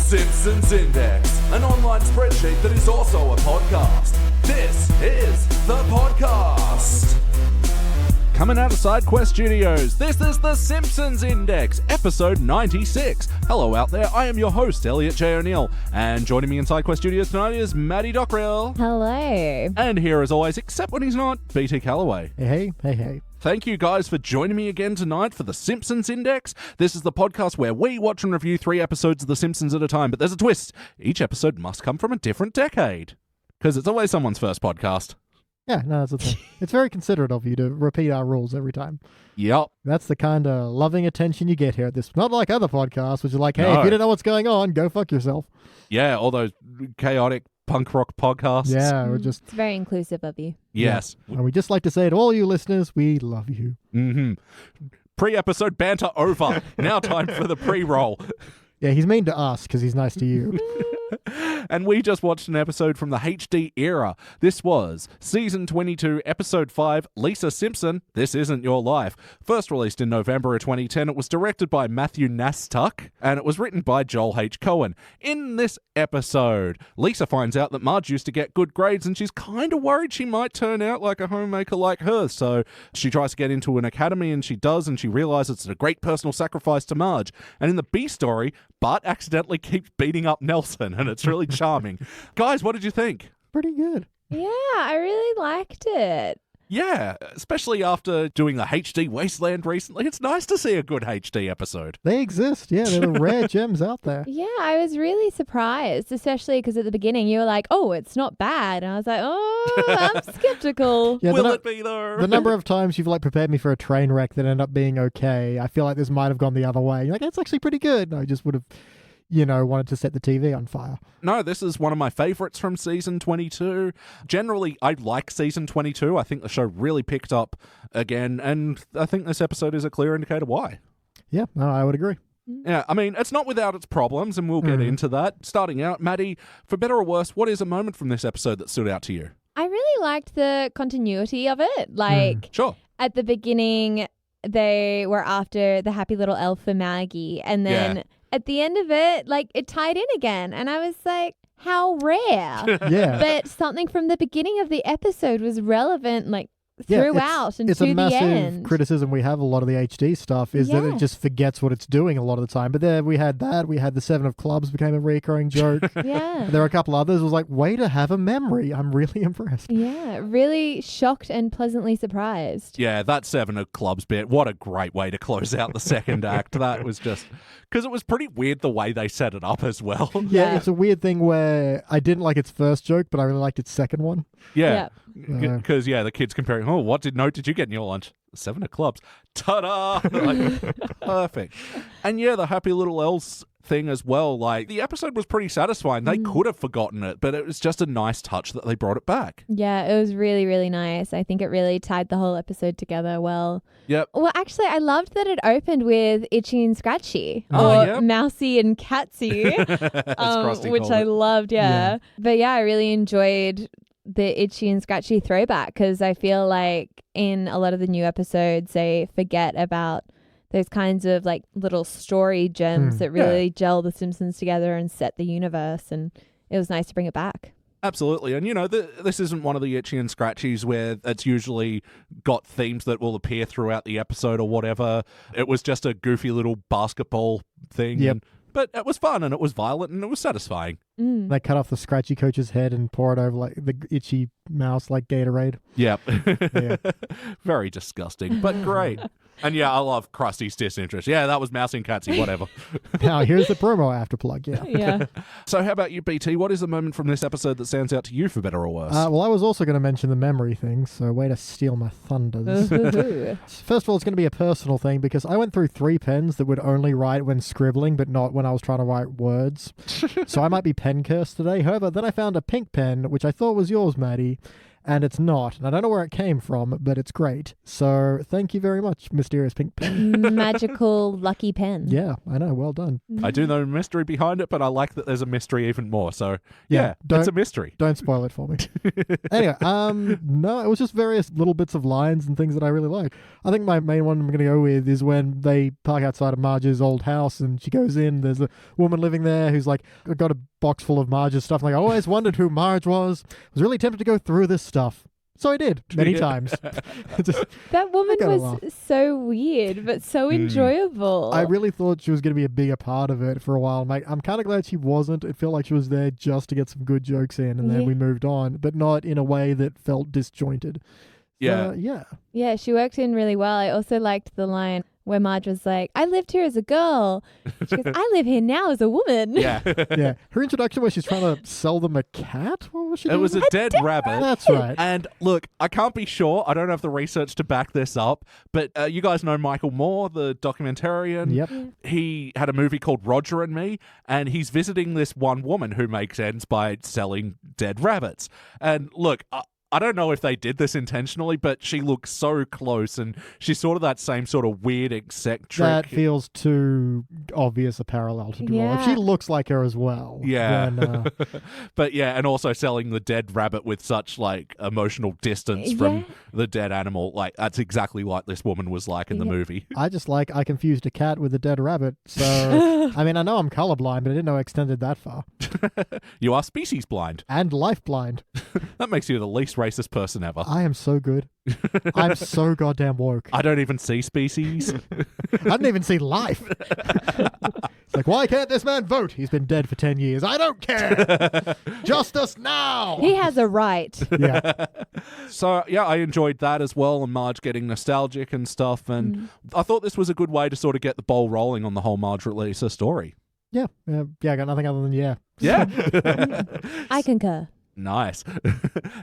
Simpsons Index, an online spreadsheet that is also a podcast. This is the podcast. Coming out of SideQuest Studios, this is the Simpsons Index, episode 96. Hello out there, I am your host, Elliot Jay O'Neill, and joining me in SideQuest Studios tonight is Maddie Dockrill. Hello. And here as always, except when he's not, BT Calloway. Hey. Thank you guys for joining me again tonight for the Simpsons Index. This is the podcast where we watch and review 3 episodes of The Simpsons at a time, but there's a twist. Each episode must come from a different decade. Because it's always someone's first podcast. Yeah, no, that's the thing. It's very considerate of you to repeat our rules every time. Yep. That's the kind of loving attention you get here at this. Not like other podcasts, which are like, hey, No. if you don't know what's going on, go fuck yourself. Yeah, all those chaotic punk rock podcasts. Yeah, we're just... It's very inclusive of you. Yes. And we just like to say to all you listeners, we love you. Mm-hmm. Pre-episode banter over. Now time for the pre-roll. Yeah, he's mean to us because he's nice to you. And we just watched an episode from the HD era. This was Season 22, Episode 5, Lisa Simpson, This Isn't Your Life. First released in November of 2010, it was directed by Matthew Nastuck, and it was written by Joel H. Cohen. In this episode, Lisa finds out that Marge used to get good grades, and she's kind of worried she might turn out like a homemaker like her. So she tries to get into an academy, and she does, and she realizes it's a great personal sacrifice to Marge. And in the B story, Bart accidentally keeps beating up Nelson, and it's really charming. Guys, what did you think? Pretty good. Yeah, I really liked it. Yeah, especially after doing the HD Wasteland recently. It's nice to see a good HD episode. They exist. Yeah, they're the rare gems out there. Yeah, I was really surprised, especially because at the beginning you were like, oh, it's not bad. And I was like, oh, I'm skeptical. Yeah, Will it be though? The number of times you've prepared me for a train wreck that ended up being okay, I feel like this might have gone the other way. You're like, it's actually pretty good. No, I just would have... wanted to set the TV on fire. No, this is one of my favorites from Season 22. Generally, I like Season 22. I think the show really picked up again, and I think this episode is a clear indicator why. Yeah, no, I would agree. Yeah, I mean, it's not without its problems, and we'll get into that. Starting out, Maddie, for better or worse, what is a moment from this episode that stood out to you? I really liked the continuity of it. Sure. At the beginning, they were after the happy little elf for Maggie, and then... Yeah. At the end of it, it tied in again. And I was like, how rare. Yeah. But something from the beginning of the episode was relevant, throughout and it's to a the massive end. criticism we have a lot of the HD stuff is that it just forgets what it's doing a lot of the time. But there we had that. We had the 7 of Clubs became a recurring joke. Yeah. There were a couple others. It was like, way to have a memory. I'm really impressed. Yeah. Really shocked and pleasantly surprised. Yeah, that 7 of Clubs bit, what a great way to close out the second act. That was just... Because it was pretty weird the way they set it up as well. Yeah, it's a weird thing where I didn't like its first joke, but I really liked its second one. Yeah. Because, the kids comparing, what note did you get in your lunch? 7 of Clubs. Ta-da! Perfect. And the happy little elves thing as well. The episode was pretty satisfying. They could have forgotten it, but it was just a nice touch that they brought it back. Yeah, it was really, really nice. I think it really tied the whole episode together well. Yep. Well, actually, I loved that it opened with Itchy and Scratchy. Oh, or yeah. Mousy and Catsy. Which I loved, yeah. But I really enjoyed the Itchy and Scratchy throwback because I feel like in a lot of the new episodes they forget about those kinds of little story gems that really gel the Simpsons together and set the universe, and it was nice to bring it back. Absolutely. And, this isn't one of the Itchy and Scratchies where it's usually got themes that will appear throughout the episode or whatever. It was just a goofy little basketball thing. Yep. But it was fun, and it was violent, and it was satisfying. They cut off the Scratchy coach's head and pour it over the itchy mouse like Gatorade. Yep. Yeah. Very disgusting, but great. And I love Krusty's disinterest. Yeah, that was Mousy and Catsy, whatever. Now, here's the promo I have to plug, Yeah. So how about you, BT? What is the moment from this episode that stands out to you for better or worse? Well, I was also going to mention the memory thing, so way to steal my thunders. First of all, it's going to be a personal thing because I went through 3 pens that would only write when scribbling, but not when I was trying to write words. So I might be pen cursed today. However, then I found a pink pen, which I thought was yours, Maddie. and it's not. And I don't know where it came from, but it's great. So thank you very much, Mysterious Pink Pen. Magical lucky pen. Yeah, I know. Well done. I do know the mystery behind it, but I like that there's a mystery even more. So yeah, it's a mystery. Don't spoil it for me. Anyway, no, it was just various little bits of lines and things that I really like. I think my main one I'm going to go with is when they park outside of Marge's old house and she goes in. There's a woman living there who's like, got a box full of Marge's stuff. And I always wondered who Marge was. I was really tempted to go through this stuff. So I did many times. That woman was so weird, but so enjoyable. I really thought she was going to be a bigger part of it for a while. I'm kind of glad she wasn't. It felt like she was there just to get some good jokes in, and then we moved on, but not in a way that felt disjointed. Yeah. Yeah, she worked in really well. I also liked the line where Marge was like, I lived here as a girl. She goes, I live here now as a woman. Yeah. Yeah. Her introduction where she's trying to sell them a cat? What was she doing? It was a dead rabbit. That's right. And look, I can't be sure. I don't have the research to back this up, but you guys know Michael Moore, the documentarian. Yep. He had a movie called Roger and Me, and he's visiting this one woman who makes ends by selling dead rabbits. And look, I don't know if they did this intentionally, but she looks so close, and she's sort of that same sort of weird eccentric. That feels too obvious a parallel to draw. If she looks like her as well. Yeah. Then, but yeah, and also selling the dead rabbit with such like emotional distance from the dead animal. Like that's exactly what this woman was like in the movie. I confused a cat with a dead rabbit. So, I mean, I know I'm colorblind, but I didn't know I extended that far. You are species blind. And life blind. That makes you the least racist person ever. I am so good. I'm so goddamn woke. I don't even see species. I didn't even see life. It's like, why can't this man vote? He's been dead for 10 years. I don't care. Justice now. He has a right. Yeah. So, yeah, I enjoyed that as well, and Marge getting nostalgic and stuff. And I thought this was a good way to sort of get the ball rolling on the whole Marge Lisa story. Yeah. I got nothing other than yeah. Yeah. I concur. Nice.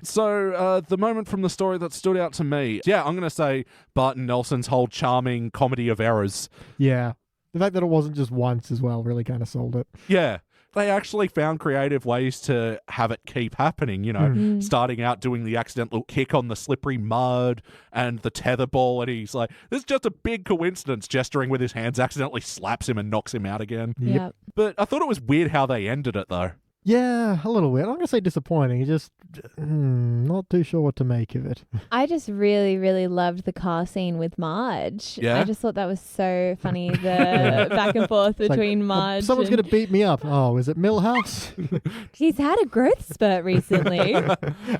So the moment from the story that stood out to me, I'm going to say Bart and Nelson's whole charming comedy of errors. Yeah. The fact that it wasn't just once as well really kind of sold it. Yeah. They actually found creative ways to have it keep happening, you know, starting out doing the accidental kick on the slippery mud and the tetherball, and he's like, this is just a big coincidence, gesturing with his hands, accidentally slaps him and knocks him out again. Yep. But I thought it was weird how they ended it, though. Yeah, a little weird. I'm going to say disappointing. Just not too sure what to make of it. I just really, really loved the car scene with Marge. Yeah? I just thought that was so funny, the back and forth between Marge. Someone's going to beat me up. Oh, is it Milhouse? He's had a growth spurt recently.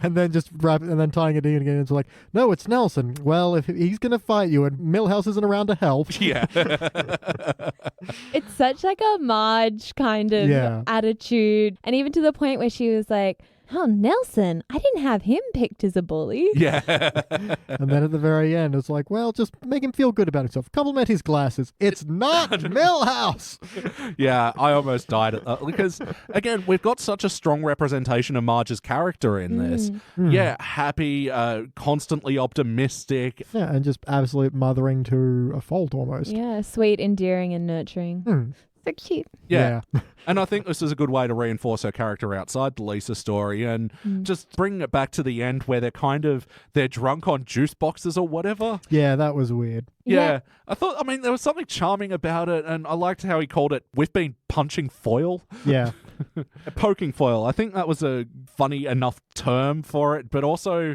And then just tying it in again. It's like, no, it's Nelson. Well, if he's going to fight you and Milhouse isn't around to help. Yeah. It's such like a Marge kind of attitude. And even to the point where she was like, oh, Nelson, I didn't have him picked as a bully. Yeah. And then at the very end, it's like, well, just make him feel good about himself. Compliment his glasses. It's not Milhouse. Yeah, I almost died because, again, we've got such a strong representation of Marge's character in this. Yeah, happy, constantly optimistic. Yeah, and just absolute mothering to a fault almost. Yeah, sweet, endearing, and nurturing. So cute. Yeah. And I think this is a good way to reinforce her character outside the Lisa story and just bring it back to the end where they're drunk on juice boxes or whatever. Yeah, that was weird. Yeah. I mean, there was something charming about it, and I liked how he called it, we've been punching foil. Yeah. Poking foil. I think that was a funny enough term for it, but also,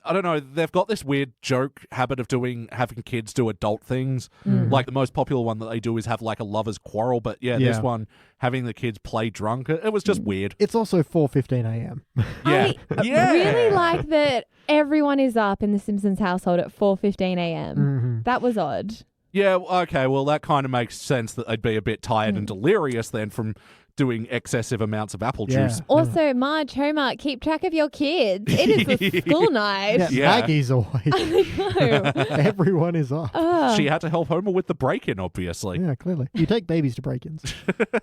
I don't know, they've got this weird joke habit of having kids do adult things. Like the most popular one that they do is have like a lover's quarrel, but this one, having the kids play drunk, it was just weird. It's also 4:15 a.m. I really like that everyone is up in the Simpsons household at 4:15 a.m. That was odd. Yeah, okay, well that kind of makes sense that they'd be a bit tired and delirious then from doing excessive amounts of apple juice. Also, Marge, Homer, keep track of your kids. It is a school night. Yeah. Maggie's awake. I know. Everyone is up. She had to help Homer with the break-in, obviously. Yeah, clearly. You take babies to break-ins.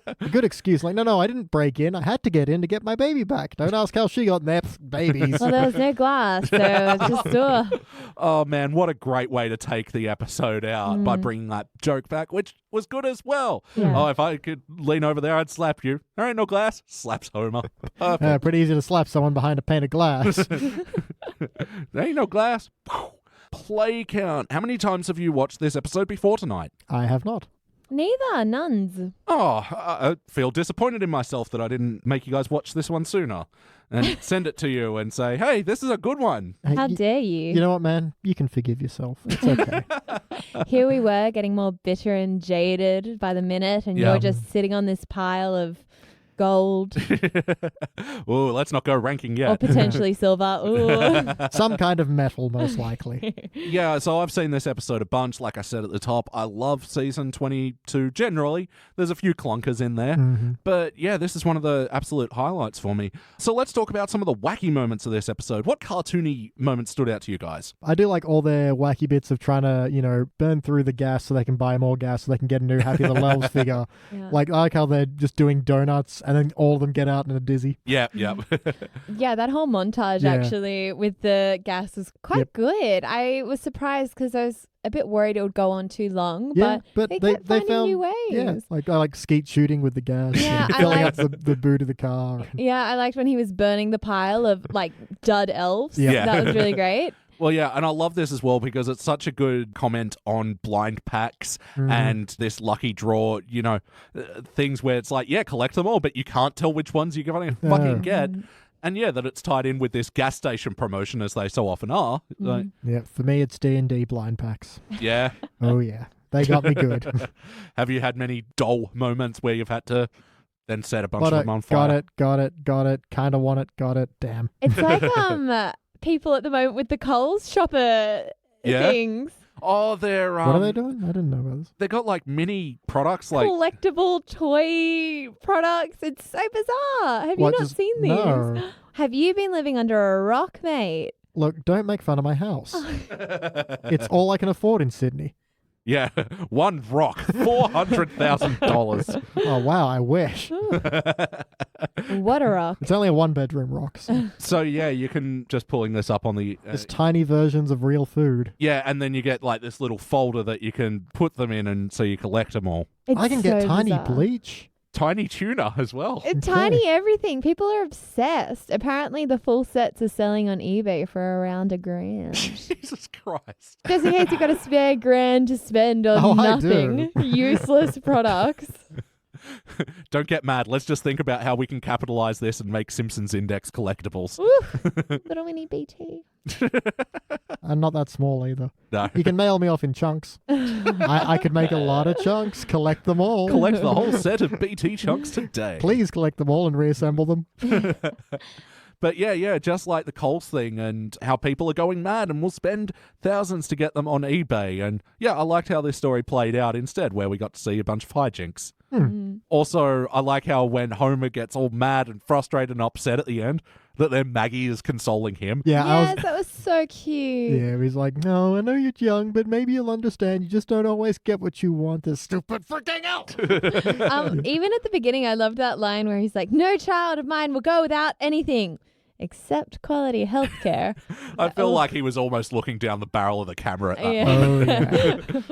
A good excuse. Like, no, I didn't break in. I had to get in to get my baby back. Don't ask how she got in there. Babies. Well, there was no glass, so it's just door. Oh, man, what a great way to take the episode out by bringing that joke back, which was good as well. Yeah. Oh, if I could lean over there, I'd slap you. There ain't no glass. Slaps Homer. Perfect. Pretty easy to slap someone behind a pane of glass. There ain't no glass. Play count. How many times have you watched this episode before tonight? I have not. Neither, nuns. Oh, I feel disappointed in myself that I didn't make you guys watch this one sooner and send it to you and say, hey, this is a good one. Hey, How dare you? You know what, man? You can forgive yourself. It's okay. Here we were getting more bitter and jaded by the minute, and Yeah. you're just sitting on this pile of gold Oh, let's not go ranking or yet. potentially silver. Ooh. Some kind of metal, most likely. Yeah, so I've seen this episode a bunch. Like I said at the top, I love season 22 generally. There's a few clunkers in there. Mm-hmm. But yeah, this is one of the absolute highlights for me. So let's talk about some of the wacky moments of this episode. What cartoony moments stood out to you guys? I do like all their wacky bits of trying to, burn through the gas so they can buy more gas so they can get a new Happy Little Elves figure. Yeah. Like, I like how they're just doing donuts and then all of them get out and are dizzy. Yeah. Yeah, that whole montage Yeah. actually with the gas was quite Yep. good. I was surprised because I was a bit worried it would go on too long, Yeah, but they kept finding found new ways. Yeah, like I like skeet shooting with the gas, Yeah, and I filling like- up the boot of the car. Yeah, I liked when he was burning the pile of like dud elves. Yeah. Yeah. That was really great. Well, yeah, and I love this as well because it's such a good comment on blind packs Mhm. and this lucky draw, things where it's like, yeah, collect them all, but you can't tell which ones you're going to fucking get. And yeah, that it's tied in with this gas station promotion as they so often are. Like, Yeah, for me it's D&D blind packs. yeah. Oh yeah, they got me good. Have you had many dull moments where you've had to then set a bunch of them on fire? Got it. Kind of want it. Got it. Damn. It's like people at the moment with the Coles shopper Yeah? things. Oh, they're What are they doing? I didn't know about this. They got like mini products, like Collectible toy products. It's so bizarre. Have What, you not just- seen these? No. Have you been living under a rock, mate? Look, don't make fun of my house. It's all I can afford in Sydney. yeah, one rock, $400,000. Oh wow, I wish. What a rock. It's only a one-bedroom rock. So So yeah, you can just pulling this up on the there's tiny versions of real food. yeah, and then you get like this little folder that you can put them in, and so you collect them all. It's I can get so tiny bizarre. bleach. Tiny tuna as well. It's Okay. tiny everything. People are obsessed. Apparently, the full sets are selling on eBay for around $1,000. Jesus Christ. Just in case you've got a spare grand to spend on Oh, I nothing. Useless products. Don't get mad. Let's just think about how we can capitalize this and make Simpsons Index collectibles. Ooh, little mini BT. I'm not that small either. No. You can mail me off in chunks. I could make a lot of chunks, collect them all. Collect the whole set of BT chunks today. Please collect them all and reassemble them. But yeah, just like the Coles thing and how people are going mad and will spend thousands to get them on eBay. And yeah, I liked how this story played out instead, where we got to see a bunch of hijinks. Also, I like how when Homer gets all mad and frustrated and upset at the end, that then Maggie is consoling him. Yeah, Yes, that was so cute. Yeah, he's like, no, I know you're young, but maybe you'll understand. You just don't always get what you want. This stupid freaking out. Even at the beginning, I loved that line where he's like, "No child of mine will go without anything except quality health care." I feel like he was almost looking down the barrel of the camera at that Yeah. moment.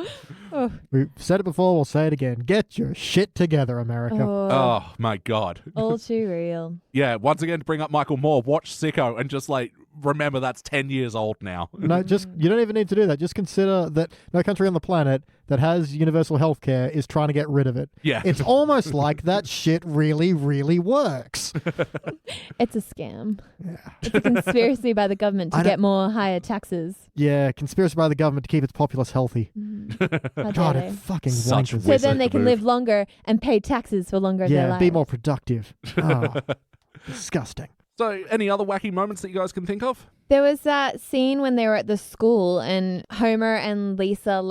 Oh, yeah. We've said it before, we'll say it again. Get your shit together, America. Oh, my God. all too real. Yeah, once again, to bring up Michael Moore, watch Sicko and just like remember that's 10 years old now. No, just you don't even need to do that. Just consider that no country on the planet that has universal health care is trying to get rid of it. Yeah. It's almost like that shit really, really works. It's a scam. It's a conspiracy by the government to I don't- get more higher taxes. Yeah, conspiracy by the government to keep its populace healthy. How God, dare it they? fucking Such wankers. So wizard then they to can move. live longer and pay taxes for longer of their Yeah, lives. be more productive. Oh, disgusting. So, any other wacky moments that you guys can think of? There was that scene when they were at the school and Homer and Lisa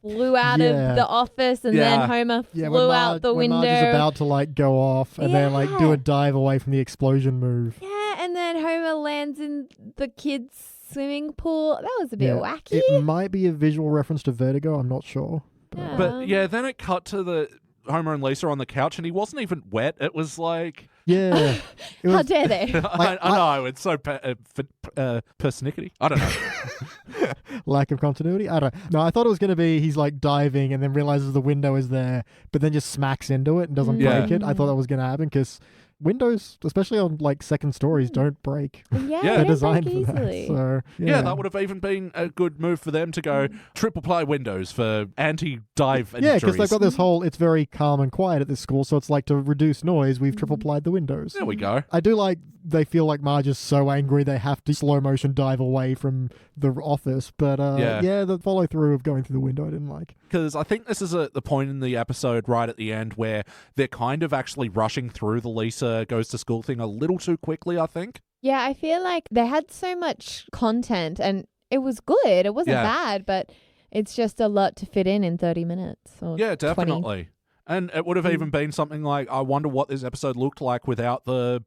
flew out Yeah. of the office and Yeah. then Homer Yeah, flew out the when window. Marge is about to like go off and then like do Yeah. a dive away from the explosion move. Yeah, and then Homer lands in the kids' swimming pool. That was a bit Yeah. wacky. It might be a visual reference to Vertigo. I'm not sure. Yeah. But yeah, then it cut to the Homer and Lisa on the couch and he wasn't even wet. It was like Yeah. It How was, dare they? I know, it's so persnickety. I don't know. lack of continuity. I don't know. No, I thought it was going to be he's like diving and then realizes the window is there, but then just smacks into it and doesn't break it. I thought that was going to happen because windows, especially on like second stories, don't break. Yeah, They're they designed break for that. easily. So, Yeah, that would have even been a good move for them to go triple ply windows for anti-dive Yeah, injuries. because they've got this whole, it's very calm and quiet at this school, so it's like to reduce noise, we've triple plied the windows. There we go. I do like they feel like Marge is so angry they have to slow motion dive away from the office, but the follow through of going through the window I didn't like. Because I think this is the point in the episode right at the end where they're kind of actually rushing through the Lisa goes to school thing a little too quickly, I think. Yeah, I feel like they had so much content and it was good. It wasn't bad, but it's just a lot to fit in 30 minutes. Or Yeah, 20. definitely. And it would have even been something like, I wonder what this episode looked like without the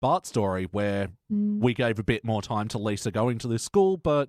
Bart story, where we gave a bit more time to Lisa going to this school, but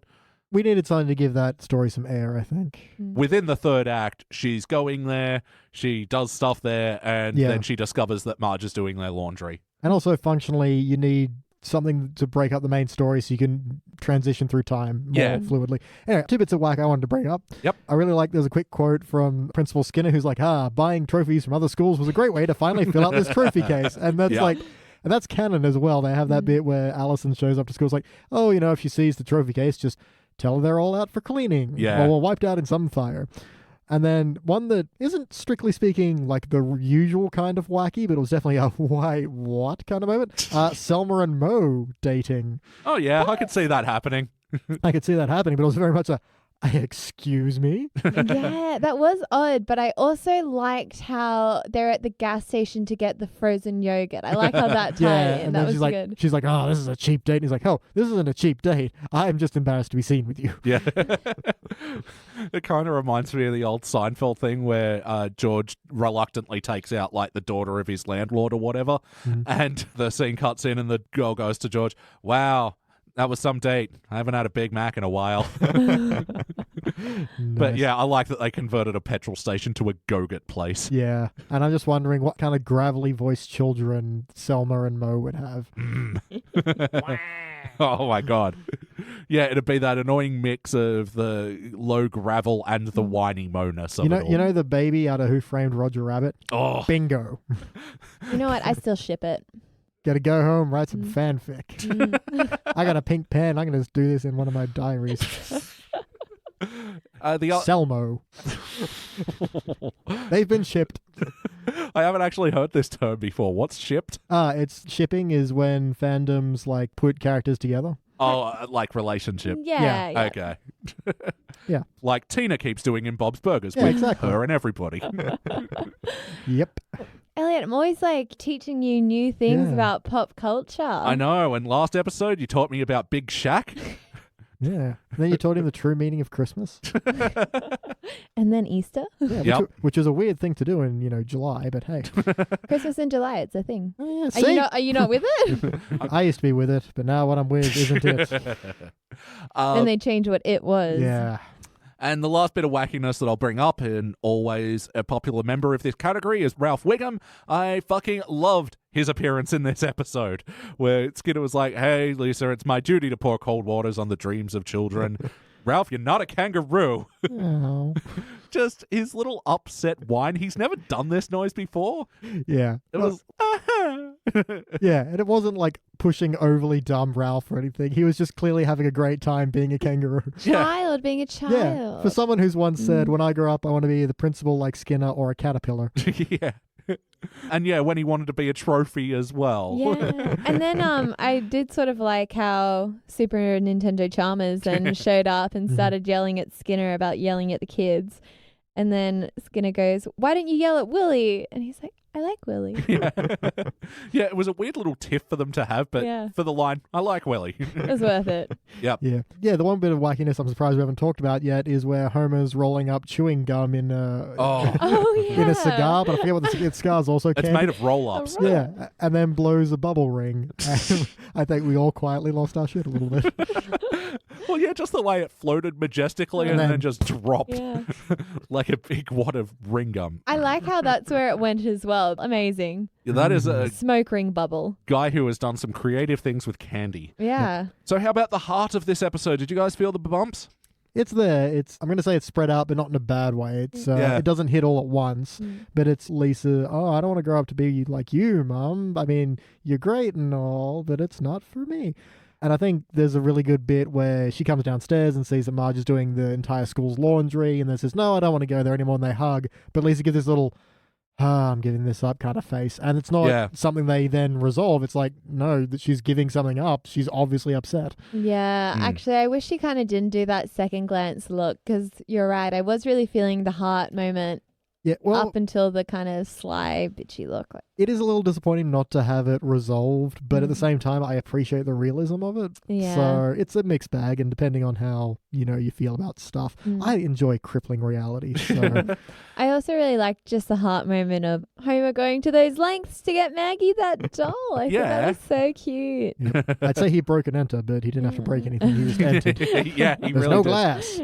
We needed something to give that story some air, I think. within the third act, she's going there, she does stuff there, and then she discovers that Marge is doing their laundry. And also, functionally, you need something to break up the main story so you can transition through time more fluidly. Anyway, 2 bits of whack I wanted to bring up. Yep. I really like there's a quick quote from Principal Skinner who's like, buying trophies from other schools was a great way to finally fill out this trophy case. And that's like... And that's canon as well. They have that bit where Allison shows up to school. It's like, oh, if she sees the trophy case, just tell her they're all out for cleaning. Yeah. Or wiped out in some fire. And then one that isn't strictly speaking like the usual kind of wacky, but it was definitely a why, what kind of moment. Selma and Mo dating. Oh, yeah, I could see that happening. I could see that happening, but it was very much a, excuse me? Yeah, that was odd, but I also liked how they're at the gas station to get the frozen yogurt. I like how that tied in. And That then was she's like, good. she's like, oh, this is a cheap date. And he's like, oh, this isn't a cheap date. I'm just embarrassed to be seen with you. Yeah. It kind of reminds me of the old Seinfeld thing where George reluctantly takes out like the daughter of his landlord or whatever. And the scene cuts in and the girl goes to George, wow, that was some date. I haven't had a Big Mac in a while. But yeah, I like that they converted a petrol station to a go-get place. Yeah, and I'm just wondering what kind of gravelly voiced children Selma and Mo would have. Oh my God. Yeah, it'd be that annoying mix of the low gravel and the whiny Mo-ness of it all. You know the baby out of Who Framed Roger Rabbit? Oh. Bingo. You know what? I still ship it. Gotta go home, write some fanfic. I got a pink pen. I'm gonna just do this in one of my diaries. Selmo. They've been shipped. I haven't actually heard this term before. What's shipped? It's shipping is when fandoms like put characters together. Oh, like relationship. Yeah. Okay. Yeah. Like Tina keeps doing in Bob's Burgers Yeah, with exactly. her and everybody. Yep. Elliot, I'm always like teaching you new things Yeah. about pop culture. I know. And last episode, you taught me about Big Shaq. Yeah. And then you taught him the true meaning of Christmas. And then Easter. Yeah, Yep. which is a weird thing to do in, July, but hey. Christmas in July, it's a thing. Oh, yeah, Are see? you not with it? I used to be with it, but now what I'm with isn't it. Then they change what it was. Yeah. And the last bit of wackiness that I'll bring up, and always a popular member of this category, is Ralph Wiggum. I fucking loved his appearance in this episode, where Skinner was like, hey, Lisa, it's my duty to pour cold waters on the dreams of children. Ralph, you're not a kangaroo. Oh. Just his little upset whine. He's never done this noise before. Yeah. It was... Yeah, and it wasn't like pushing overly dumb Ralph or anything. He was just clearly having a great time being a kangaroo. Child, being a child. Yeah, for someone who's once said, when I grow up, I want to be the principal like Skinner or a caterpillar. Yeah. And yeah, when he wanted to be a trophy as well. Yeah. And then I did sort of like how Super Nintendo Chalmers then showed up and started yelling at Skinner about yelling at the kids. And then Skinner goes, why don't you yell at Willie? And he's like, I like Willie. Yeah. Yeah, it was a weird little tiff for them to have, but for the line, I like Willie. It was worth it. Yep. Yeah. Yeah, the one bit of wackiness I'm surprised we haven't talked about yet is where Homer's rolling up chewing gum in in a cigar, but I forget what the cigar's also It's canned. made of roll-ups. Yeah, and then blows a bubble ring. And I think we all quietly lost our shit a little bit. Well, yeah, just the way it floated majestically and then just dropped like a big wad of ring gum. I like how that's where it went as well. Amazing. Yeah, that is a smoke ring bubble. Guy who has done some creative things with candy. Yeah. So how about the heart of this episode? Did you guys feel the bumps? It's there. I'm going to say it's spread out, but not in a bad way. It doesn't hit all at once, but it's Lisa. Oh, I don't want to grow up to be like you, Mum. I mean, you're great and all, but it's not for me. And I think there's a really good bit where she comes downstairs and sees that Marge is doing the entire school's laundry and then says, no, I don't want to go there anymore. And they hug. But Lisa gives this little, I'm giving this up kind of face. And it's not something they then resolve. It's like, no, that she's giving something up. She's obviously upset. Yeah, actually, I wish she kind of didn't do that second glance look because you're right. I was really feeling the heart moment up until the kind of sly, bitchy look. It is a little disappointing not to have it resolved, but at the same time, I appreciate the realism of it. Yeah. So it's a mixed bag, and depending on how, you feel about stuff, I enjoy crippling reality. So. I also really liked just the heart moment of Homer going to those lengths to get Maggie that doll. I thought that was so cute. Yeah. I'd say he broke an enter, but he didn't have to break anything. He just entered. He There's really no did. glass.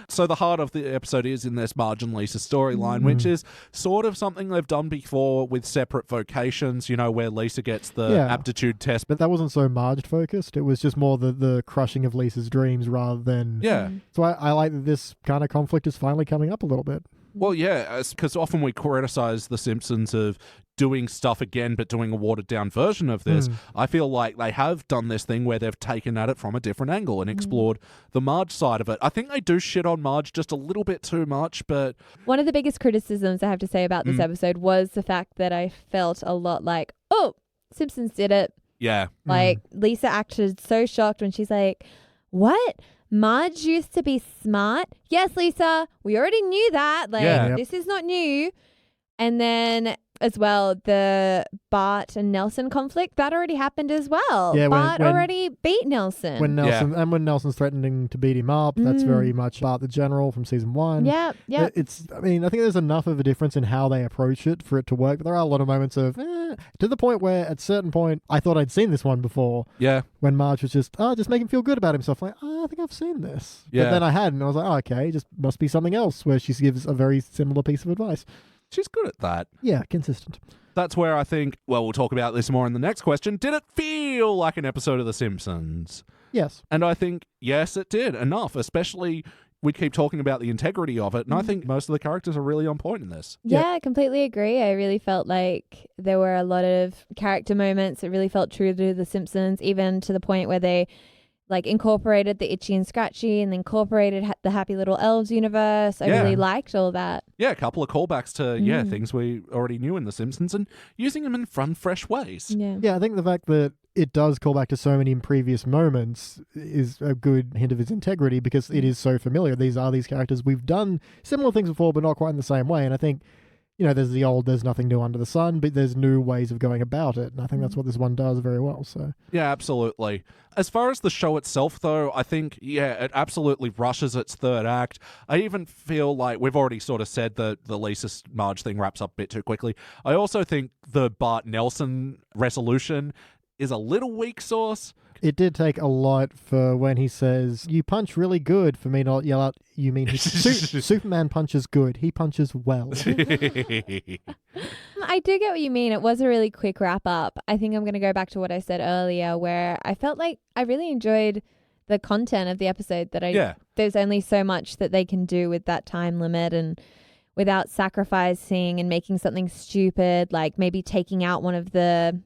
So the heart of the episode is in this Marge and Lisa storyline, which is sort of something they've done before with separate vocations, where Lisa gets the aptitude test. But that wasn't so Marge focused. It was just more the crushing of Lisa's dreams rather than... Yeah. So I like that this kind of conflict is finally coming up a little bit. Well, yeah, because often we criticize The Simpsons of doing stuff again, but doing a watered-down version of this. I feel like they have done this thing where they've taken at it from a different angle and explored the Marge side of it. I think they do shit on Marge just a little bit too much, but... One of the biggest criticisms I have to say about this episode was the fact that I felt a lot like, oh, Simpsons did it. Yeah. Like, Lisa acted so shocked when she's like, what? Marge used to be smart? Yes, Lisa, we already knew that. Like, this is not new. And then, as well, the Bart and Nelson conflict, that already happened as well. Yeah, Bart already beat Nelson. When Nelson's threatening to beat him up, that's very much Bart the General from season 1. Yeah. I think there's enough of a difference in how they approach it for it to work, but there are a lot of moments of, to the point where at a certain point, I thought I'd seen this one before. Yeah. When Marge was just make him feel good about himself. Like, I think I've seen this. Yeah. But then I hadn't. I was like, okay, just must be something else where she gives a very similar piece of advice. She's good at that. Yeah, consistent. That's where I think, we'll talk about this more in the next question. Did it feel like an episode of The Simpsons? Yes. And I think, yes, it did enough, especially we keep talking about the integrity of it. And I think most of the characters are really on point in this. Yeah, I completely agree. I really felt like there were a lot of character moments that really felt true to The Simpsons, even to the point where they incorporated the Itchy and Scratchy and incorporated the Happy Little Elves universe. I really liked all that. Yeah, a couple of callbacks to things we already knew in The Simpsons and using them in fun, fresh ways. Yeah, I think the fact that it does call back to so many previous moments is a good hint of its integrity because it is so familiar. These are these characters. We've done similar things before, but not quite in the same way. And I think, there's the old, there's nothing new under the sun, but there's new ways of going about it. And I think that's what this one does very well. So yeah, absolutely. As far as the show itself, though, I think, it absolutely rushes its third act. I even feel like we've already sort of said that the Lisa Marge thing wraps up a bit too quickly. I also think the Bart Nelson resolution is a little weak sauce. It did take a lot for when he says, you punch really good, for me not yell out, you mean Superman punches good. He punches well. I do get what you mean. It was a really quick wrap up. I think I'm going to go back to what I said earlier where I felt like I really enjoyed the content of the episode that there's only so much that they can do with that time limit and without sacrificing and making something stupid, like maybe taking out one of the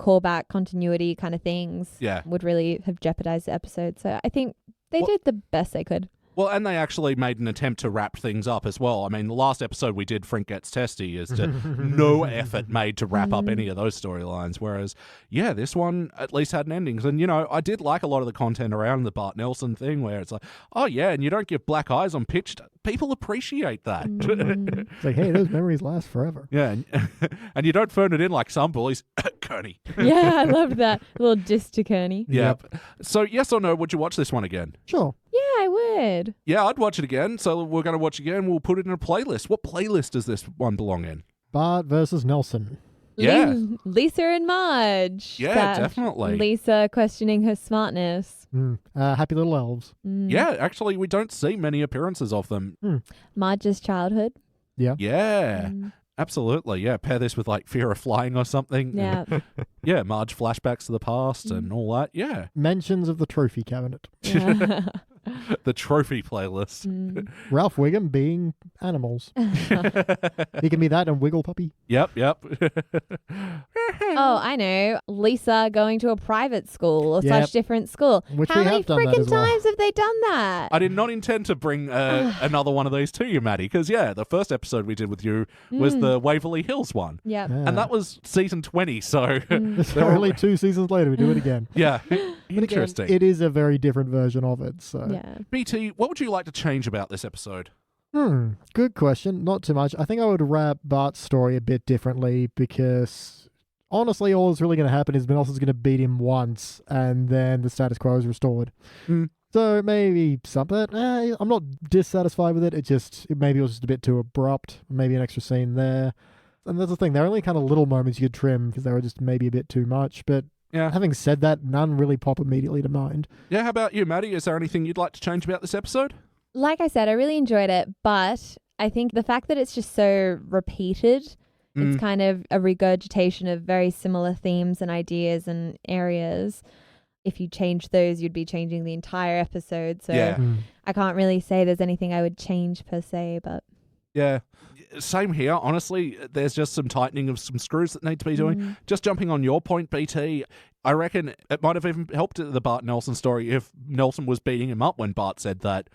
callback continuity kind of things would really have jeopardized the episode. So I think they did the best they could. Well, and they actually made an attempt to wrap things up as well. I mean, the last episode we did, Frink Gets Testy, is no effort made to wrap up any of those storylines. Whereas, this one at least had an ending. And, I did like a lot of the content around the Bart Nelson thing where it's like, oh, yeah, and you don't give black eyes on pitch. People appreciate that. It's like, hey, those memories last forever. Yeah, and you don't phone it in like some bullies. Kearney. Yeah, I loved that. A little diss to Kearney. Yep. So, yes or no, would you watch this one again? Sure. Yeah, I would. Yeah, I'd watch it again. So we're going to watch it again. We'll put it in a playlist. What playlist does this one belong in? Bart versus Nelson. Yeah. Lisa and Marge. Yeah, definitely. Lisa questioning her smartness. Happy little elves. Yeah, actually, we don't see many appearances of them. Marge's childhood. Yeah. Absolutely, yeah. Pair this with like Fear of Flying or something. Yeah. Yeah, Marge flashbacks to the past and all that. Yeah. Mentions of the trophy cabinet. The trophy playlist. Ralph Wiggum being animals. He can be that and Wiggle Puppy. Yep. Oh, I know. Lisa going to a private school or such different school. Which How we many have done that freaking as well. times have they done that? I did not intend to bring another one of these to you, Maddie, because, the first episode we did with you was the Waverly Hills one. Yep. Yeah. And that was season 20, so... So only 2 seasons later, we do it again. Yeah. But again, Interesting. it is a very different version of it. So. Yeah. BT, what would you like to change about this episode? Good question. Not too much. I think I would wrap Bart's story a bit differently because honestly, all that's really going to happen is Nelson's going to beat him once and then the status quo is restored. So maybe something. I'm not dissatisfied with it. Maybe it was just a bit too abrupt. Maybe an extra scene there. And that's the thing. They're only kind of little moments you could trim because they were just maybe a bit too much. But having said that, none really pop immediately to mind. Yeah, how about you, Maddie? Is there anything you'd like to change about this episode? Like I said, I really enjoyed it, but I think the fact that it's just so repeated, it's kind of a regurgitation of very similar themes and ideas and areas. If you change those, you'd be changing the entire episode. So I can't really say there's anything I would change per se, but... Yeah. Same here. Honestly, there's just some tightening of some screws that need to be doing. Just jumping on your point, BT, I reckon it might have even helped the Bart Nelson story if Nelson was beating him up when Bart said that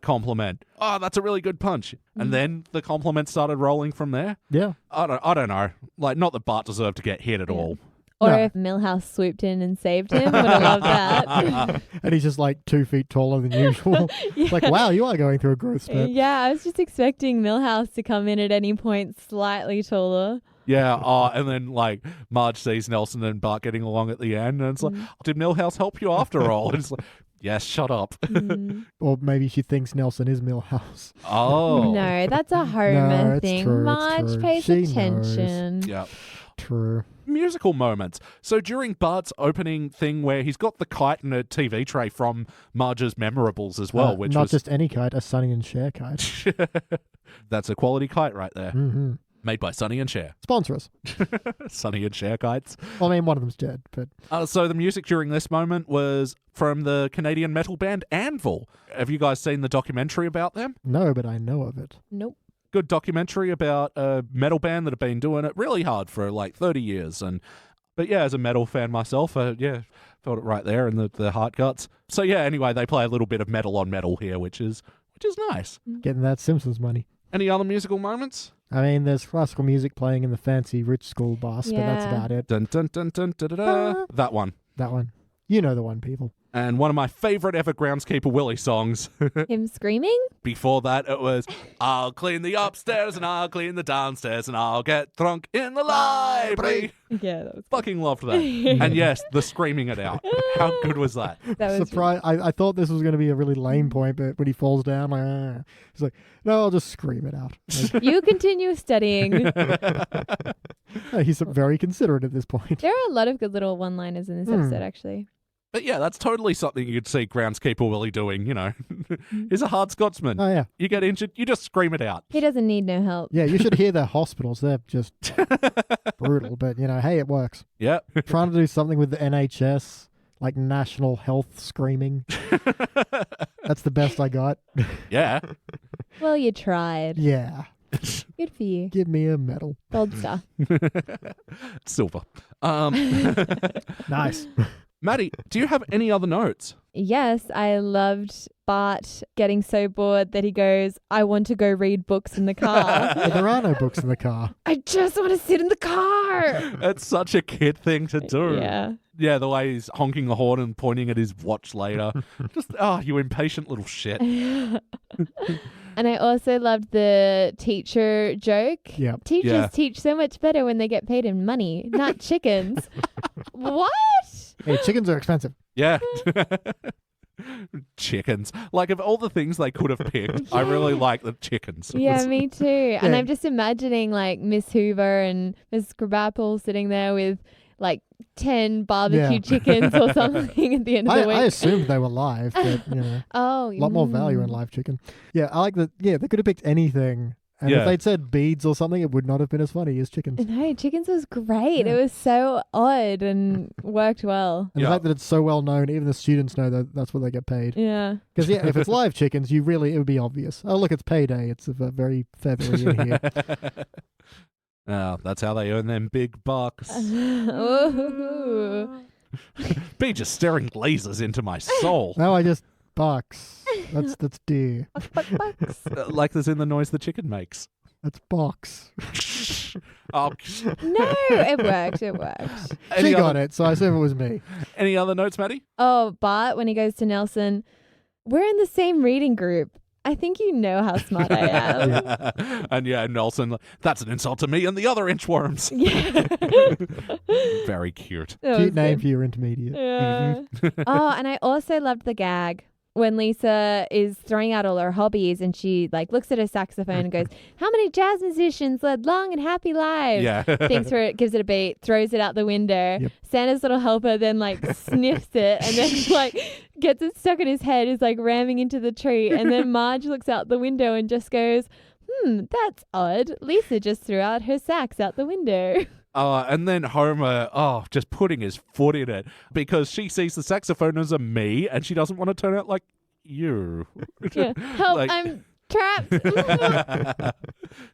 compliment. Oh, that's a really good punch. And then the compliment started rolling from there. Yeah. I don't know. Like, not that Bart deserved to get hit at all. Or if Milhouse swooped in and saved him, would have loved that. And he's just like 2 feet taller than usual. It's like, wow, you are going through a growth spurt. Yeah, I was just expecting Milhouse to come in at any point slightly taller. Yeah, and then like Marge sees Nelson and Bart getting along at the end, and it's like, did Milhouse help you after all? And it's like, yes, shut up. Or maybe she thinks Nelson is Milhouse. Oh. No, that's a Homer it's thing. true, it's Marge true. pays She attention. Yeah. True. Musical moments. So during Bart's opening thing where he's got the kite and a TV tray from Marge's Memorables as well, which not was... just any kite, a Sonny and Cher kite. That's a quality kite right there. Made by Sonny and Cher. Sponsor us. Sonny and Cher kites. Well, I mean, one of them's dead, but... So the music during this moment was from the Canadian metal band Anvil. Have you guys seen the documentary about them? No, but I know of it. Nope. Good documentary about a metal band that have been doing it really hard for like 30 years. But yeah, as a metal fan myself, felt it right there in the heart guts. So yeah, anyway, they play a little bit of metal on metal here, which is nice. Getting that Simpsons money. Any other musical moments? I mean, there's classical music playing in the fancy rich school bus, but that's about it. Dun dun dun dun da da da. That one. That one. You know the one, people. And one of my favorite ever Groundskeeper Willie songs. Him screaming? Before that, it was, I'll clean the upstairs and I'll clean the downstairs and I'll get drunk in the library. Yeah, that was Fucking loved that. And yes, the screaming it out. How good was that? That was Surprise! I thought this was going to be a really lame point, but when he falls down, he's like, no, I'll just scream it out. Like, You continue studying. he's very considerate at this point. There are a lot of good little one-liners in this episode, actually. But yeah, that's totally something you could see Groundskeeper Willie doing, you know. He's a hard Scotsman. Oh, yeah. You get injured, you just scream it out. He doesn't need no help. Yeah, you should hear the hospitals. They're just brutal, but, hey, it works. Yep. Trying to do something with the NHS, like national health screaming. That's the best I got. Yeah. Well, you tried. Yeah. Good for you. Give me a medal. Gold star. Silver. Nice. Maddie, do you have any other notes? Yes, I loved Bart getting so bored that he goes, I want to go read books in the car. But there are no books in the car. I just want to sit in the car. It's such a kid thing to do. Yeah. Yeah, the way he's honking the horn and pointing at his watch later. Just, you impatient little shit. And I also loved the teacher joke. Yep. Teachers teach so much better when they get paid in money, not chickens. What? Hey, chickens are expensive. Yeah. Chickens. Like, of all the things they could have picked, I really like the chickens. Yeah, me too. And I'm just imagining like Miss Hoover and Miss Krabappel sitting there with like 10 barbecue chickens or something at the end of the week. I assumed they were live, but a lot more value in live chicken. Yeah, I like that. Yeah, they could have picked anything. And if they'd said beads or something, it would not have been as funny as chickens. No, chickens was great. It was so odd and worked well. And the fact that it's so well known, even the students know that that's what they get paid. Yeah. Because if it's live chickens, it would be obvious. Oh, look, it's payday. It's very feathery in here. Oh, that's how they earn them big bucks. Be just staring lasers into my soul. No, I just bucks. That's deer. Bucks. Like there's in the noise the chicken makes. That's box. Oh. No, it worked. It worked. She got it, so I assume it was me. Any other notes, Maddie? Oh, Bart, when he goes to Nelson, we're in the same reading group. I think you know how smart I am. And Nelson, that's an insult to me and the other inchworms. Yeah. Very cute. Cute name for your intermediate. Yeah. Oh, and I also loved the gag when Lisa is throwing out all her hobbies and she like looks at her saxophone and goes, "How many jazz musicians led long and happy lives?" Yeah. Thinks for it, gives it a beat, throws it out the window. Yep. Santa's little helper then like sniffs it and then like gets it stuck in his head, is like ramming into the tree, and then Marge looks out the window and just goes, "That's odd. Lisa just threw out her sax out the window." And then Homer, just putting his foot in it because she sees the saxophone as a me and she doesn't want to turn out like you. Yeah. Help, I'm trapped.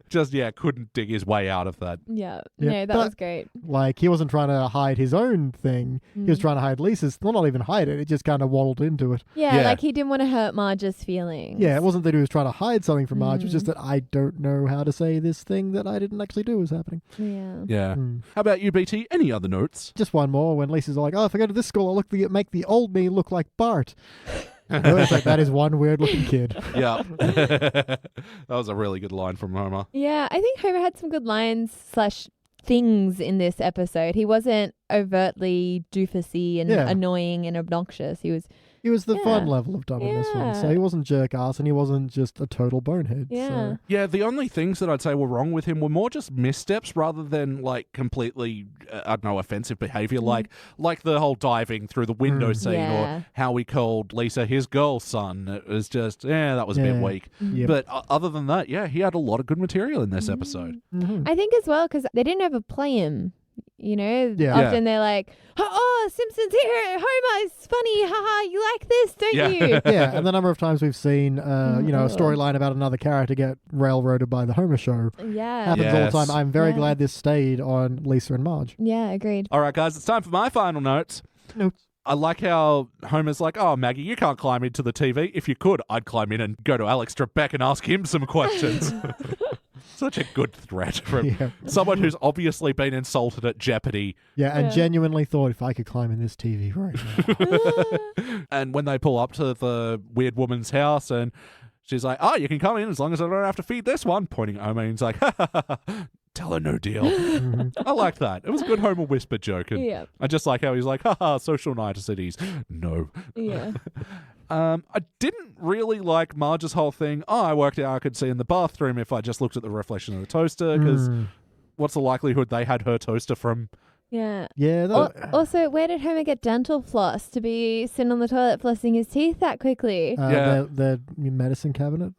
Just, couldn't dig his way out of that. Yeah. Yeah, No, that but, was great. Like, he wasn't trying to hide his own thing. He was trying to hide Lisa's. Well, not even hide it. It just kind of waddled into it. Yeah, like he didn't want to hurt Marge's feelings. Yeah, it wasn't that he was trying to hide something from Marge. It was just that I don't know how to say this thing that I didn't actually do was happening. Yeah. Yeah. How about you, BT? Any other notes? Just one more. When Lisa's like, "Oh, if I go to this school, I'll make the old me look like Bart." It's like, that is one weird-looking kid. Yeah. That was a really good line from Homer. Yeah, I think Homer had some good lines / things in this episode. He wasn't overtly doofusy and annoying and obnoxious. He was the fun level of dumb in this one. So he wasn't jerk-ass and he wasn't just a total bonehead. Yeah. So. Yeah, the only things that I'd say were wrong with him were more just missteps rather than like completely, offensive behavior. Like the whole diving through the window scene or how he called Lisa his girl son. It was just, that was a bit weak. Yep. But other than that, he had a lot of good material in this episode. I think as well because they didn't overplay him. Often they're like, "Oh, Simpson's here. Homer is funny. Haha, you like this, don't you?" Yeah, and the number of times we've seen, a storyline about another character get railroaded by the Homer show. Yeah. Happens all the time. I'm very glad this stayed on Lisa and Marge. Yeah, agreed. All right, guys, it's time for my final notes. Notes. I like how Homer's like, "Oh, Maggie, you can't climb into the TV. If you could, I'd climb in and go to Alex Trebek and ask him some questions." Such a good threat from someone who's obviously been insulted at Jeopardy. Yeah, and genuinely thought, if I could climb in this TV right now. And when they pull up to the weird woman's house and she's like, "Oh, you can come in as long as I don't have to feed this one," pointing at Homer, and he's like, "Tell her no deal." I liked that. It was a good Homer whisper joke. And I just like how he's like, social niceties. No. Yeah. I didn't really like Marge's whole thing. I worked out I could see in the bathroom if I just looked at the reflection of the toaster, because what's the likelihood they had her toaster from? Yeah. Yeah. Also, where did Homer get dental floss to be sitting on the toilet flossing his teeth that quickly? The medicine cabinet.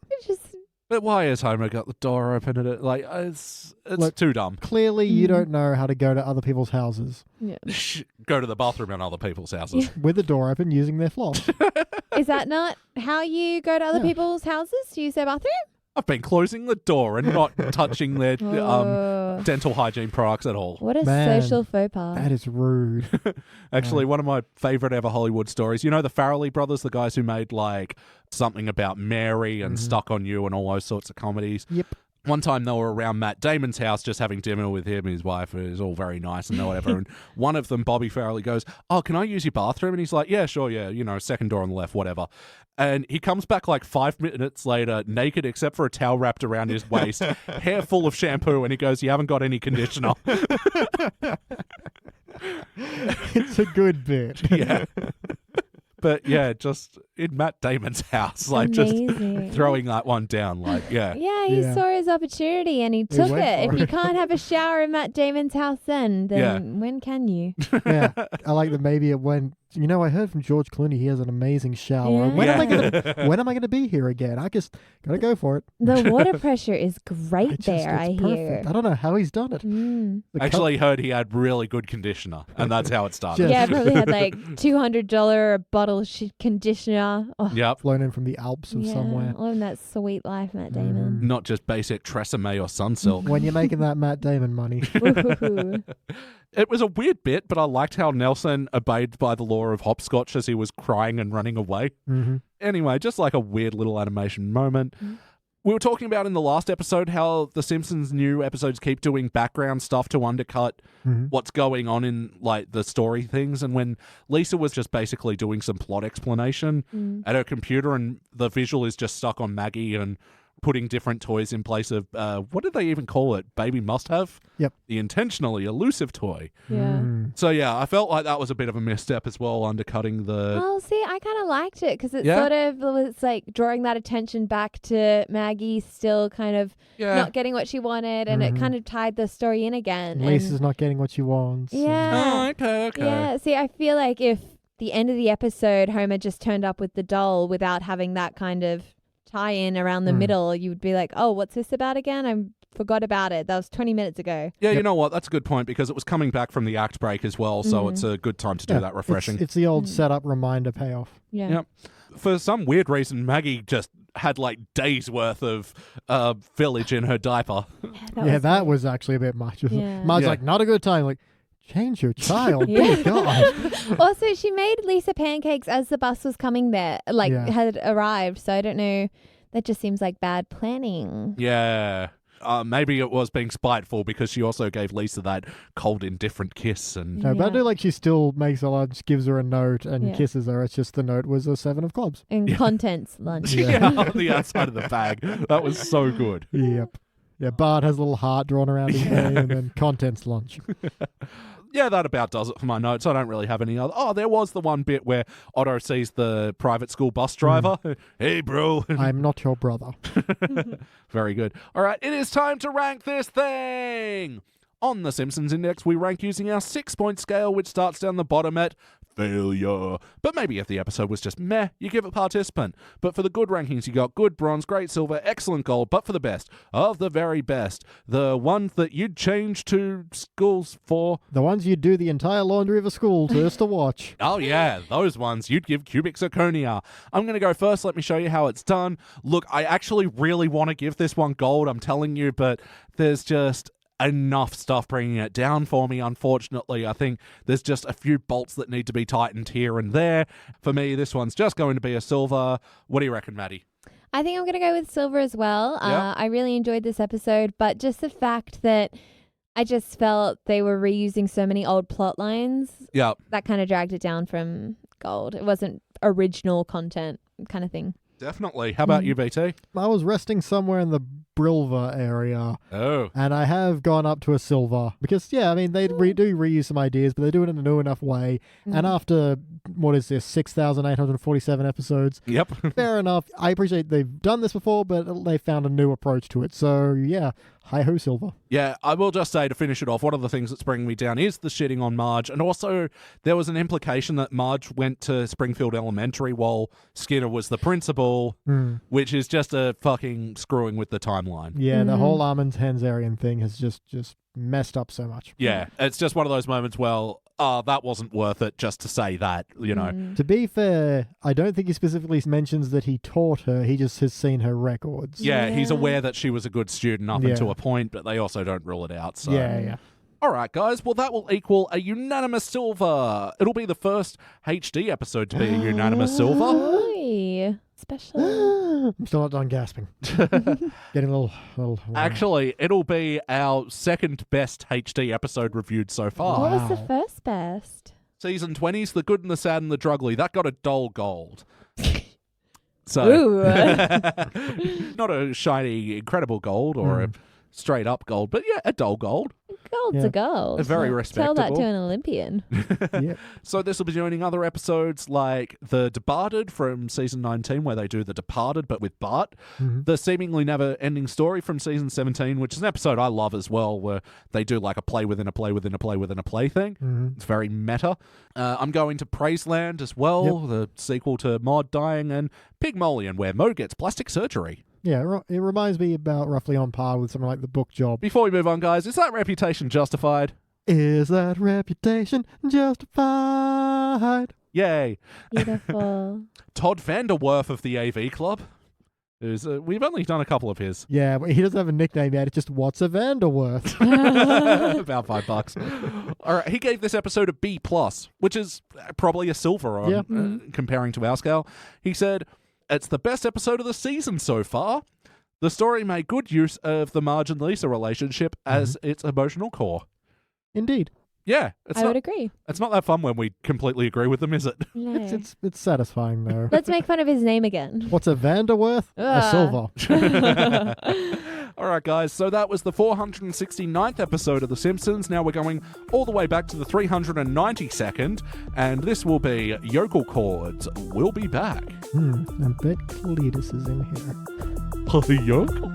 But why has Homer got the door open? And it's too dumb. Clearly, you don't know how to go to other people's houses. Yeah. Go to the bathroom in other people's houses. With the door open using their floss. Is that not how you go to other people's houses to use their bathroom? I've been closing the door and not touching their dental hygiene products at all. What a social faux pas. That is rude. Actually, one of my favorite ever Hollywood stories, the Farrelly brothers, the guys who made like Something About Mary and Stuck on You and all those sorts of comedies. Yep. One time they were around Matt Damon's house just having dinner with him and his wife. It was all very nice and whatever. And one of them, Bobby Farrelly, goes, "Oh, can I use your bathroom?" And he's like, "Yeah, sure, yeah. Second door on the left, whatever." And he comes back like 5 minutes later, naked except for a towel wrapped around his waist, hair full of shampoo, and he goes, "You haven't got any conditioner." It's a good bit. Yeah. But yeah, just in Matt Damon's house, like just throwing that one down, like Yeah, he saw his opportunity and he took it. If you can't have a shower in Matt Damon's house then when can you? Yeah, I like that maybe it went, I heard from George Clooney he has an amazing shower. Yeah. When am I gonna be here again? I just gotta go for it. The water pressure is great there, I hear. I don't know how he's done it. Actually heard he had really good conditioner, and that's how it started. Yeah, probably had like $200 a bottle conditioner. Oh. Yep. Flown in from the Alps or somewhere. Living that sweet life, Matt Damon. Not just basic Tresemme or Sunsilk. When you're making that Matt Damon money. It was a weird bit, but I liked how Nelson obeyed by the law of hopscotch as he was crying and running away. Mm-hmm. Anyway, just like a weird little animation moment. We were talking about in the last episode how the Simpsons new episodes keep doing background stuff to undercut what's going on in like the story things. And when Lisa was just basically doing some plot explanation at her computer and the visual is just stuck on Maggie and putting different toys in place of, what did they even call it? Baby Must Have? Yep. The intentionally elusive toy. Yeah. So yeah, I felt like that was a bit of a misstep as well, undercutting the... Well, see, I kind of liked it because it sort of was like drawing that attention back to Maggie still kind of not getting what she wanted, and it kind of tied the story in again. Lisa's not getting what she wants. Yeah. Oh, okay. Yeah, see, I feel like if the end of the episode, Homer just turned up with the doll without having that kind of tie-in around the middle, you would be like, oh, what's this about again? I forgot about it. That was 20 minutes ago. Yeah, you know what? That's a good point because it was coming back from the act break as well, so it's a good time to do that refreshing. It's the old setup reminder payoff. Yeah. Yep. For some weird reason, Maggie just had like days worth of village in her diaper. That was actually a bit much. Marge's like, not a good time. Like, change your child. Dear God. Also, she made Lisa pancakes as the bus was coming there, had arrived. So I don't know. That just seems like bad planning. Yeah. Maybe it was being spiteful because she also gave Lisa that cold, indifferent kiss. And No, but I do like she still makes her lunch, gives her a note, and kisses her. It's just the note was a 7 of clubs. And contents lunch. on the outside of the bag. That was so good. Yep. Yeah, Bart has a little heart drawn around his name, and then contents lunch. Yeah, that about does it for my notes. I don't really have any other. Oh, there was the one bit where Otto sees the private school bus driver. Hey, bro. I'm not your brother. Very good. All right, it is time to rank this thing. On the Simpsons Index, we rank using our 6-point scale, which starts down the bottom at failure. But maybe if the episode was just meh, you give it participant. But for the good rankings, you got good, bronze, great, silver, excellent, gold, but for the best of the very best. The ones that you'd change to schools for. The ones you'd do the entire laundry of a school just to watch. Oh yeah, those ones you'd give cubic zirconia. I'm going to go first. Let me show you how it's done. Look, I actually really want to give this one gold, I'm telling you, but there's just enough stuff bringing it down for me, unfortunately. I think there's just a few bolts that need to be tightened here and there. For me, this one's just going to be a silver. What do you reckon, Maddie? I think I'm going to go with silver as well. I really enjoyed this episode, but just the fact that I just felt they were reusing so many old plot lines, that kind of dragged it down from gold. It wasn't original content kind of thing. Definitely. How about you, BT? I was resting somewhere in the Brilva area. Oh. And I have gone up to a silver. Because, they do reuse some ideas, but they do it in a new enough way. And after, 6,847 episodes. Yep. Fair enough. I appreciate they've done this before, but they found a new approach to it. So, hi-ho, silver. Yeah, I will just say to finish it off, one of the things that's bringing me down is the shitting on Marge. And also, there was an implication that Marge went to Springfield Elementary while Skinner was the principal, which is just a fucking screwing with the timeline. Yeah, the whole Armand's Hensarian thing has just messed up so much. Yeah, it's just one of those moments, that wasn't worth it just to say that, To be fair, I don't think he specifically mentions that he taught her. He just has seen her records. Yeah, he's aware that she was a good student up until a point, but they also don't rule it out. So. Yeah. All right, guys. Well, that will equal a unanimous silver. It'll be the first HD episode to be a unanimous silver. Oy, special. I'm still not done gasping. Getting a little. Actually, it'll be our second best HD episode reviewed so far. What was the first best? Season 20's The Good and the Sad and the Drugly. That got a dull gold. So, not a shiny, incredible gold or a straight up gold, but a dull gold. Gold's a gold. Very respectable. Tell that to an Olympian. Yep. So this will be joining other episodes like The Departed from season 19, where they do The Departed, but with Bart. Mm-hmm. The seemingly never-ending story from season 17, which is an episode I love as well, where they do like a play within a play within a play within a play thing. Mm-hmm. It's very meta. I'm going to Praiseland as well, the sequel to Maud dying, and Pygmalion, where Mo gets plastic surgery. Yeah, it reminds me about roughly on par with something like The Book Job. Before we move on, guys, is that reputation justified? Is that reputation justified? Yay. Beautiful. Todd Vanderwerf of the AV Club. We've only done a couple of his. Yeah, but he doesn't have a nickname yet. It's just What's a Vanderwerf? About $5. All right, he gave this episode a B+, which is probably a silver on comparing to our scale. He said, "It's the best episode of the season so far. The story made good use of the Marge and Lisa relationship as its emotional core." Indeed. Yeah, I would agree. It's not that fun when we completely agree with them, is it? No. It's satisfying though. Let's make fun of his name again. What's a Vanderwerf? A silver. All right, guys, so that was the 469th episode of The Simpsons. Now we're going all the way back to the 392nd, and this will be Yokel Chords. We'll be back. I bet Cletus is in here. Yokel?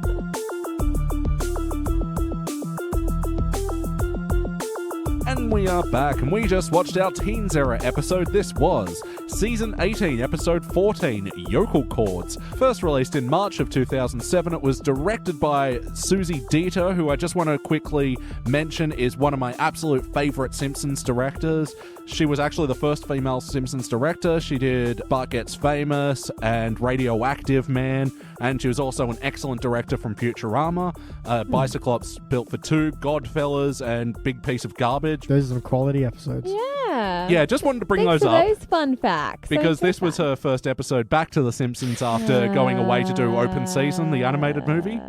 And we are back, and we just watched our Teens Era episode. This was Season 18, Episode 14, Yokel Chords. First released in March of 2007, it was directed by Susie Dieter, who I just want to quickly mention is one of my absolute favourite Simpsons directors. She was actually the first female Simpsons director. She did Bart Gets Famous and Radioactive Man, and she was also an excellent director from Futurama, Bicyclops Built for Two, Godfellas, and Big Piece of Garbage. Those are some quality episodes. Yeah. Yeah, just wanted to bring Thanks those for up. those fun facts. Because this was her first episode back to The Simpsons after going away to do Open Season, the animated movie.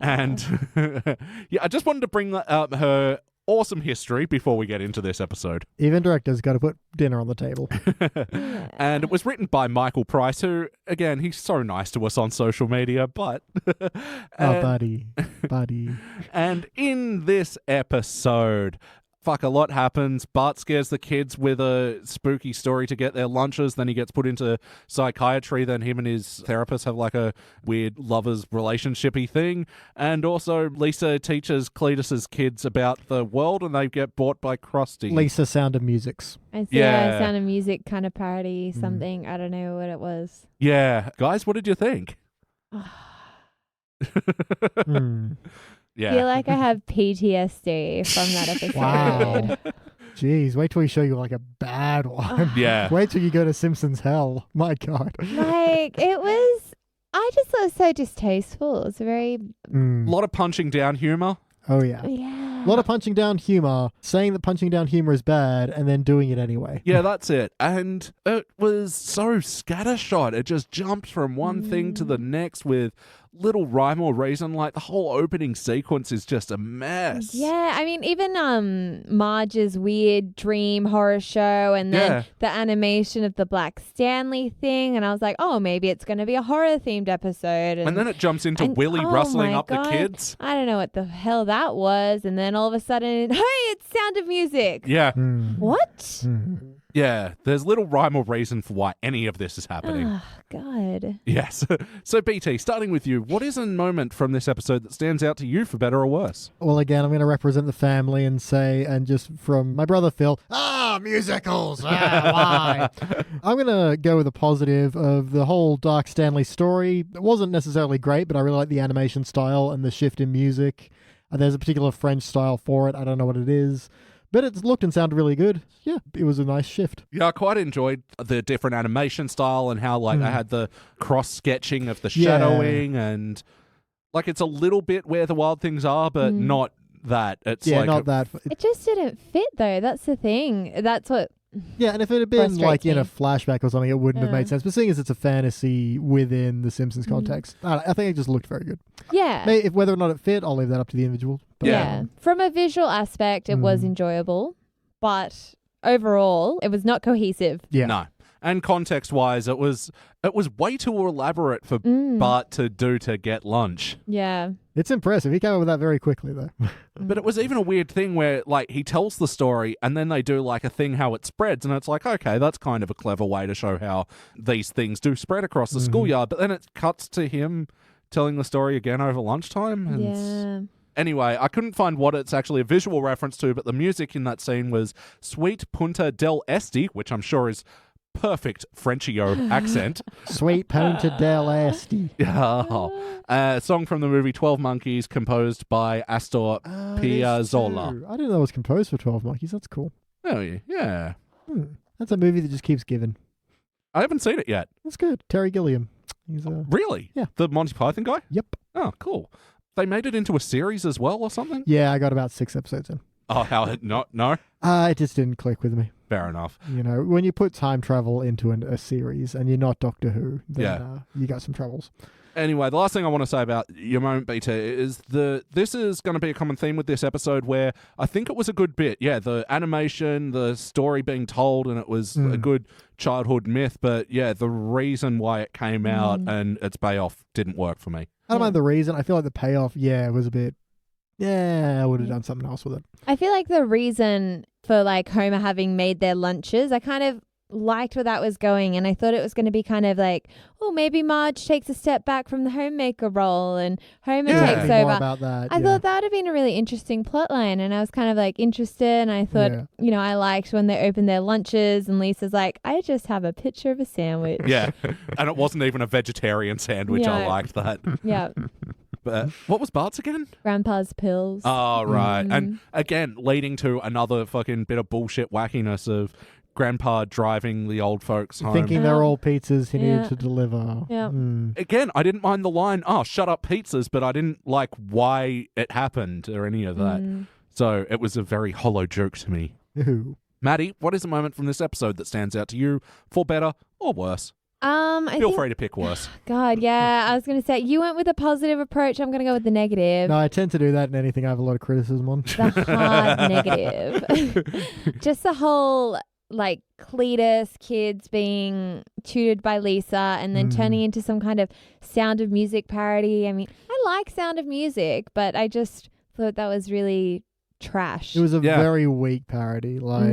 And yeah, I just wanted to bring up her awesome history before we get into this episode. Even directors got to put dinner on the table. And it was written by Michael Price, who, again, he's so nice to us on social media, but... buddy. And in this episode... a lot happens. Bart scares the kids with a spooky story to get their lunches. Then he gets put into psychiatry. Then him and his therapist have like a weird lovers relationship-y thing. And also Lisa teaches Cletus's kids about the world and they get bought by Krusty. Lisa Sound of Musics. I see a Sound of Music kind of parody, something. I don't know what it was. Yeah. Guys, what did you think? Yeah. I feel like I have PTSD from that episode. Wow. Jeez, wait till we show you like a bad one. Yeah. Wait till you go to Simpsons hell. My God. Like, I just thought it was so distasteful. It's very... A lot of punching down humor. Oh, yeah. Yeah. A lot of punching down humor, saying that punching down humor is bad, and then doing it anyway. Yeah, that's it. And it was so scattershot. It just jumped from one thing to the next with little rhyme or reason. Like, the whole opening sequence is just a mess. Yeah, I mean, even Marge's weird dream horror show and then the animation of the Black Stanley thing. And I was like, oh, maybe it's going to be a horror-themed episode. And then it jumps into Willie rustling up the kids. I don't know what the hell that was. And then all of a sudden, hey, it's Sound of Music. Yeah. What? Yeah, there's little rhyme or reason for why any of this is happening. Oh, God. Yes. So, BT, starting with you, what is a moment from this episode that stands out to you for better or worse? Well, again, I'm going to represent the family and say, and just from my brother Phil, musicals, why? I'm going to go with a positive of the whole Dark Stanley story. It wasn't necessarily great, but I really like the animation style and the shift in music. There's a particular French style for it. I don't know what it is. But it looked and sounded really good. Yeah, it was a nice shift. Yeah, I quite enjoyed the different animation style and how, like, they had the cross-sketching of the shadowing and, like, it's a little bit Where the Wild Things Are, but not that. It's not that. It just didn't fit, though. That's the thing. That's what... Yeah, and if it had been like in a flashback or something, it wouldn't have made sense. But seeing as it's a fantasy within the Simpsons context, I think it just looked very good. Yeah. Whether or not it fit, I'll leave that up to the individual. But yeah. From a visual aspect, it was enjoyable, but overall, it was not cohesive. Yeah. No. And context-wise, it was way too elaborate for Bart to do to get lunch. Yeah. It's impressive. He came up with that very quickly, though. But it was even a weird thing where, like, he tells the story and then they do, like, a thing how it spreads. And it's like, okay, that's kind of a clever way to show how these things do spread across the schoolyard. But then it cuts to him telling the story again over lunchtime. And Yeah. anyway, I couldn't find what it's actually a visual reference to, but the music in that scene was Sweet Punta del Este, which I'm sure is perfect Frenchio accent. Sweet Punta del Este. A song from the movie 12 Monkeys, composed by Astor Piazzolla. I didn't know it was composed for 12 Monkeys. That's cool. Oh, yeah. That's a movie that just keeps giving. I haven't seen it yet. That's good. Terry Gilliam. He's Really? Yeah. The Monty Python guy? Yep. Oh, cool. They made it into a series as well or something? Yeah, I got about 6 episodes in. Oh, how? No? It just didn't click with me. Fair enough. You know, when you put time travel into a series and you're not Doctor Who, then you got some troubles. Anyway, the last thing I want to say about your moment, BT, is this is going to be a common theme with this episode where I think it was a good bit. Yeah, the animation, the story being told, and it was a good childhood myth. But yeah, the reason why it came out and its payoff didn't work for me. I don't mind the reason. I feel like the payoff, was a bit... Yeah, I would have done something else with it. I feel like the reason for like Homer having made their lunches, I kind of liked where that was going, and I thought it was going to be kind of like, oh, maybe Marge takes a step back from the homemaker role and Homer takes More over. about that, I thought that would have been a really interesting plot line, and I was kind of like interested, and I thought, I liked when they opened their lunches and Lisa's like, I just have a picture of a sandwich. Yeah, and it wasn't even a vegetarian sandwich. I liked that. Yeah. But what was Bart's again? Grandpa's pills. Oh, right. And again, leading to another fucking bit of bullshit wackiness of Grandpa driving the old folks home. Thinking they're all pizzas he needed to deliver. Yeah. Again, I didn't mind the line, oh, shut up pizzas, but I didn't like why it happened or any of that. So it was a very hollow joke to me. Ooh. Maddie, what is a moment from this episode that stands out to you for better or worse? Feel free to pick worse. God, yeah. I was going to say, you went with a positive approach. I'm going to go with the negative. No, I tend to do that in anything I have a lot of criticism on. The hard negative. Just the whole, like, Cletus kids being tutored by Lisa and then turning into some kind of Sound of Music parody. I mean, I like Sound of Music, but I just thought that was really trash. It was a very weak parody. Like,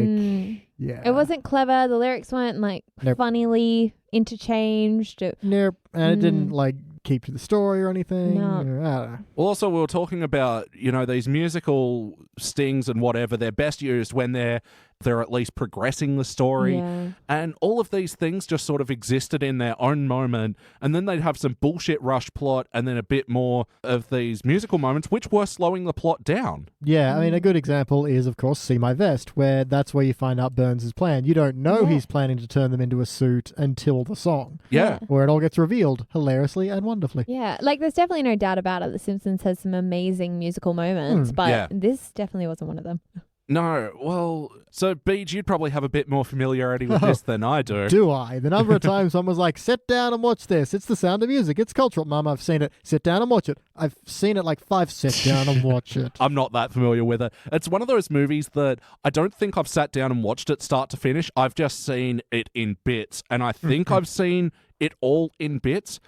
It wasn't clever. The lyrics weren't, like, funnily interchanged. Nope. And it didn't, like, keep to the story or anything. No. I don't know. Well, also, we were talking about, these musical stings and whatever, they're best used when they're at least progressing the story. Yeah. And all of these things just sort of existed in their own moment. And then they'd have some bullshit rush plot and then a bit more of these musical moments, which were slowing the plot down. Yeah, I mean, a good example is, of course, See My Vest, where that's where you find out Burns' plan. You don't know he's planning to turn them into a suit until the song. Yeah. Where it all gets revealed hilariously and wonderfully. Yeah, like there's definitely no doubt about it. The Simpsons has some amazing musical moments, but this definitely wasn't one of them. No, well, so Beej, you'd probably have a bit more familiarity with this than I do. Do I? The number of times someone was like, sit down and watch this. It's the Sound of Music. It's cultural. Mum, I've seen it. Sit down and watch it. I've seen it like 5. Sit down and watch it. I'm not that familiar with it. It's one of those movies that I don't think I've sat down and watched it start to finish. I've just seen it in bits, and I think I've seen it all in bits.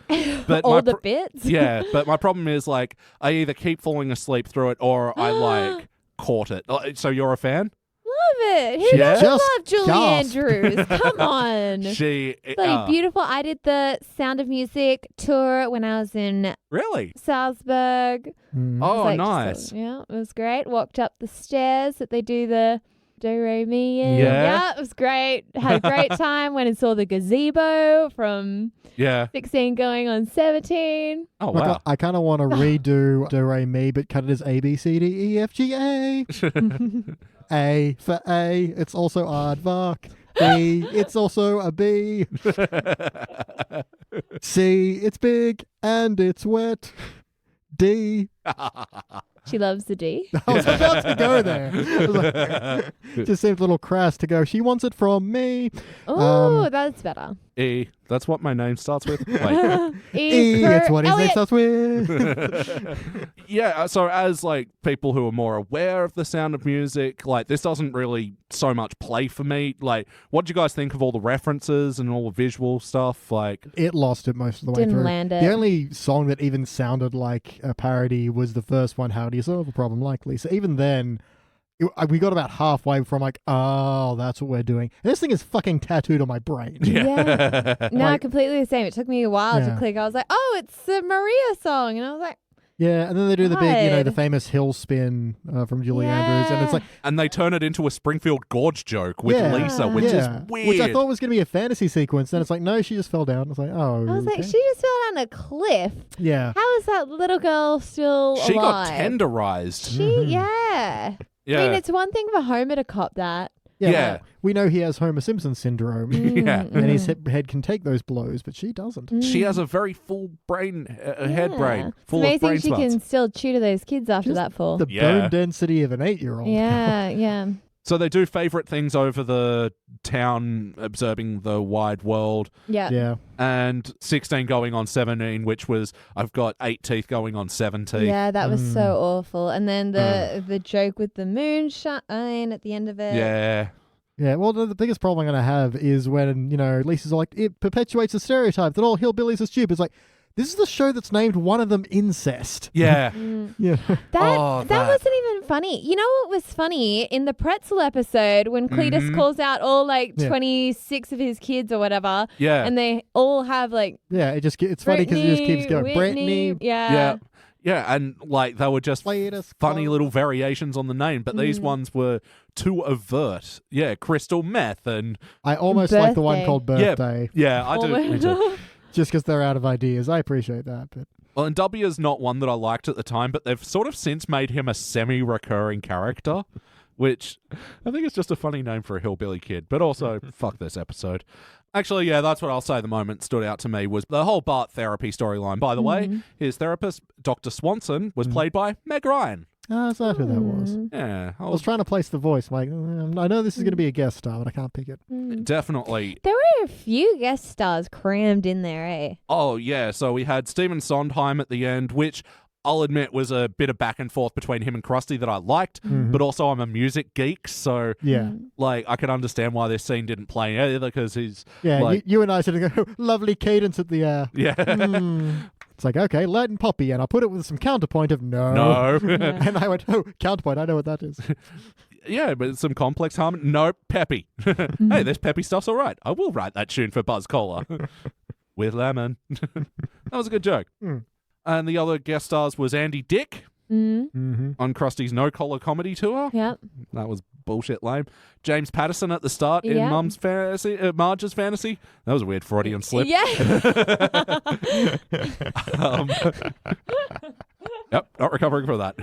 But all the bits? Yeah, but my problem is, like, I either keep falling asleep through it or I, like, caught it. So you're a fan? Love it. Who doesn't love Julie gasp. Andrews? Come on. She... Bloody beautiful. I did the Sound of Music tour when I was in Really? Salzburg. Oh, nice. It was great. Walked up the stairs that they do the do, re, mi, in. Yeah. It was great. Had a great time. Went and saw the gazebo from 16 going on 17. Oh, Like, wow. I kind of want to redo Do, Re, Mi, but cut it as A, B, C, D, E, F, G, A. A for A, it's also aardvark. B, it's also a B. C, it's big and it's wet. D, She loves the D. I was about to go there. I was like, just seemed a little crass to go, she wants it from me. Oh, that's better. E. That's what my name starts with. Wait. It's what his name Elliot. starts with. Yeah, so as like people who are more aware of the sound of music, like this doesn't really so much play for me. Like, what do you guys think of all the references and all the visual stuff? Like, It lost it most of the way Didn't through. land it. The only song that even sounded like a parody was the first one, How Do You Solve a Problem Like Lisa. Even then, we got about halfway from like, oh, that's what we're doing. And this thing is fucking tattooed on my brain. Yeah. No, Like- completely the same. It took me a while Yeah. to click. I was like, oh, it's the Maria song. And I was like, Yeah, and then they do the big, God. the famous hill spin from Julie Andrews, and it's like, and they turn it into a Springfield Gorge joke with Yeah. Lisa, which yeah, is weird. which I thought was going to be a fantasy sequence. Then it's like, no, she just fell down. It's like, oh, I was like, okay. she just fell down a cliff. Yeah, How is that little girl still She got alive? tenderized. Yeah. Yeah. I mean, it's one thing for Homer to cop that. Yeah. We know he has Homer Simpson syndrome, Yeah. and his head can take those blows, but she doesn't. She has a very full brain, head Yeah. brain, It's full of brain amazing she spots. can still tutor those kids after Just that fall. The Yeah. bone density of an 8-year-old. Yeah, yeah. So they do favorite things over the town, observing the wide world. Yeah. Yeah. And 16 going on 17, which was, I've got 8 teeth going on 7 teeth. Yeah, that was so awful. And then the joke with the moonshine at the end of it. Yeah. Yeah, well, the biggest problem I'm going to have is when, Lisa's like, it perpetuates a stereotype that all hillbillies are stupid. It's like, this is the show that's named one of them Incest. Yeah. Yeah. Oh, That that. wasn't even funny. You know what was funny? In the pretzel episode, when Cletus calls out all Yeah. 26 of his kids or whatever, Yeah. and they all have Yeah, it's funny because it just keeps going. Whitney, Brittany, Yeah. Yeah, and like they were just Cletus, funny Cletus. little variations on the name, but these ones were too overt. Yeah, crystal meth and I almost like the one Birthday. called Yeah. Birthday, yeah, I do. Me too. just because they're out of ideas. I appreciate that, but Well, and W is not one that I liked at the time, but they've sort of since made him a semi-recurring character, which I think is just a funny name for a hillbilly kid, but also fuck this episode. Actually, yeah, that's what I'll say the moment stood out to me was the whole Bart therapy storyline. By the way, his therapist, Dr. Swanson, was played by Meg Ryan. is that who that was? Yeah, I was trying to place the voice. I'm like, I know this is going to be a guest star, but I can't pick it. definitely. There were a few guest stars crammed in there, eh? Oh, yeah, so we had Stephen Sondheim at the end, which I'll admit was a bit of back and forth between him and Krusty that I liked, but also I'm a music geek, so Yeah. like I can understand why this scene didn't play either because he's Yeah, like, you and I sort of go, lovely cadence at the yeah. It's like, okay, Latin poppy, and I'll put it with some counterpoint of no. No. And I went, oh, counterpoint, I know what that is. Yeah, but some complex harmony. No, peppy. Hey, this peppy stuff's all right. I will write that tune for Buzz Cola. With lemon. That was a good joke. And the other guest stars was Andy Dick on Krusty's No Collar comedy tour. Yep. That was bullshit lame. James Patterson at the start in Yeah. Marge's fantasy. That was a weird Freudian slip. Yeah. Yep, not recovering from that.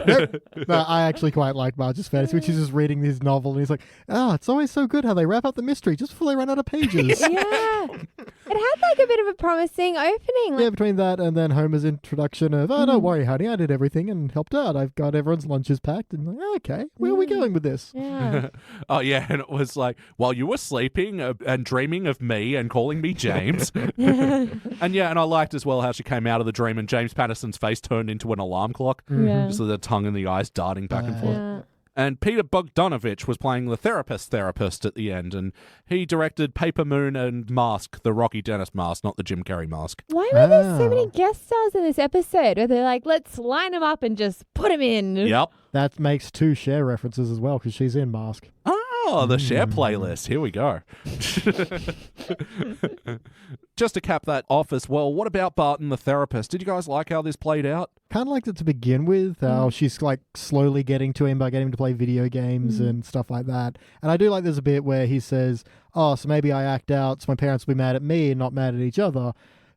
No, I actually quite like Marge's fantasy, which is just reading his novel, and he's like, it's always so good how they wrap up the mystery just before they run out of pages. Yeah. It had like a bit of a promising opening. Yeah, between that and then Homer's introduction of, don't worry, honey, I did everything and helped out. I've got everyone's lunches packed. And like, okay, where are we going with this? Yeah. Oh, yeah, and it was like, while you were sleeping and dreaming of me and calling me James. And yeah, and I liked as well how she came out of the dream and James Patterson's face turned into an alarm clock. Yeah. Just with the tongue and the eyes darting back and forth. Yeah. And Peter Bogdanovich was playing the therapist at the end, and he directed Paper Moon and Mask, the Rocky Dennis mask, not the Jim Carrey mask. Why were there so many guest stars in this episode where they're like, let's line them up and just put them in? Yep. That makes 2 Cher references as well because she's in Mask. Oh, the Share playlist. Here we go. Just to cap that off as well, what about Bart and the therapist? Did you guys like how this played out? Kind of liked it to begin with, how she's like slowly getting to him by getting him to play video games and stuff like that. And I do like there's a bit where he says, so maybe I act out so my parents will be mad at me and not mad at each other.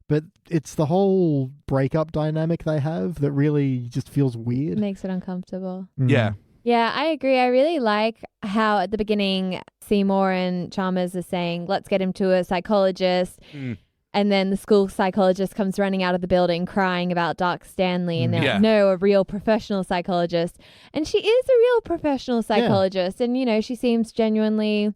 But it's the whole breakup dynamic they have that really just feels weird. Makes it uncomfortable. Yeah. Yeah, I agree. I really like how at the beginning Seymour and Chalmers are saying, let's get him to a psychologist. And then the school psychologist comes running out of the building crying about Doc Stanley. And they're like, no, a real professional psychologist. And she is a real professional psychologist. Yeah. And, you know, she seems genuinely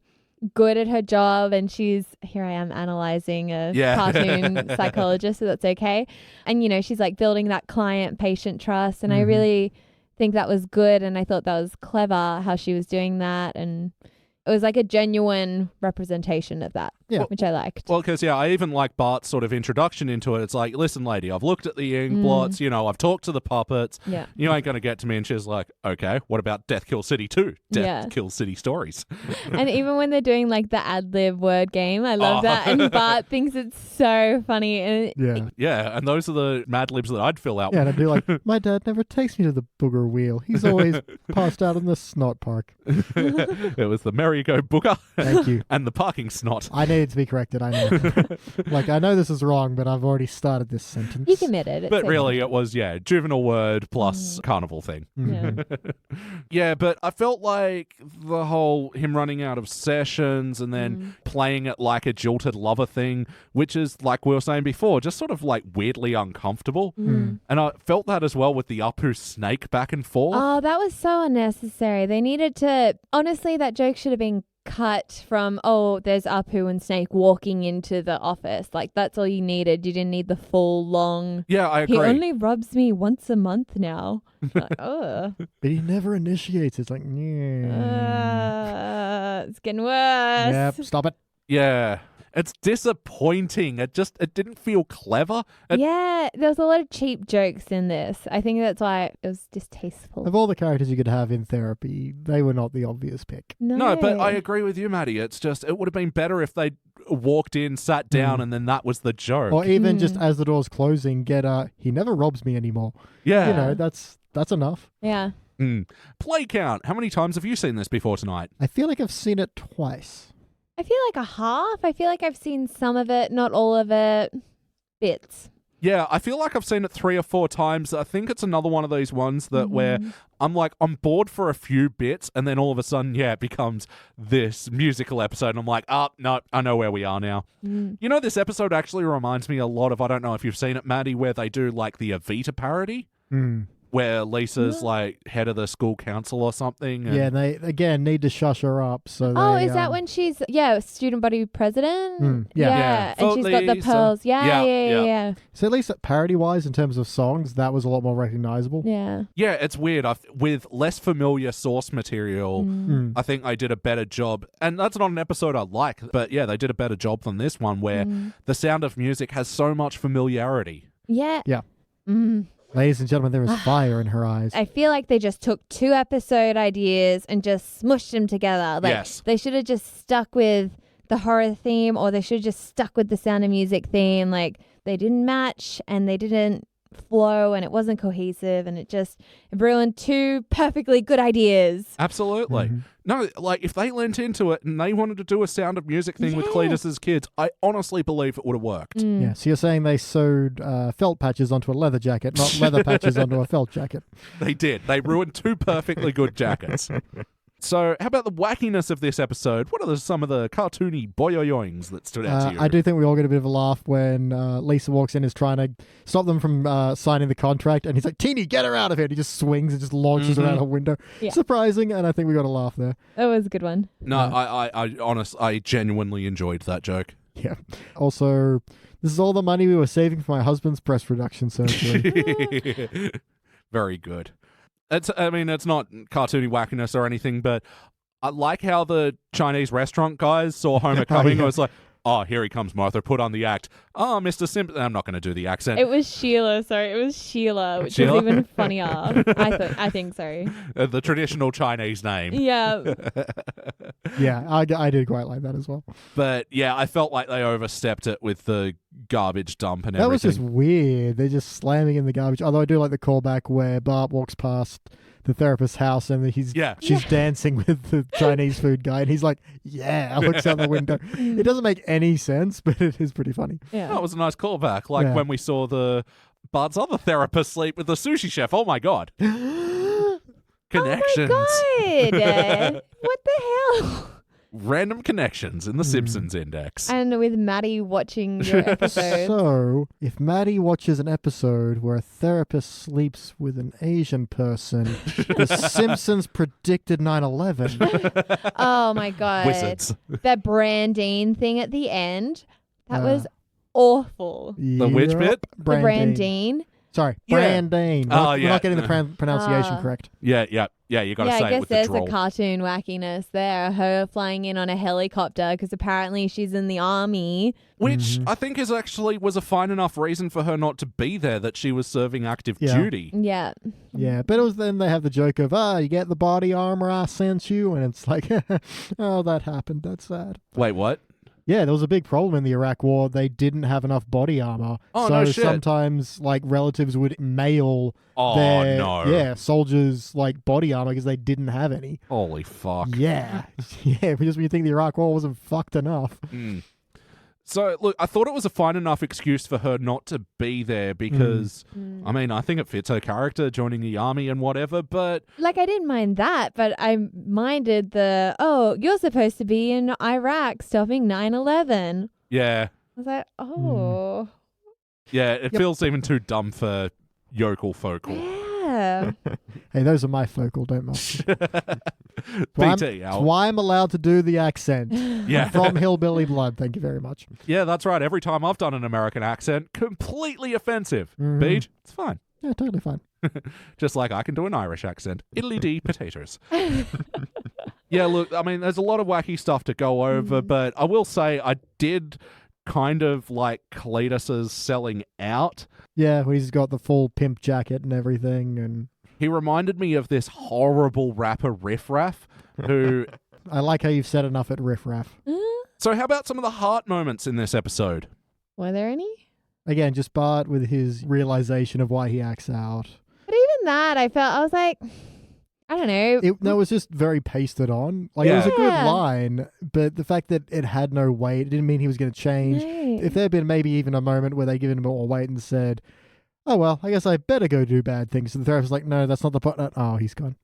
good at her job. And here I am analyzing a cartoon psychologist, so that's okay. And, you know, she's like building that client-patient trust. And I really think that was good. And I thought that was clever how she was doing that. And it was like a genuine representation of that, which I liked. Well, because, I even like Bart's sort of introduction into it. It's like, listen, lady, I've looked at the ink blots, you know, I've talked to the puppets. Yeah. You ain't going to get to me. And she's like, okay, what about Death Kill City 2? Death Kill City Stories. And even when they're doing like the ad-lib word game, I love that. And Bart thinks it's so funny. And and those are the Mad Libs that I'd fill out. Yeah, and I'd be like, my dad never takes me to the booger wheel. He's always passed out in the snot park. It was the merry-go booger. Thank you. And the parking snot. I needed to be corrected, I know. Like, I know this is wrong, but I've already started this sentence. You committed it. But really, it was, juvenile word plus carnival thing. Yeah. But I felt like the whole him running out of sessions and then playing it like a jilted lover thing, which is, like we were saying before, just sort of like weirdly uncomfortable. And I felt that as well with the Apu snake back and forth. Oh, that was so unnecessary. They needed to... Honestly, that joke should have been cut from, there's Apu and Snake walking into the office. Like, that's all you needed. You didn't need the full, long... Yeah, I agree. He only rubs me once a month now. Like, oh. But he never initiates. It's like, it's getting worse. Yep, stop it. Yeah. It's disappointing. It didn't feel clever. There was a lot of cheap jokes in this. I think that's why it was distasteful. Of all the characters you could have in therapy, they were not the obvious pick. No, but I agree with you, Maddie. It's just, it would have been better if they walked in, sat down, and then that was the joke. Or even just as the door's closing, he never robs me anymore. Yeah. You know, that's enough. Yeah. Play count. How many times have you seen this before tonight? I feel like I've seen it twice. I feel like a half. I feel like I've seen some of it, not all of it. Bits. Yeah, I feel like I've seen it 3 or 4 times. I think it's another one of those ones that where I'm like, I'm bored for a few bits, and then all of a sudden, it becomes this musical episode, and I'm like, no, I know where we are now. You know, this episode actually reminds me a lot of, I don't know if you've seen it, Maddie, where they do like the Evita parody. Where Lisa's like head of the school council or something. And they, again, need to shush her up. So is that when she's, student body president? Yeah. And she's got the pearls. Yeah. So at least parody-wise, in terms of songs, that was a lot more recognizable. Yeah. Yeah, it's weird. With less familiar source material, I think I did a better job. And that's not an episode I like, but they did a better job than this one where the Sound of Music has so much familiarity. Yeah. Yeah. Ladies and gentlemen, there is fire in her eyes. I feel like they just took 2 episode ideas and just smushed them together. Like, they should have just stuck with the horror theme, or they should have just stuck with the Sound of Music theme. Like, they didn't match and they didn't flow and it wasn't cohesive, and it ruined 2 perfectly good ideas. Absolutely. No, like if they leant into it and they wanted to do a Sound of Music thing with Cletus's kids, I honestly believe it would have worked. Yeah, so you're saying they sewed felt patches onto a leather jacket, not leather patches onto a felt jacket. They did. They ruined 2 perfectly good jackets. So, how about the wackiness of this episode? What are some of the cartoony boyoyoings that stood out to you? I do think we all get a bit of a laugh when Lisa walks in, is trying to stop them from signing the contract, and he's like, Teeny, get her out of here. And he just swings and just launches her out a window. Yeah. Surprising, and I think we got a laugh there. That was a good one. No, I genuinely enjoyed that joke. Yeah. Also, this is all the money we were saving for my husband's breast reduction surgery. Very good. It's not cartoony wackiness or anything, but I like how the Chinese restaurant guys saw Homer coming and was like, here he comes, Martha, put on the act. Oh, Mr. Simpson. I'm not going to do the accent. It was Sheila, which is even funnier. I think, sorry. The traditional Chinese name. Yeah. Yeah, I did quite like that as well. But yeah, I felt like they overstepped it with the garbage dump and everything. That was just weird. They're just slamming in the garbage. Although I do like the callback where Bart walks past the therapist's house and she's dancing with the Chinese food guy, and he's like, looks out the window. It doesn't make any sense, but it is pretty funny. Yeah. That was a nice callback. Like when we saw Bart's other therapist sleep with the sushi chef. Oh my God. Connections. Oh my God. What the hell? Random connections in the Simpsons index. And with Maddie watching your episode. So, if Maddie watches an episode where a therapist sleeps with an Asian person, the Simpsons predicted 9/11. Oh my God. Wizards. That Brandine thing at the end, that was awful. The which bit? The Brandine. Sorry, Yeah. Brandine. We're not getting the pronunciation correct. Yeah, you got to say I it guess with the there's drawl. a cartoon wackiness there. Her flying in on a helicopter because apparently she's in the army. Which I think was a fine enough reason for her not to be there, that she was serving active duty. Yeah. Yeah, but it was then they have the joke of, you get the body armor I sent you, and it's like, oh, that happened. That's sad. Wait, what? Yeah, there was a big problem in the Iraq War. They didn't have enough body armor. Oh, so no shit. sometimes, like, relatives would mail their soldiers, like, body armor because they didn't have any. Holy fuck. Yeah. Yeah, because when you think the Iraq War wasn't fucked enough. So, look, I thought it was a fine enough excuse for her not to be there because, I mean, I think it fits her character, joining the army and whatever, but... Like, I didn't mind that, but I minded you're supposed to be in Iraq stopping 9/11. Yeah. I was like, oh. Yeah, it feels even too dumb for Yokel Focal. Yeah. Hey, those are my focal, don't mind. BT, That's why I'm allowed to do the accent. Yeah. From Hillbilly Blood, thank you very much. Yeah, that's right. Every time I've done an American accent, completely offensive. Beej, it's fine. Yeah, totally fine. Just like I can do an Irish accent. Iddly-dee potatoes. Yeah, look, I mean, there's a lot of wacky stuff to go over, but I will say I did kind of like Cletus's selling out. Yeah, he's got the full pimp jacket and everything, and He reminded me of this horrible rapper Riff Raff, who... I like how you've said enough at Riff Raff. So how about some of the heart moments in this episode? Were there any? Again, just Bart with his realization of why he acts out. But even that, I was like, I don't know. It was just very pasted on. Like, it was a good line, but the fact that it had no weight, it didn't mean he was going to change. Right. If there had been maybe even a moment where they given him more weight and said, oh, well, I guess I better go do bad things. So the therapist's like, no, that's not the point. Oh, he's gone.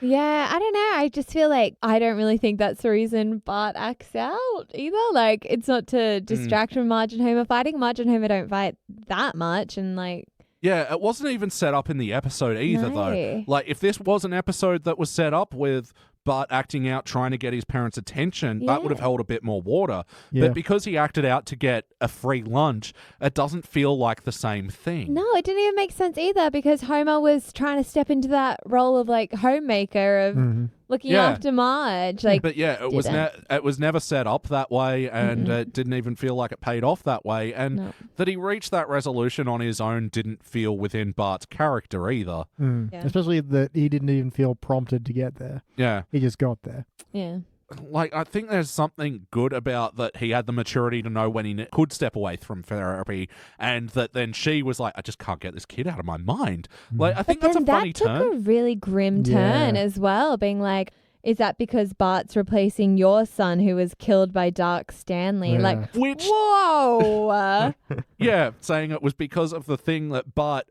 Yeah, I don't know. I just feel like I don't really think that's the reason Bart acts out either. Like, it's not to distract from Marge and Homer fighting. Marge and Homer don't fight that much, and like... Yeah, it wasn't even set up in the episode either, though. Like, if this was an episode that was set up with Bart acting out, trying to get his parents' attention, that would have held a bit more water. Yeah. But because he acted out to get a free lunch, it doesn't feel like the same thing. No, it didn't even make sense either, because Homer was trying to step into that role of like homemaker of looking after Marge. Like, but yeah, it was never set up that way, and it didn't even feel like it paid off that way. And that he reached that resolution on his own didn't feel within Bart's character either. Yeah. Especially that he didn't even feel prompted to get there. Yeah. He just got there. yeah. Like, I think there's something good about that he had the maturity to know when he could step away from therapy, and that then she was like, I just can't get this kid out of my mind. Like, I think that's a funny that took turn. a really grim turn as well, being like, is that because Bart's replacing your son who was killed by Dark Stanley? Yeah. Like, Which, whoa! yeah, saying it was because of the thing that Bart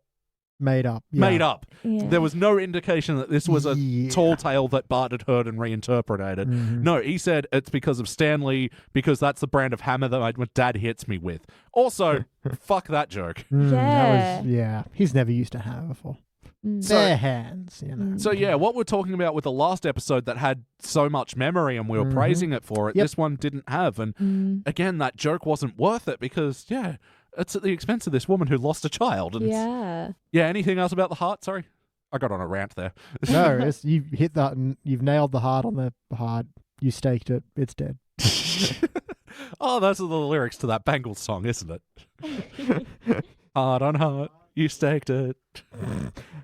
Made up. Yeah. made up. Yeah. There was no indication that this was a tall tale that Bart had heard and reinterpreted. No, he said it's because of Stanley, because that's the brand of hammer that my dad hits me with. Also, fuck that joke. He's never used a hammer before. Bare hands, you know. So yeah, what we're talking about with the last episode that had so much memory and we were praising it for it, this one didn't have. And again, that joke wasn't worth it because, it's at the expense of this woman who lost a child. And yeah, anything else about the heart? Sorry. I got on a rant there. No, you hit that and you've nailed the heart on the heart. You staked it. It's dead. Oh, those are the lyrics to that Bangles song, isn't it? Heart on heart, you staked it.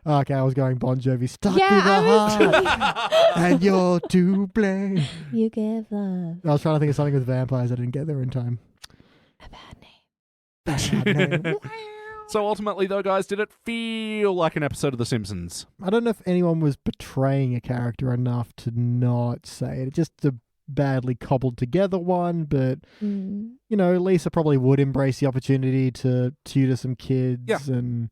Okay, I was going Bon Jovi. Stuck with a heart, and you're to blame. You give love. I was trying to think of something with vampires. I didn't get there in time. A bad name. Bad name. So ultimately, though, guys, did it feel like an episode of The Simpsons? I don't know if anyone was betraying a character enough to not say it. It's just a badly cobbled together one, but you know, Lisa probably would embrace the opportunity to tutor some kids and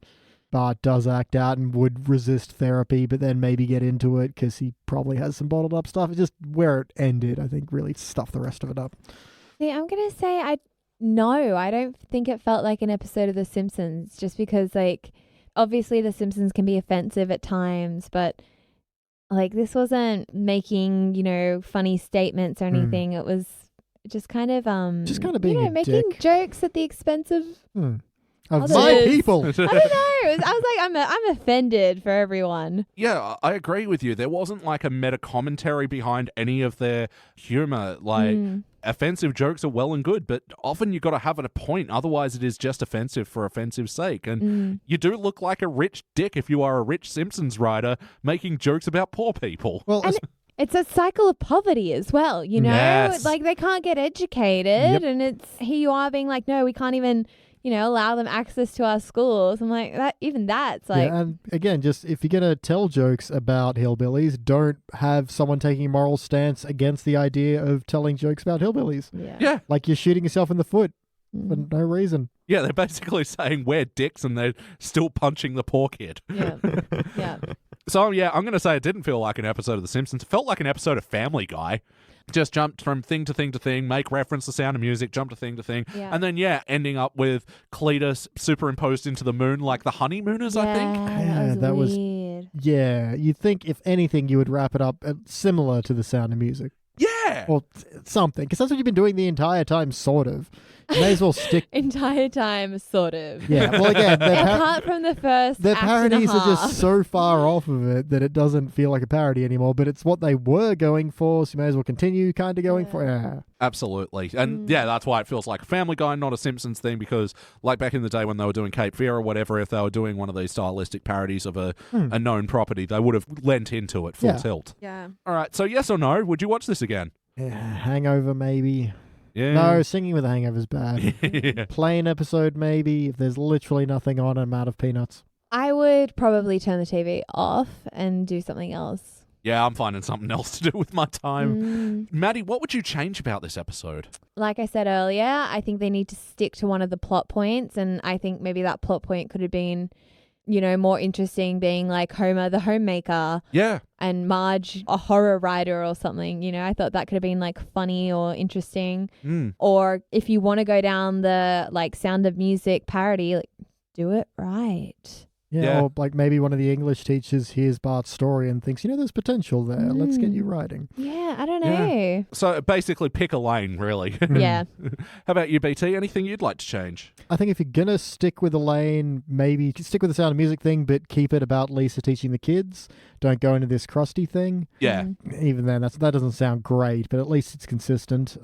Bart does act out and would resist therapy, but then maybe get into it because he probably has some bottled up stuff. It's just where it ended, I think, really stuffed the rest of it up. See, I'm going to say I don't think it felt like an episode of The Simpsons, just because, like, obviously The Simpsons can be offensive at times, but, like, this wasn't making, funny statements or anything. It was just kind of being making jokes at the expense of Of my people. I don't know. I was like, I'm offended for everyone. Yeah, I agree with you. There wasn't like a meta commentary behind any of their humor. Like, offensive jokes are well and good, but often you got to have it a point. Otherwise, it is just offensive for offensive sake. And you do look like a rich dick if you are a rich Simpsons writer making jokes about poor people. Well, it's a cycle of poverty as well, Yes. Like, they can't get educated, and it's here you are being like, no, we can't even, allow them access to our schools. I'm like, that's like... Yeah, and again, just if you're going to tell jokes about hillbillies, don't have someone taking a moral stance against the idea of telling jokes about hillbillies. Yeah. Like you're shooting yourself in the foot for no reason. Yeah, they're basically saying we're dicks and they're still punching the poor kid. Yeah. Yeah. So, yeah, I'm going to say it didn't feel like an episode of The Simpsons. It felt like an episode of Family Guy. Just jumped from thing to thing to thing, make reference to Sound of Music, jump to thing, and then, ending up with Cletus superimposed into the moon like the honeymooners, I think. Yeah, that was weird. Yeah, you'd think if anything you would wrap it up similar to the Sound of Music. Yeah! Or something, because that's what you've been doing the entire time, sort of. You may as well stick... Entire time, sort of. Yeah, well, again... Apart from the first their act parodies and a are just half. so far off of it that it doesn't feel like a parody anymore, but it's what they were going for, so you may as well continue kind of going for it. Yeah. Absolutely. And that's why it feels like a Family Guy, not a Simpsons thing, because like back in the day when they were doing Cape Fear or whatever, if they were doing one of these stylistic parodies of a known property, they would have lent into it full tilt. Yeah. All right, so yes or no, would you watch this again? Yeah, Hangover, maybe. Yeah. No, Singing with a Hangover's bad. Yeah. Plain episode, maybe, if there's literally nothing on, I'm out of peanuts. I would probably turn the TV off and do something else. Yeah, I'm finding something else to do with my time. Maddie, what would you change about this episode? Like I said earlier, I think they need to stick to one of the plot points, and I think maybe that plot point could have been, more interesting, being like Homer the homemaker. Yeah. And Marge a horror writer or something. I thought that could have been like funny or interesting. Or if you want to go down the like Sound of Music parody, like do it right. Yeah, or like maybe one of the English teachers hears Bart's story and thinks, there's potential there. Let's get you writing. Yeah, I don't know. So basically pick a lane, really. Yeah. How about you, BT? Anything you'd like to change? I think if you're going to stick with a lane, maybe stick with the Sound of Music thing, but keep it about Lisa teaching the kids. Don't go into this crusty thing. Yeah. Even then, that doesn't sound great, but at least it's consistent.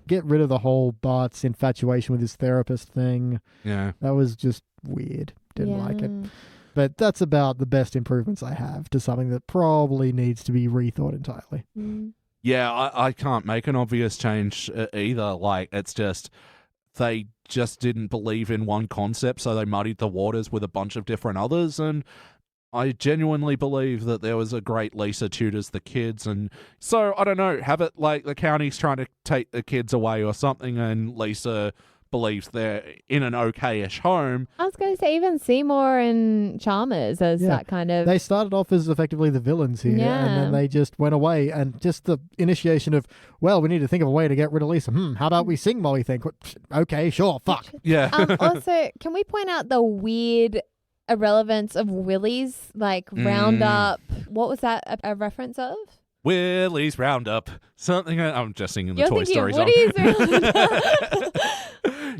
Get rid of the whole Bart's infatuation with his therapist thing. Yeah. That was just weird. Didn't like it. But that's about the best improvements I have to something that probably needs to be rethought entirely. Yeah, I can't make an obvious change either. Like, it's just, they just didn't believe in one concept, so they muddied the waters with a bunch of different others, and I genuinely believe that there was a great Lisa tutors the kids, and so, I don't know, have it like the county's trying to take the kids away or something, and Lisa believes they're in an okay-ish home. I was going to say even Seymour and Chalmers as that kind of... They started off as effectively the villains here, and then they just went away, and just the initiation of, well, we need to think of a way to get rid of Lisa. How about we sing while we think? Okay, sure, fuck. Yeah. Also, can we point out the weird irrelevance of Willie's, like, Roundup? What was that a reference of? Willie's Roundup. Something. I'm just singing the You're Toy Story song. Woody's Roundup.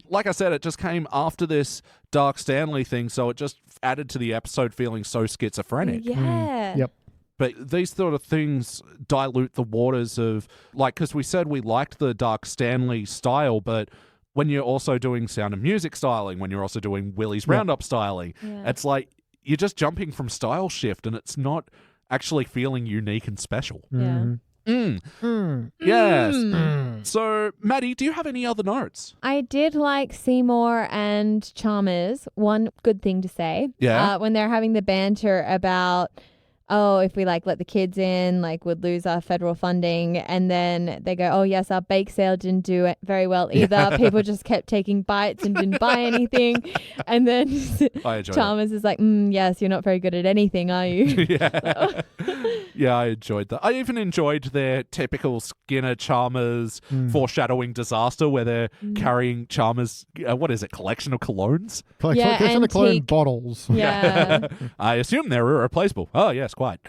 Like I said, it just came after this Dark Stanley thing, so it just added to the episode feeling so schizophrenic. Yeah. Yep. But these sort of things dilute the waters of, like, because we said we liked the Dark Stanley style, but when you're also doing Sound of Music styling, when you're also doing Willie's Roundup styling, it's like you're just jumping from style shift, and it's not actually feeling unique and special. Yeah. Yes. So, Maddie, do you have any other notes? I did like Seymour and Chalmers. One good thing to say. Yeah. When they're having the banter about oh, if we like let the kids in, like we'd lose our federal funding. And then they go, oh yes, our bake sale didn't do it very well either. People just kept taking bites and didn't buy anything. And then Chalmers is like, yes, you're not very good at anything, are you? Yeah. Yeah, I enjoyed that. I even enjoyed their typical Skinner Chalmers foreshadowing disaster where they're carrying Chalmers, what is it, collection of colognes? Collection of cologne bottles. Yeah. I assume they're irreplaceable. Oh, yes, quite.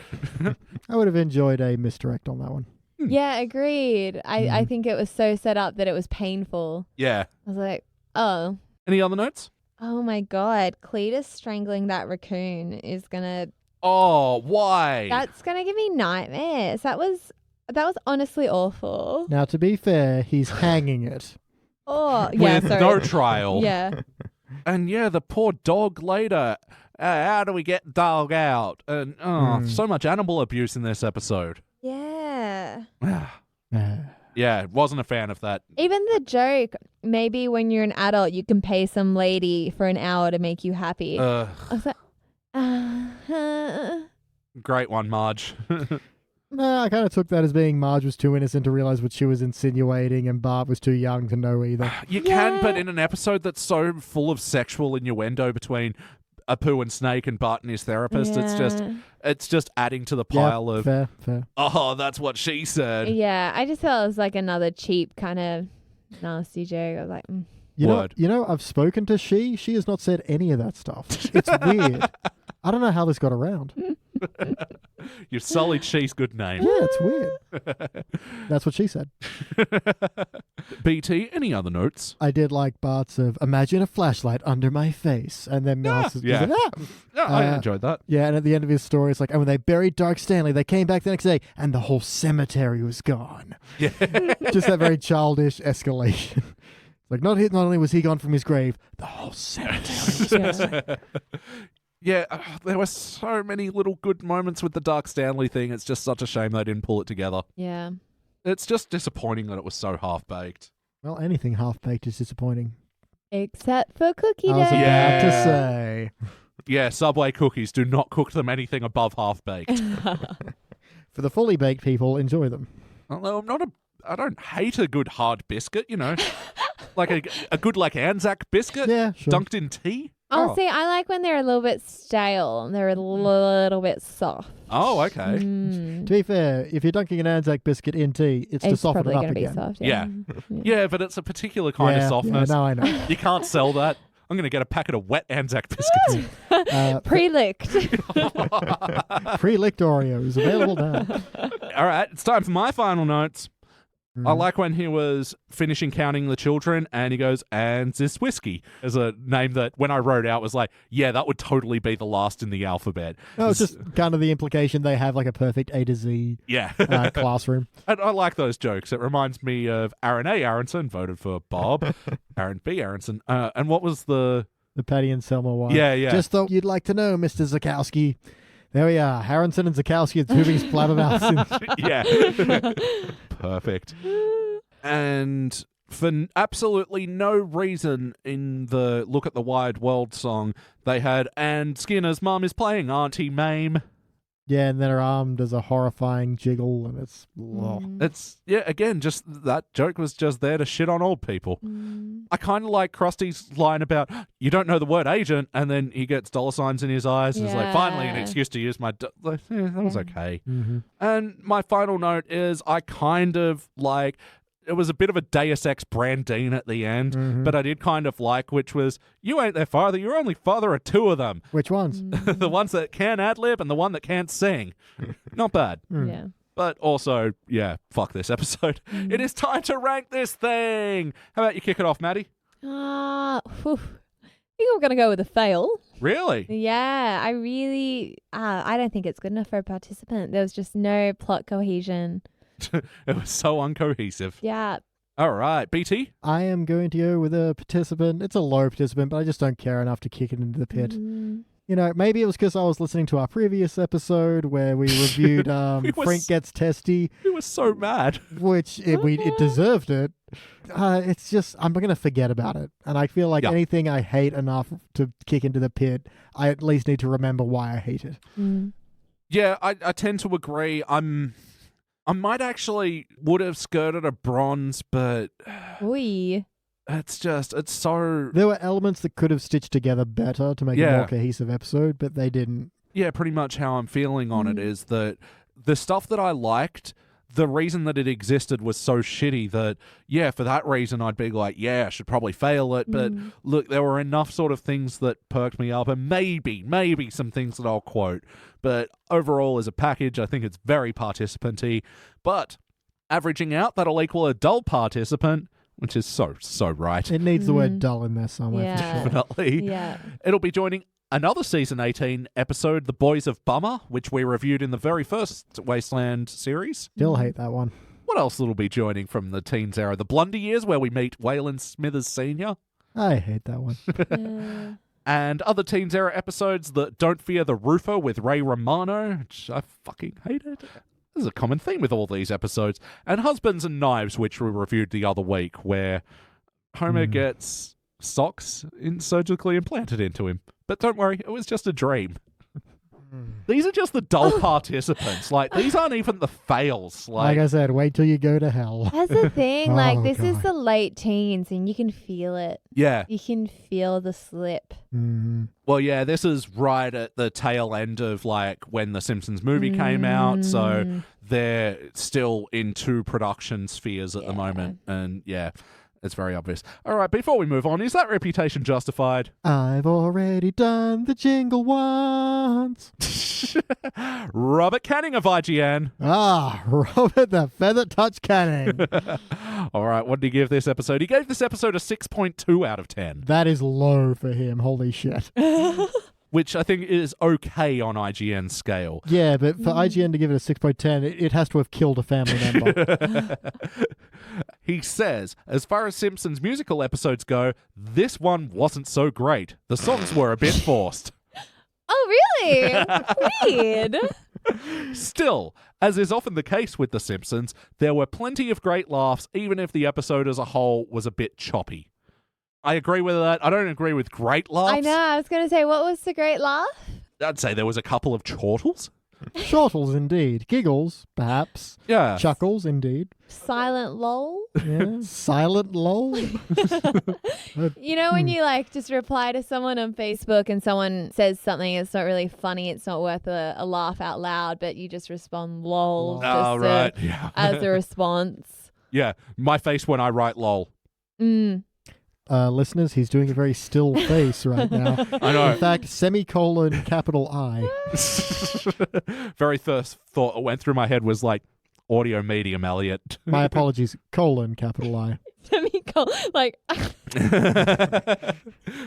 I would have enjoyed a misdirect on that one. Yeah, agreed. I think it was so set up that it was painful. Yeah. I was like, oh. Any other notes? Oh my God. Cletus strangling that raccoon is going to... Oh, why? That's going to give me nightmares. That was honestly awful. Now, to be fair, he's hanging it. Oh, yeah, With sorry. no trial. Yeah. And yeah, the poor dog later. How do we get dog out? And so much animal abuse in this episode. Yeah. Yeah, wasn't a fan of that. Even the joke, maybe when you're an adult, you can pay some lady for an hour to make you happy. I was like, Great one, Marge. I kind of took that as being Marge was too innocent to realize what she was insinuating and Bart was too young to know either. You can, but in an episode that's so full of sexual innuendo between Apu and Snake and Bart and his therapist, it's just adding to the pile of fair. Oh, that's what she said. Yeah, I just felt it was like another cheap kind of nasty joke. I was like, You know, I've spoken to she. She has not said any of that stuff. It's weird. I don't know how this got around. You sullied She's good name. Yeah, it's weird. That's what she said. BT, any other notes? I did like Bart's of imagine a flashlight under my face. And then Milhouse is like, I enjoyed that. Yeah, and at the end of his story, it's like, and when they buried Dark Stanley, they came back the next day and the whole cemetery was gone. Yeah. Just that very childish escalation. Like, not only was he gone from his grave, the whole cemetery was missing. Yeah, there were so many little good moments with the Dark Stanley thing. It's just such a shame they didn't pull it together. yeah. It's just disappointing that it was so half-baked. Well, anything half-baked is disappointing. Except for Cookie I was Day. about to say. Yeah, Subway cookies, do not cook them anything above half-baked. For the fully baked people, enjoy them. Although I don't hate a good hard biscuit, you know. Like a good Anzac biscuit Yeah, sure. dunked in tea. Oh, see, I like when they're a little bit stale and they're a little bit soft. Oh, okay. To be fair, if you're dunking an Anzac biscuit in tea, it's to soften it probably up going to be again. soft. Yeah. Yeah, but it's a particular kind of softness. Yeah, no, I know. You can't sell that. I'm going to get a packet of wet Anzac biscuits. Pre-licked. Pre-licked Oreos available now. All right, it's time for my final notes. I like when he was finishing counting the children and he goes, and this whiskey is a name that when I wrote out was like, yeah, that would totally be the last in the alphabet. No, it's just kind of the implication they have like a perfect A to Z classroom. And I like those jokes. It reminds me of Aaron A. Aronson, voted for Bob. Aaron B. Aronson. And what was the Patty and Selma one. Yeah, yeah. Just thought you'd like to know, Mr. Zakowski. There we are. Harrison and Zakowski are two biggest blabbermouths. Yeah. Perfect. And for absolutely no reason in the Look at the Wide World song, they had, and Skinner's mum is playing Auntie Mame. Yeah, and then her arm does a horrifying jiggle, and it's... It's, yeah, again, just that joke was just there to shit on old people. I kind of like Krusty's line about, you don't know the word agent, and then he gets dollar signs in his eyes, and it's like, finally an excuse to use my... Like, that was okay. And my final note is, I kind of like... It was a bit of a Deus Ex Brandine at the end, but I did kind of like, which was, you ain't their father, you're only father of two of them. Which ones? The ones that can ad-lib and the one that can't sing. Not bad. Yeah. But also, yeah, fuck this episode. It is time to rank this thing. How about you kick it off, Maddie? I think I'm going to go with a fail. Really? Yeah, I really... I don't think it's good enough for a participant. There was just no plot cohesion. It was so uncohesive. Yeah. All right, BT? I am going to go with a participant. It's a low participant, but I just don't care enough to kick it into the pit. You know, maybe it was because I was listening to our previous episode where we reviewed Frank Gets Testy. We were so mad. Which it deserved it. It's just, I'm going to forget about it. And I feel like anything I hate enough to kick into the pit, I at least need to remember why I hate it. Yeah, I tend to agree. I might actually would have skirted a bronze, but Ooh. it's so... There were elements that could have stitched together better to make a more cohesive episode, but they didn't. Yeah, pretty much how I'm feeling on it is that the stuff that I liked, the reason that it existed was so shitty that, for that reason I'd be like, I should probably fail it. But look, there were enough sort of things that perked me up, and maybe some things that I'll quote. But overall, as a package, I think it's very participant-y. But averaging out, that'll equal a dull participant, which is so right. It needs the word dull in there somewhere. For sure. Definitely. Yeah. It'll be joining another Season 18 episode, The Boys of Bummer, which we reviewed in the very first Wasteland series. Still hate that one. What else will be joining from the teens era? The Blunder Years, where we meet Waylon Smithers Sr. I hate that one. And other teens era episodes that Don't Fear the Roofer with Ray Romano, which I fucking hated. This is a common theme with all these episodes. And Husbands and Knives, which we reviewed the other week, where Homer gets socks surgically implanted into him. But don't worry, it was just a dream. These are just the dull participants. Like, these aren't even the fails. Like I said, wait till you go to hell. That's the thing. This is God. the late teens, and you can feel it. Yeah. You can feel the slip. Well, yeah, this is right at the tail end of, when the Simpsons movie came out. So they're still in two production spheres at the moment. And, it's very obvious. All right, before we move on, is that reputation justified? I've already done the jingle once. Robert Canning of IGN. Robert the Feather Touch Canning. All right, what did he give this episode? He gave this episode a 6.2 out of 10. That is low for him. Holy shit. Which I think is okay on IGN's scale. Yeah, but for IGN to give it a 6.10, it has to have killed a family member. He says, as far as Simpsons musical episodes go, this one wasn't so great. The songs were a bit forced. Oh, really? Weird. Still, as is often the case with The Simpsons, there were plenty of great laughs, even if the episode as a whole was a bit choppy. I agree with that. I don't agree with great laughs. I know. I was going to say, what was the great laugh? I'd say there was a couple of chortles. Chortles, indeed. Giggles, perhaps. Yeah. Chuckles, indeed. Silent lol. Yeah. Silent lol. You know when you just reply to someone on Facebook and someone says something that's not really funny, it's not worth a laugh out loud, but you just respond lol right. As a response. Yeah. My face when I write lol. Listeners, he's doing a very still face right now. I know. In fact, semicolon, capital I. Very first thought that went through my head was audio medium, Elliot. My apologies, colon, capital I. Semicolon,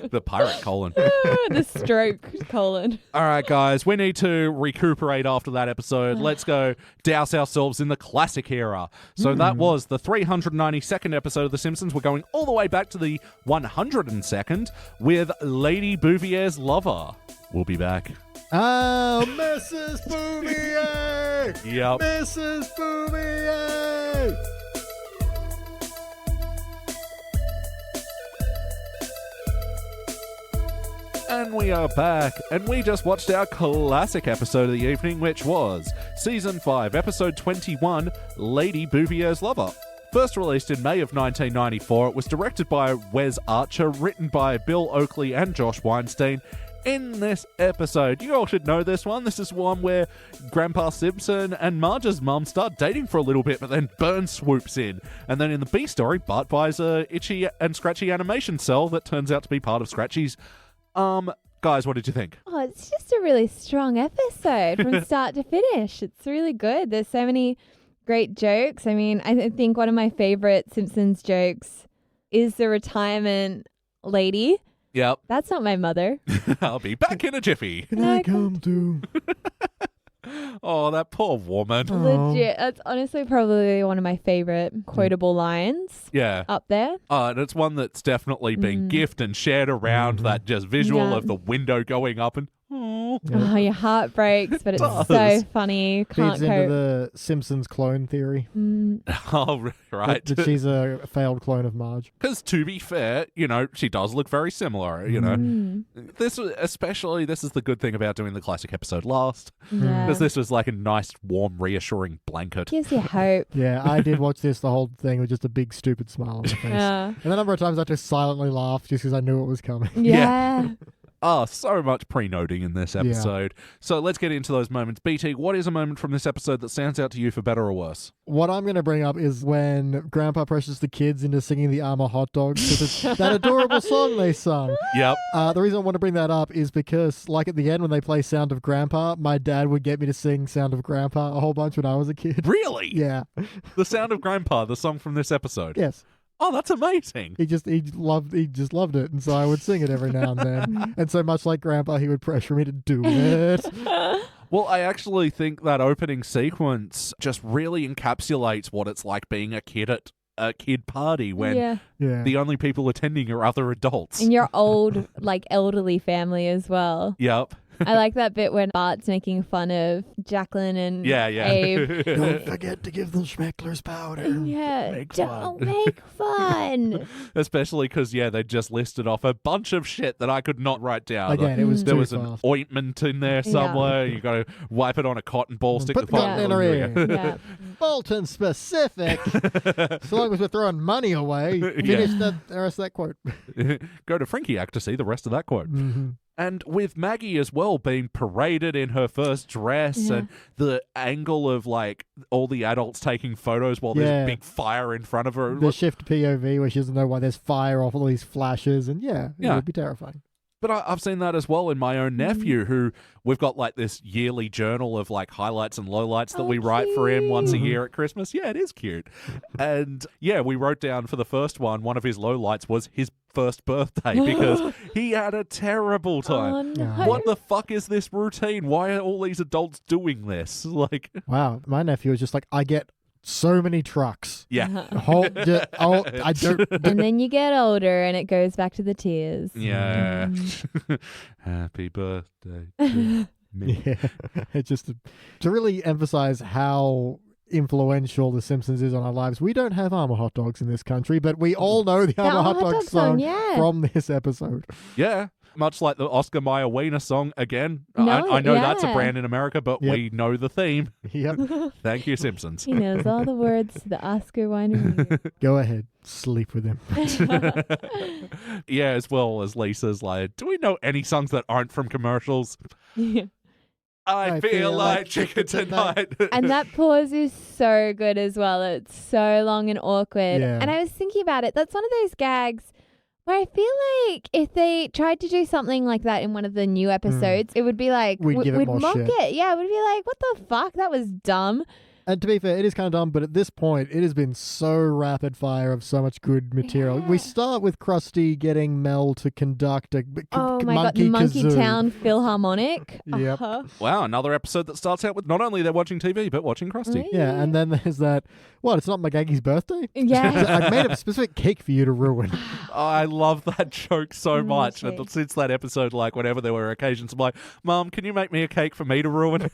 the pirate colon. The stroke colon. All right, guys, we need to recuperate after that episode. Let's go douse ourselves in the classic era. So that was the 392nd episode of The Simpsons. We're going all the way back to the 102nd with Lady Bouvier's Lover. We'll be back. Oh, Mrs. Bouvier! Yep. Mrs. Bouvier! And we are back, and we just watched our classic episode of the evening, which was Season 5, Episode 21, Lady Bouvier's Lover. First released in May of 1994, it was directed by Wes Archer, written by Bill Oakley and Josh Weinstein. In this episode, you all should know this one. This is one where Grandpa Simpson and Marge's mum start dating for a little bit, but then Burns swoops in. And then in the B story, Bart buys a itchy and scratchy animation cell that turns out to be part of Scratchy's. Guys, what did you think? Oh, it's just a really strong episode from start to finish. It's really good. There's so many great jokes. I mean, I think one of my favorite Simpsons jokes is the retirement lady. Yep. That's not my mother. I'll be back in a jiffy. Can I come too? Oh, that poor woman. Legit. That's honestly probably one of my favorite quotable lines. Yeah. Up there. And it's one that's definitely been gifted and shared around, that just visual of the window going up and, oh. normal. Yeah. Oh, your heart breaks, but it's Does. so funny. Can't Feeds into cope. the Simpsons clone theory. Oh, right. That she's a failed clone of Marge. Because to be fair, she does look very similar, This is the good thing about doing the classic episode last. Yeah. Because this was like a nice, warm, reassuring blanket. Gives you hope. Yeah, I did watch this, the whole thing with just a big stupid smile on my face. Yeah. And the number of times I just silently laughed just because I knew it was coming. Yeah. Oh, so much pre-noting in this episode. So let's get into those moments. BT, what is a moment from this episode that stands out to you for better or worse? What I'm going to bring up is when Grandpa pressures the kids into singing the I'm a Hot Dog, because it's that adorable song they sung. Yep. The reason I want to bring that up is because, like at the end when they play Sound of Grandpa, my dad would get me to sing Sound of Grandpa a whole bunch when I was a kid. Really? Yeah. The Sound of Grandpa, the song from this episode. Yes. Oh, that's amazing. He just loved it, and so I would sing it every now and then. And so much like Grandpa, he would pressure me to do it. Well, I actually think that opening sequence just really encapsulates what it's like being a kid at a kid party when Yeah. the only people attending are other adults. And your old, elderly family as well. Yep. I like that bit when Bart's making fun of Jacqueline and Abe. Don't forget to give them Schmeckler's powder. Yeah, Make don't fun. make fun. Especially because, they just listed off a bunch of shit that I could not write down. Again, it was There too was an fast. ointment in there somewhere. You got to wipe it on a cotton ball, stick Put the the cotton cotton ball in her in ear. Yeah. Bolton specific. So long as we're throwing money away. Finish the rest of that quote. Go to Frankie Act to see the rest of that quote. Mm-hmm. And with Maggie as well being paraded in her first dress and the angle of all the adults taking photos while there's a big fire in front of her. The shift POV where she doesn't know why there's fire off all these flashes, and it would be terrifying. But I've seen that as well in my own nephew, who we've got this yearly journal of highlights and lowlights that we write for him once a year at Christmas. Yeah, it is cute. And we wrote down for the first one of his lowlights was his first birthday because he had a terrible time. Oh, no. What the fuck is this routine? Why are all these adults doing this? Wow, my nephew was just like, I get so many trucks. Yeah. I don't. And then you get older and it goes back to the tears. Yeah. Happy birthday to me. Yeah, it's just to really emphasize how influential The Simpsons is on our lives. We don't have Armour hot dogs in this country, but we all know the Armour hot dog song from this episode. Yeah. Much like the Oscar Mayer Wiener song again. No, I know that's a brand in America, but Yep. we know the theme. Yep. Thank you, Simpsons. He knows all the words to the Oscar Wiener. Go ahead, sleep with him. Yeah, as well as Lisa's do we know any songs that aren't from commercials? I feel like chicken tonight. And that pause is so good as well. It's so long and awkward. Yeah. And I was thinking about it. That's one of those gags where I feel like if they tried to do something like that in one of the new episodes, it would be We'd give it more mock shit. it. Yeah, we'd be like, what the fuck? That was dumb. And to be fair, it is kind of dumb, but at this point, it has been so rapid fire of so much good material. Yeah. We start with Krusty getting Mel to conduct a Oh my God, the Monkey kazoo. Town Philharmonic. Yep. Wow, another episode that starts out with not only they're watching TV, but watching Krusty. Yeah, and then there's that, what, it's not McGaggy's birthday? Yeah. I've made a specific cake for you to ruin. I love that joke so much. too. And since that episode, whenever there were occasions, I'm like, Mom, can you make me a cake for me to ruin?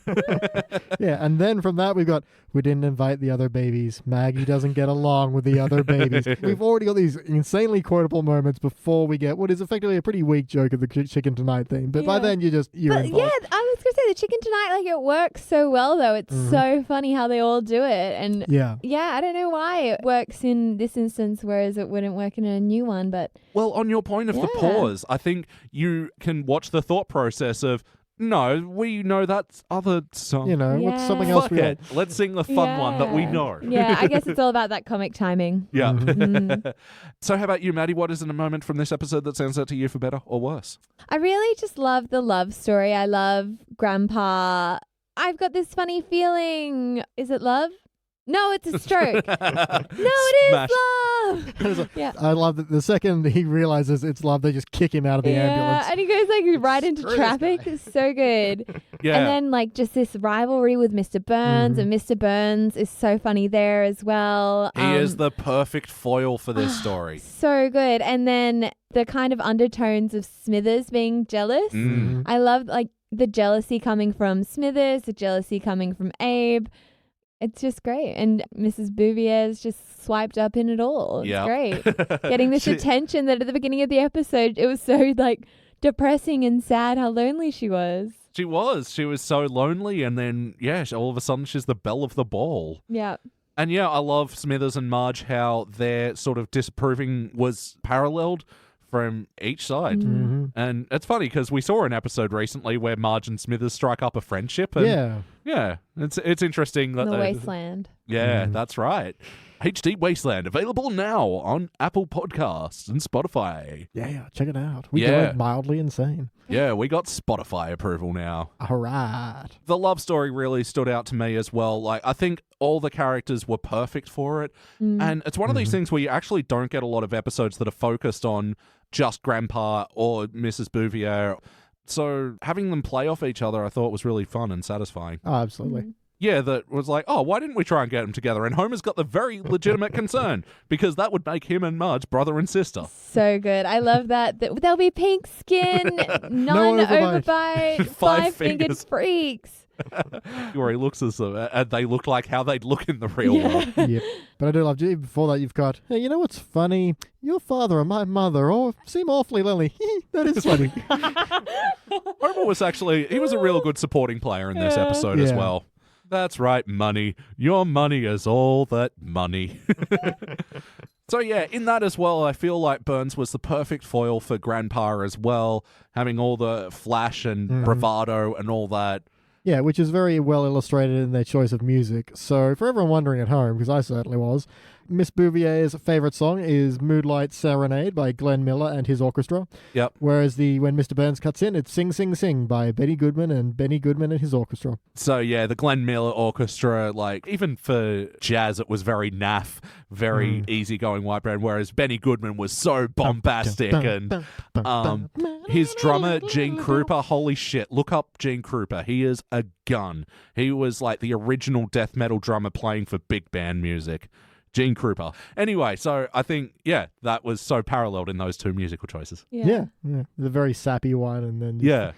Yeah, and then from that, we didn't invite the other babies. Maggie doesn't get along with the other babies. We've already got these insanely quotable moments before we get what is effectively a pretty weak joke of the chicken tonight theme. But by Yeah. then, you're But involved. yeah, I was going to say the chicken tonight, it works so well, though. It's so funny how they all do it. And Yeah. I don't know why it works in this instance, whereas it wouldn't work in a new one. But Well, on your point of the Yeah. pause, I think you can watch the thought process of, no, we know that's other song. What's something Yeah. else Fuck we all... it. Let's sing the fun one that we know. Yeah, I guess it's all about that comic timing. Yeah. Mm. So how about you, Maddie? What is in a moment from this episode that stands out to you for better or worse? I really just love the love story. I love Grandpa. I've got this funny feeling. Is it love? No, it's a stroke. No, it Smash. is love. Yeah. I love that the second he realizes it's love, they just kick him out of the ambulance. And he goes right into Screw this traffic. guy. It's so good. Yeah. And then just this rivalry with Mr. Burns, and Mr. Burns is so funny there as well. He is the perfect foil for this story. So good. And then the kind of undertones of Smithers being jealous. Mm. I love the jealousy coming from Smithers, the jealousy coming from Abe. It's just great. And Mrs. Bouvier's just swiped up in it all. It's great. Getting this attention that at the beginning of the episode, it was so like depressing and sad how lonely she was. She was so lonely, and then, all of a sudden she's the belle of the ball. Yeah. And I love Smithers and Marge, how their sort of disapproving was paralleled from each side. Mm-hmm. And it's funny because we saw an episode recently where Marge and Smithers strike up a friendship. And it's interesting that The Wasteland. Yeah, that's right. HD Wasteland, available now on Apple Podcasts and Spotify. Yeah, check it out. We go mildly insane. Yeah, we got Spotify approval now. All right. The love story really stood out to me as well. Like, I think all the characters were perfect for it. And it's one of these things where you actually don't get a lot of episodes that are focused on just Grandpa or Mrs. Bouvier. So having them play off each other, I thought was really fun and satisfying. Oh, absolutely. Yeah, that was like, oh, why didn't we try and get them together? And Homer's got the very legitimate concern because that would make him and Marge brother and sister. So good. I love that. There'll be pink skin, non-overbite, five-fingered freaks. Where he looks as and they look like how they'd look in the real world. Yep. But I do love, before that you've got, hey, you know what's funny? Your father and my mother seem awfully lonely. That is funny. Homer was he was a real good supporting player in this episode as well. That's right, money. Your money is all that money. So in that as well, I feel like Burns was the perfect foil for Grandpa as well, having all the flash and bravado and all that. Yeah, which is very well illustrated in their choice of music. So for everyone wondering at home, because I certainly was, Miss Bouvier's favourite song is Moonlight Serenade by Glenn Miller and his orchestra. Yep. Whereas when Mr. Burns cuts in, it's Sing, Sing, Sing by Benny Goodman and his orchestra. So the Glenn Miller orchestra, like even for jazz, it was very naff, very easygoing white band, whereas Benny Goodman was so bombastic. And his drummer, Gene Krupa, holy shit, look up Gene Krupa. He is a gun. He was like the original death metal drummer playing for big band music. Gene Krupa. Anyway, so I think, that was so paralleled in those two musical choices. Yeah. The very sappy one and then...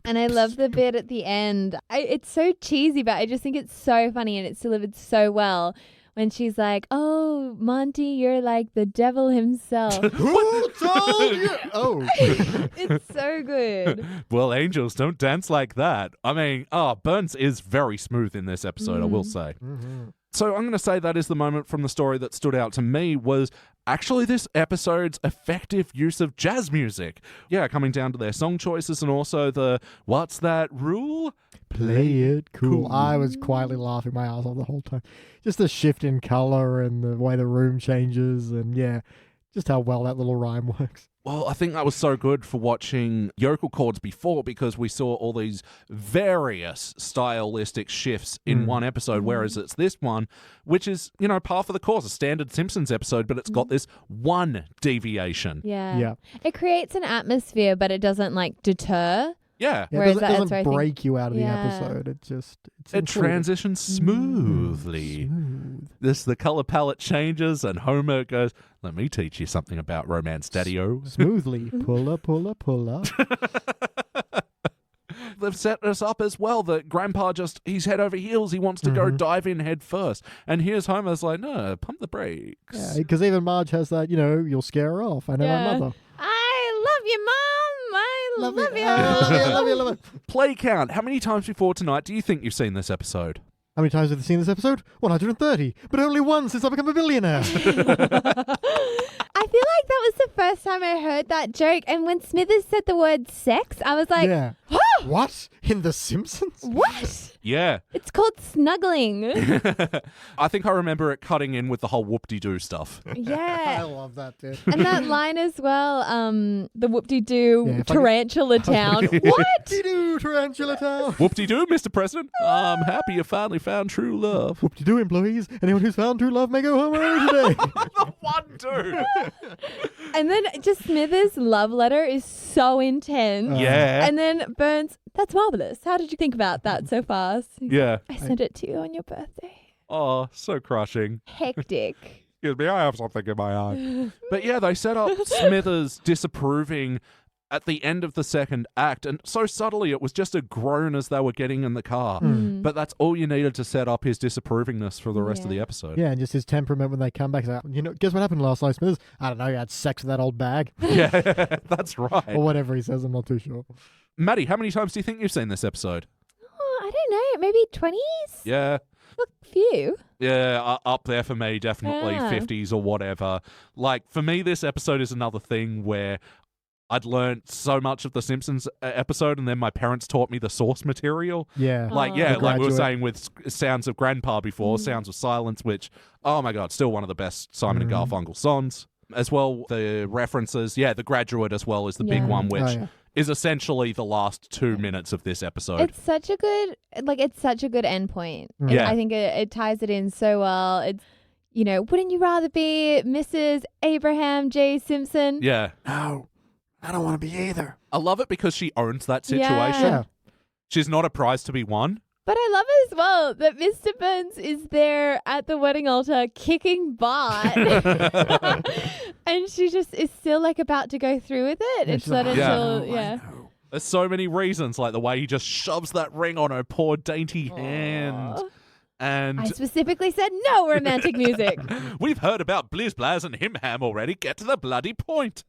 And I love the bit at the end. It's so cheesy, but I just think it's so funny and it's delivered so well. When she's like, oh, Monty, you're like the devil himself. Who told you? Oh. It's so good. Well, angels don't dance like that. I mean, Burns is very smooth in this episode, I will say. Mm-hmm. So I'm going to say that is the moment from the story that stood out to me was actually this episode's effective use of jazz music. Yeah, coming down to their song choices and also the what's that rule? Play it cool. I was quietly laughing my ass off the whole time. Just the shift in color and the way the room changes and just how well that little rhyme works. Well, I think that was so good for watching Yokel Chords before because we saw all these various stylistic shifts in one episode, whereas it's this one, which is, par for the course, a standard Simpsons episode, but it's got this one deviation. Yeah. It creates an atmosphere, but it doesn't, deter. Yeah. It doesn't break you out of the episode. It transitions smoothly. The color palette changes and Homer goes, let me teach you something about romance, Daddy-O. Smoothly. Pull up. They've set us up as well that Grandpa he's head over heels. He wants to go dive in head first. And here's Homer's like, no, pump the brakes. Yeah, because even Marge has that, you'll scare her off. I know my mother. I love you, Mom. I love you. I love you. Play count. How many times before tonight do you think you've seen this episode? How many times have you seen this episode? 130. But only one since I become a billionaire. I feel like that was the first time I heard that joke. And when Smithers said the word sex, I was like, huh? What? In The Simpsons? What? Yeah. It's called snuggling. I think I remember it cutting in with the whole whoop-de-doo stuff. Yeah. I love that, dude. And that line as well, the whoop-de-doo tarantula town. What? Whoop-de-doo tarantula town. Whoop-de-doo, Mr. President. I'm happy you finally found true love. Whoop-de-doo, employees. Anyone who's found true love may go home early today. The one dude. And then just Smithers' love letter is so intense. Yeah. And then Burns, that's marvelous. How did you think about that so fast? Yeah. I sent it to you on your birthday. Oh, so crushing. Hectic. Excuse me, I have something in my eye. But yeah, they set up Smithers disapproving at the end of the second act, and so subtly it was just a groan as they were getting in the car. But that's all you needed to set up his disapprovingness for the rest of the episode. Yeah, and just his temperament when they come back. He's like, guess what happened last night, Smithers? I don't know, you had sex with that old bag. Yeah, that's right. Or whatever he says, I'm not too sure. Maddie, how many times do you think you've seen this episode? Oh, I don't know, maybe 20s? Yeah. A few. Yeah, up there for me, definitely 50s or whatever. Like, for me, this episode is another thing where I'd learned so much of the Simpsons episode, and then my parents taught me the source material. Yeah. Like, like we were saying with Sounds of Grandpa before, Sounds of Silence, which, oh my God, still one of the best Simon and Garfunkel songs. As well, the references, The Graduate as well is the big one, which is essentially the last 2 minutes of this episode. It's such a good, endpoint. Yeah. I think it ties it in so well. It's, wouldn't you rather be Mrs. Abraham J. Simpson? Yeah. No. I don't want to be either. I love it because she owns that situation. Yeah. She's not a prize to be won. But I love as well that Mr. Burns is there at the wedding altar kicking butt. And she just is still about to go through with it. Yeah, It's not like, until, There's so many reasons, like the way he just shoves that ring on her poor dainty hand. Aww. And I specifically said no romantic music. We've heard about Blizz Blaz and Him Ham already. Get to the bloody point.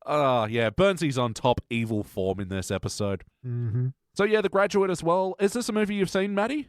Burnsy's on top evil form in this episode. Mm-hmm. So The Graduate as well. Is this a movie you've seen, Maddie?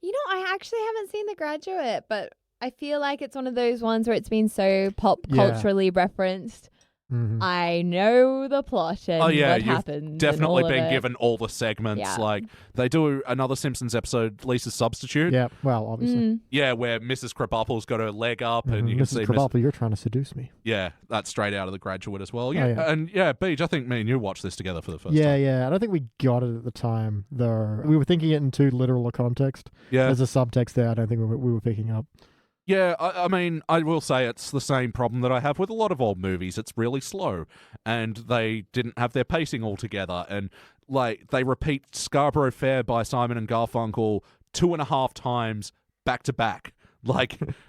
I actually haven't seen The Graduate, but I feel like it's one of those ones where it's been so pop culturally referenced. Mm-hmm. I know the plot and what happens. Definitely and all been of given all the segments. Yeah. Like they do another Simpsons episode, Lisa's Substitute. Yeah, well, obviously. Yeah, where Mrs. Krabappel's got her leg up, and you can see Mrs. Krabappel, you're trying to seduce me. Yeah, that's straight out of The Graduate as well. Yeah, Oh, yeah. And Beej, I think me and you watched this together for the first time. Yeah. I don't think we got it at the time, though. We were thinking it in too literal a context. Yeah. There's a subtext there I don't think we were picking up. Yeah, I mean, I will say it's the same problem that I have with a lot of old movies. It's really slow, and they didn't have their pacing all together. And, they repeat Scarborough Fair by Simon and Garfunkel 2.5 times back to back.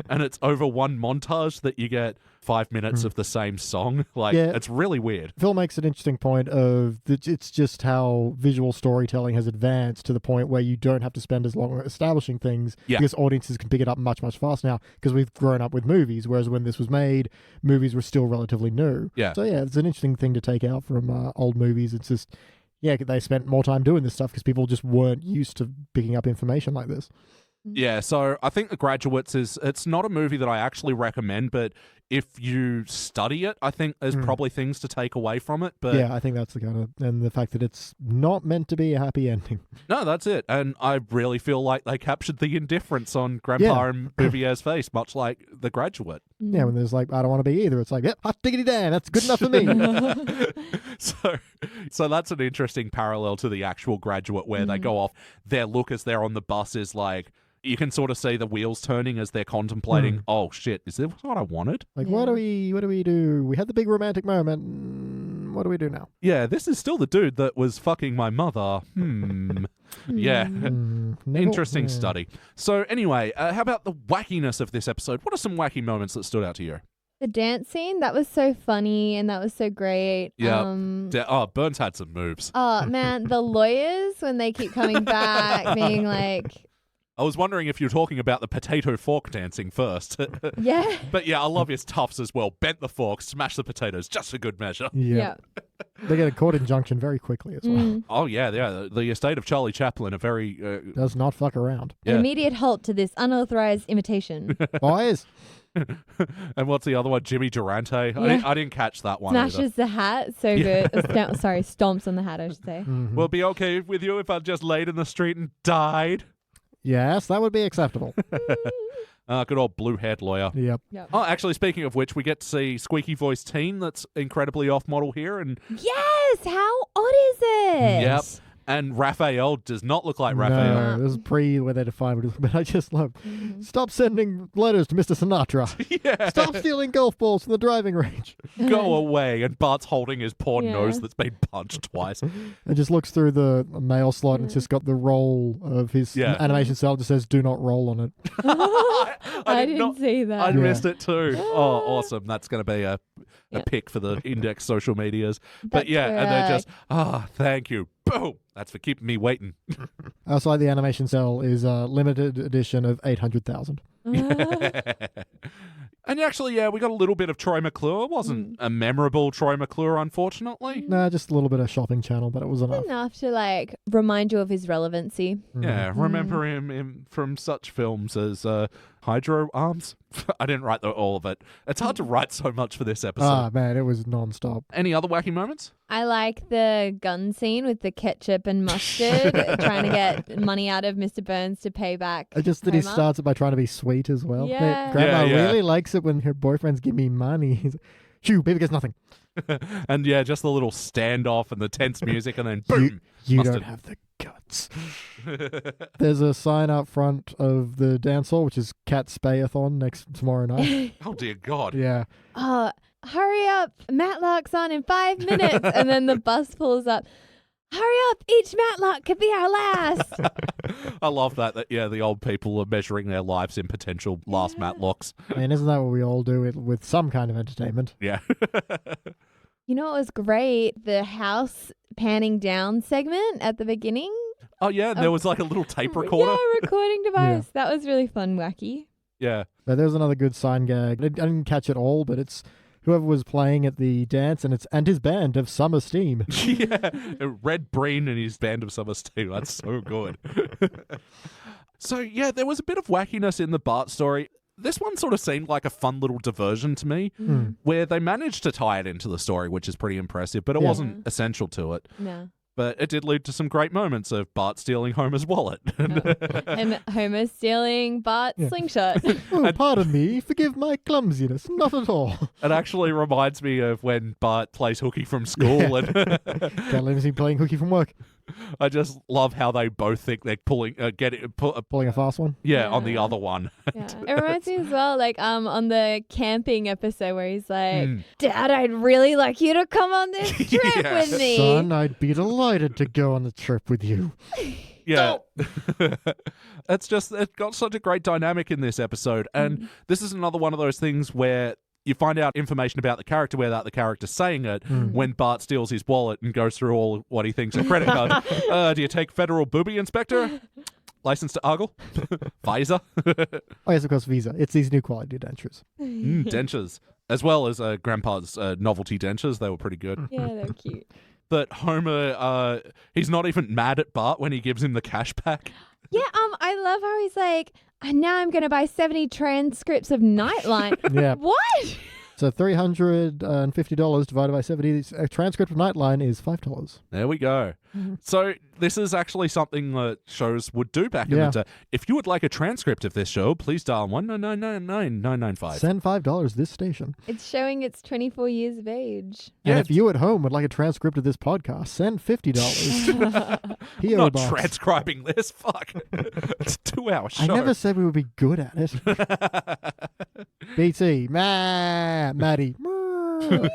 And it's over one montage that you get 5 minutes of the same song. It's really weird. Phil makes an interesting point of it's just how visual storytelling has advanced to the point where you don't have to spend as long establishing things because audiences can pick it up much, much faster now because we've grown up with movies, whereas when this was made, movies were still relatively new. Yeah. So, it's an interesting thing to take out from old movies. It's just, they spent more time doing this stuff because people just weren't used to picking up information like this. Yeah, so I think The Graduates it's not a movie that I actually recommend, but if you study it, I think there's probably things to take away from it. But yeah, I think that's the kind of, and the fact that it's not meant to be a happy ending. No, that's it. And I really feel like they captured the indifference on Grandpa and Bouvier's face, much like The Graduate. Yeah, when there's I don't want to be either. It's hot diggity damn, that's good enough for me. So that's an interesting parallel to the actual Graduate where they go off. Their look as they're on the bus is you can sort of see the wheels turning as they're contemplating, oh shit, is this what I wanted? What do we do? We had the big romantic moment. What do we do now? Yeah, this is still the dude that was fucking my mother. Yeah. Interesting study. So anyway, how about the wackiness of this episode? What are some wacky moments that stood out to you? The dance scene, that was so funny and that was so great. Yeah. Burns had some moves. Oh, man, the lawyers, when they keep coming back, being I was wondering if you're talking about the potato fork dancing first. Yeah. But I love his toughs as well. Bent the fork, smash the potatoes, just for good measure. Yeah. They get a court injunction very quickly as well. Oh, yeah. The estate of Charlie Chaplin are very... does not fuck around. An immediate halt to this unauthorized imitation. Boys. And what's the other one? Jimmy Durante? Yeah. I didn't catch that one Smashes either. the hat. So good. Stomps on the hat, I should say. Will it be okay with you if I just laid in the street and died? Yes, that would be acceptable. Good old blue-haired lawyer. Yep. Oh, actually, speaking of which, we get to see squeaky voice teen that's incredibly off-model here. And Yes! How odd is it? Yep. And Raphael does not look like Raphael. No, this is pre where they define it, but I just love stop sending letters to Mr. Sinatra. Yeah. Stop stealing golf balls from the driving range. Go away. And Bart's holding his poor nose that's been punched twice. And just looks through the mail slot and it's just got the roll of his animation cell that says do not roll on it. I didn't see that. I missed it too. Oh, awesome. That's going to be a a pick for the index social medias. But That's yeah, and they're correct. just, thank you. Boom. That's for keeping me waiting. I also like the animation cell is a limited edition of 800,000. And actually, we got a little bit of Troy McClure. It wasn't a memorable Troy McClure, unfortunately. Nah, just a little bit of shopping channel, but it was enough. Enough to like remind you of his relevancy. Yeah, remember him from such films as Hydro Arms. I didn't write all of it. It's hard to write so much for this episode. Ah, man, it was non-stop. Any other wacky moments? I like the gun scene with the ketchup and mustard, trying to get money out of Mr. Burns to pay back. Just that he Homer. starts it by trying to be sweet as well. Yeah. Grandma Yeah. really likes it when her boyfriends give me money. He's like, shoo, baby gets nothing. And yeah, just the little standoff and the tense music, and then boom. You mustard. don't have the guts. There's a sign out front of the dance hall, which is Cat Spayathon tomorrow night. Oh dear God. Yeah. Oh, hurry up. Matlock's on in 5 minutes. And then the bus pulls up. Hurry up. Each Matlock could be our last. I love that the old people are measuring their lives in potential last Matlocks. I mean, isn't that what we all do with some kind of entertainment? Yeah. You know what was great? The house panning down segment at the beginning. Oh yeah, and there was like a little tape recorder. Yeah, recording device. That was really fun, wacky. Yeah. But there's another good sign gag. I didn't catch it all, but it's whoever was playing at the dance and his band of Summer Steam. Yeah. Red Breen and his band of Summer Steam. That's so good. So yeah, there was a bit of wackiness in the Bart story. This one sort of seemed like a fun little diversion to me, where they managed to tie it into the story, which is pretty impressive, but it wasn't essential to it. No. But it did lead to some great moments of Bart stealing Homer's wallet. And Homer stealing Bart's slingshot. Oh, pardon me. Forgive my clumsiness. Not at all. It actually reminds me of when Bart plays hooky from school. And Can't let him see playing hooky from work. I just love how they both think they're pulling Pulling a fast one. on the other one. Yeah. It reminds me as well, like on the camping episode where he's like, Dad, I'd really like you to come on this trip with me. Son, I'd be delighted to go on the trip with you. Yeah. It got such a great dynamic in this episode. And this is another one of those things where you find out information about the character without the character saying it when Bart steals his wallet and goes through all what he thinks are credit card. Do you take federal booby inspector? License to ogle? Visa? Oh, yes, of course, Visa. It's these new quality dentures. Dentures. As well as Grandpa's novelty dentures. They were pretty good. Yeah, they're cute. But Homer, he's not even mad at Bart when he gives him the cash back. Yeah, I love how he's like, and now I'm going to buy 70 transcripts of Nightline. Yeah. What? So $350 divided by 70. A transcript of Nightline is $5. There we go. So this is actually something that shows would do back in the day. If you would like a transcript of this show, please dial 1-999-9995. Send $5 this station. It's showing it's 24 years of age. And if you at home would like a transcript of this podcast, send $50. P.O. not Box. transcribing this. Fuck. It's a 2-hour show. I never said we would be good at it. BT, Maddie,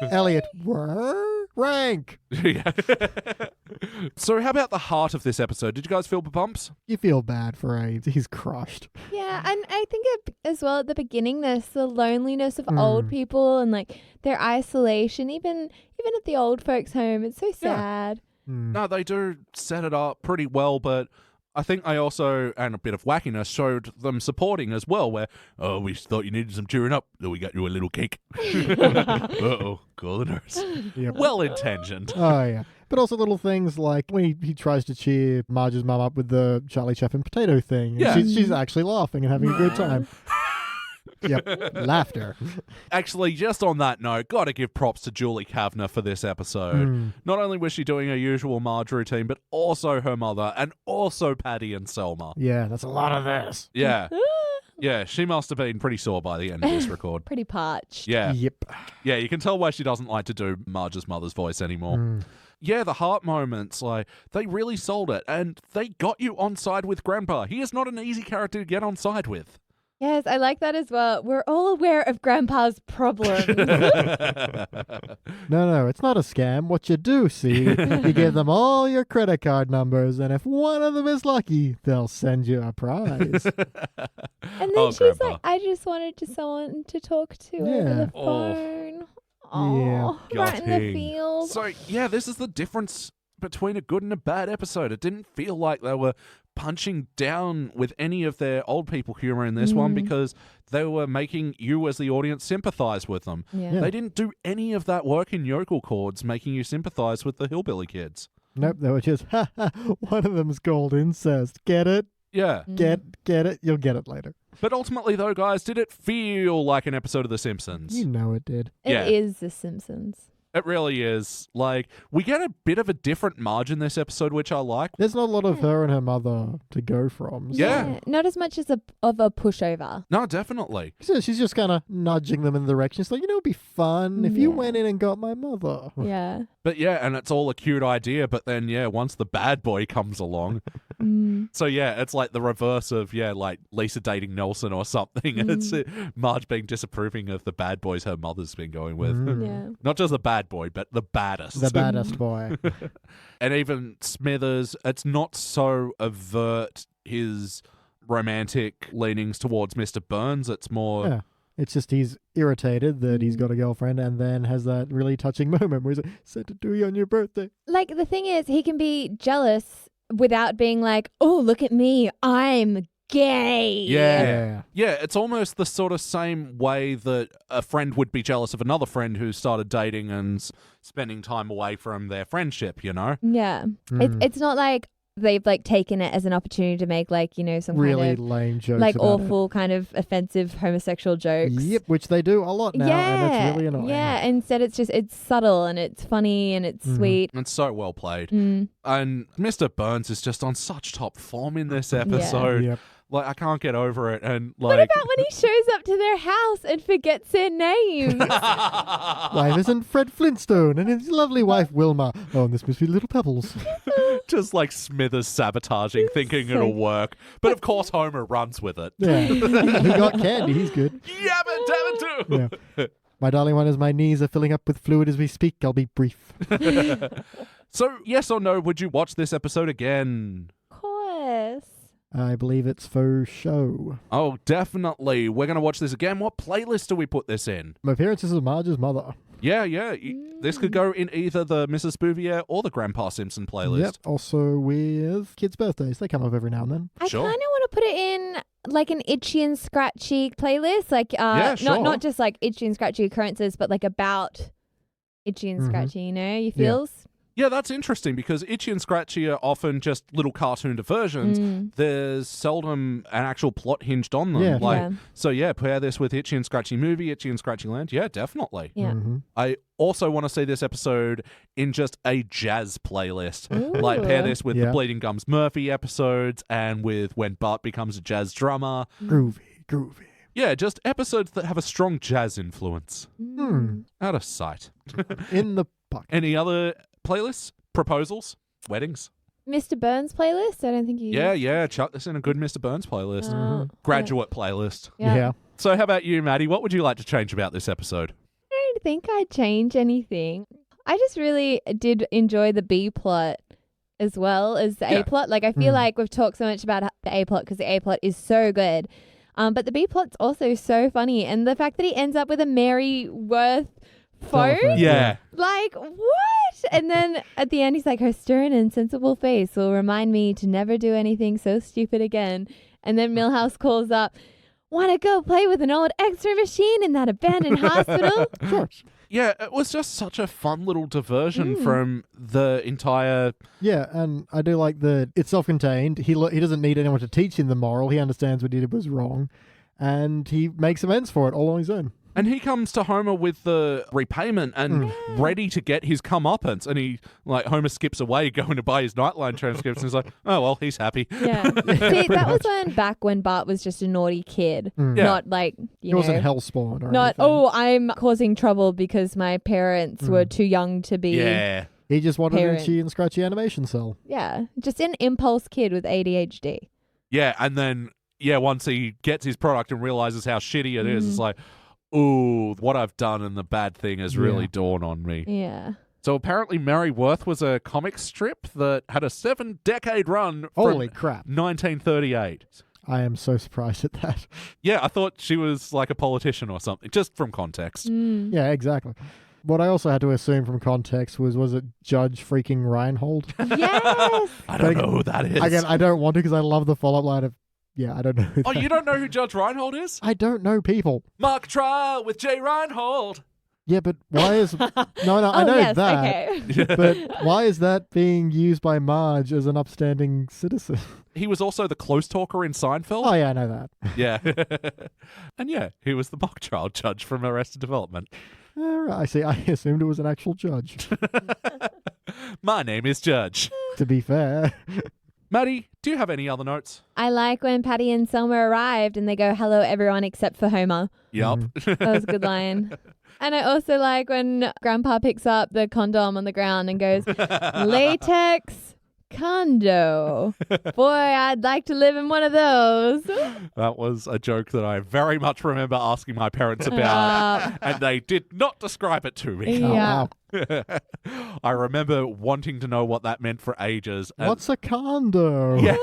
Elliot, rank. So how about the heart of this episode? Did you guys feel the bumps? You feel bad for AIDS. He's crushed. Yeah, and I think as well at the beginning, there's the loneliness of old people and like their isolation, even at the old folks' home. It's so sad. No, they do set it up pretty well, but I think I also, and a bit of wackiness, showed them supporting as well, where, oh, we thought you needed some cheering up, so we got you a little cake. Uh-oh, call the nurse. Yep. Well-intentioned. Oh, yeah. But also little things like when he tries to cheer Marge's mum up with the Charlie Chaplin potato thing. Yeah. She's actually laughing and having a good time. Yep, laughter. Actually, just on that note, got to give props to Julie Kavner for this episode. Not only was she doing her usual Marge routine, but also her mother, and also Patty and Selma. Yeah, that's a lot of this. Yeah. Yeah, she must have been pretty sore by the end of this record. Pretty parched. Yeah. Yep. Yeah, you can tell why she doesn't like to do Marge's mother's voice anymore. Yeah, the heart moments, like, they really sold it, and they got you on side with Grandpa. He is not an easy character to get on side with. Yes, I like that as well. We're all aware of Grandpa's problems. No, it's not a scam. What you do, see, you give them all your credit card numbers, and if one of them is lucky, they'll send you a prize. And then she's Grandpa. like, I just wanted someone to talk to over the phone. Oh, right in the Gutting. field. So, yeah, this is the difference between a good and a bad episode. It didn't feel like they were punching down with any of their old people humor in this one because they were making you as the audience sympathize with them. Yeah. They didn't do any of that work in Yokel Chords, making you sympathize with the hillbilly kids. Nope, they were just, one of them's called incest. Get it? Yeah. Get it? You'll get it later. But ultimately, though, guys, did it feel like an episode of The Simpsons? You know it did. Yeah. It is The Simpsons. It really is. Like, we get a bit of a different margin this episode, which I like. There's not a lot of her and her mother to go from. So. Yeah. Not as much as of a pushover. No, definitely. So she's just kind of nudging them in the direction. She's like, you know, it'd be fun if you went in and got my mother. Yeah. But yeah, and it's all a cute idea, but then, yeah, once the bad boy comes along. So yeah, it's like the reverse of, like Lisa dating Nelson or something. It's Marge being disapproving of the bad boys her mother's been going with. Yeah. Not just the bad boy, but the baddest. The baddest boy. And even Smithers, it's not so overt his romantic leanings towards Mr. Burns. It's more... Yeah. It's just he's irritated that he's got a girlfriend and then has that really touching moment where he's like, sent it to you on your birthday. Like, the thing is, he can be jealous without being like, oh, look at me, I'm gay. Yeah, it's almost the sort of same way that a friend would be jealous of another friend who started dating and spending time away from their friendship, you know? Yeah. It's not like they've like taken it as an opportunity to make like, you know, some really kind of lame jokes like about awful kind of offensive homosexual jokes. Yep, which they do a lot now, and it's really annoying. Yeah, instead it's subtle and it's funny and it's sweet. It's so well played. And Mr. Burns is just on such top form in this episode. Yep. Like, I can't get over it. And What like, about when he shows up to their house and forgets their names? Why isn't Fred Flintstone and his lovely wife Wilma? Oh, and this must be Little Pebbles. just like Smithers sabotaging, thinking it'll work. But of course, Homer runs with it. Yeah. He got candy. He's good. Yabba dabba doo. Yeah. My darling one, as my knees are filling up with fluid as we speak, I'll be brief. So, yes or no, would you watch this episode again? Of course. I believe it's faux show. Oh, definitely. We're going to watch this again. What playlist do we put this in? Appearances of Marge's mother. Yeah. This could go in either the Mrs. Bouvier or the Grandpa Simpson playlist. Yep. Also with kids' birthdays. They come up every now and then. I kind of want to put it in like an itchy and scratchy playlist. Like, sure. not just like itchy and scratchy occurrences, but like about itchy and scratchy, you know, your feels. Yeah, that's interesting because Itchy and Scratchy are often just little cartoon diversions. There's seldom an actual plot hinged on them. So pair this with Itchy and Scratchy movie, Itchy and Scratchy Land. Yeah, definitely. Yeah. I also want to see this episode in just a jazz playlist. Ooh. Like pair this with the Bleeding Gums Murphy episodes and with when Bart becomes a jazz drummer. Groovy. Yeah, just episodes that have a strong jazz influence. Out of sight. In the pocket. Any other playlists? Proposals? Weddings? Mr. Burns playlist? I don't think you... Yeah. Chuck this in a good Mr. Burns playlist. Graduate playlist. Yeah. So how about you, Maddie? What would you like to change about this episode? I don't think I'd change anything. I just really did enjoy the B plot as well as the A plot. Like, I feel like we've talked so much about the A plot because the A plot is so good. But the B plot's also so funny. And the fact that he ends up with a Mary Worth phone? Yeah. Like, what? And then at the end, he's like, her stern and sensible face will remind me to never do anything so stupid again. And then Milhouse calls up, want to go play with an old X-ray machine in that abandoned hospital? Sure. Yeah, it was just such a fun little diversion from the entire... Yeah, and I do like that it's self-contained. He doesn't need anyone to teach him the moral. He understands what he did was wrong. And he makes amends for it all on his own. And he comes to Homer with the repayment and ready to get his comeuppance. And Homer skips away going to buy his Nightline transcripts. And he's like, oh, well, he's happy. Yeah. See, that was back when Bart was just a naughty kid. Not like, he wasn't hellspawn or not, anything. I'm causing trouble because my parents were too young to be. Yeah. He just wanted an itchy and scratchy animation cell. Yeah. Just an impulse kid with ADHD. Yeah. And then, once he gets his product and realizes how shitty it is, it's like, ooh, what I've done and the bad thing has really dawned on me. Yeah. So apparently Mary Worth was a comic strip that had a 7-decade run Holy from crap. 1938. I am so surprised at that. Yeah, I thought she was like a politician or something, just from context. Yeah, exactly. What I also had to assume from context was it Judge freaking Reinhold? Yes. I don't know who that is. Again, I don't want to because I love the follow-up line of, I don't know who Oh, that you don't know who Judge Reinhold is? I don't know people. Mock trial with Jay Reinhold. Yeah, but why is... No, I know yes, that. Okay. But why is that being used by Marge as an upstanding citizen? He was also the close talker in Seinfeld. Oh, yeah, I know that. Yeah. And yeah, he was the mock trial judge from Arrested Development. Right, I see. I assumed it was an actual judge. My name is Judge. To be fair. Maddie, do you have any other notes? I like when Patty and Selma arrived and they go, hello, everyone except for Homer. Yup. That was a good line. And I also like when Grandpa picks up the condom on the ground and goes, latex condo. Boy, I'd like to live in one of those. That was a joke that I very much remember asking my parents about, and they did not describe it to me. Yeah. Oh, wow. I remember wanting to know what that meant for ages. and- What's a condo? Yeah.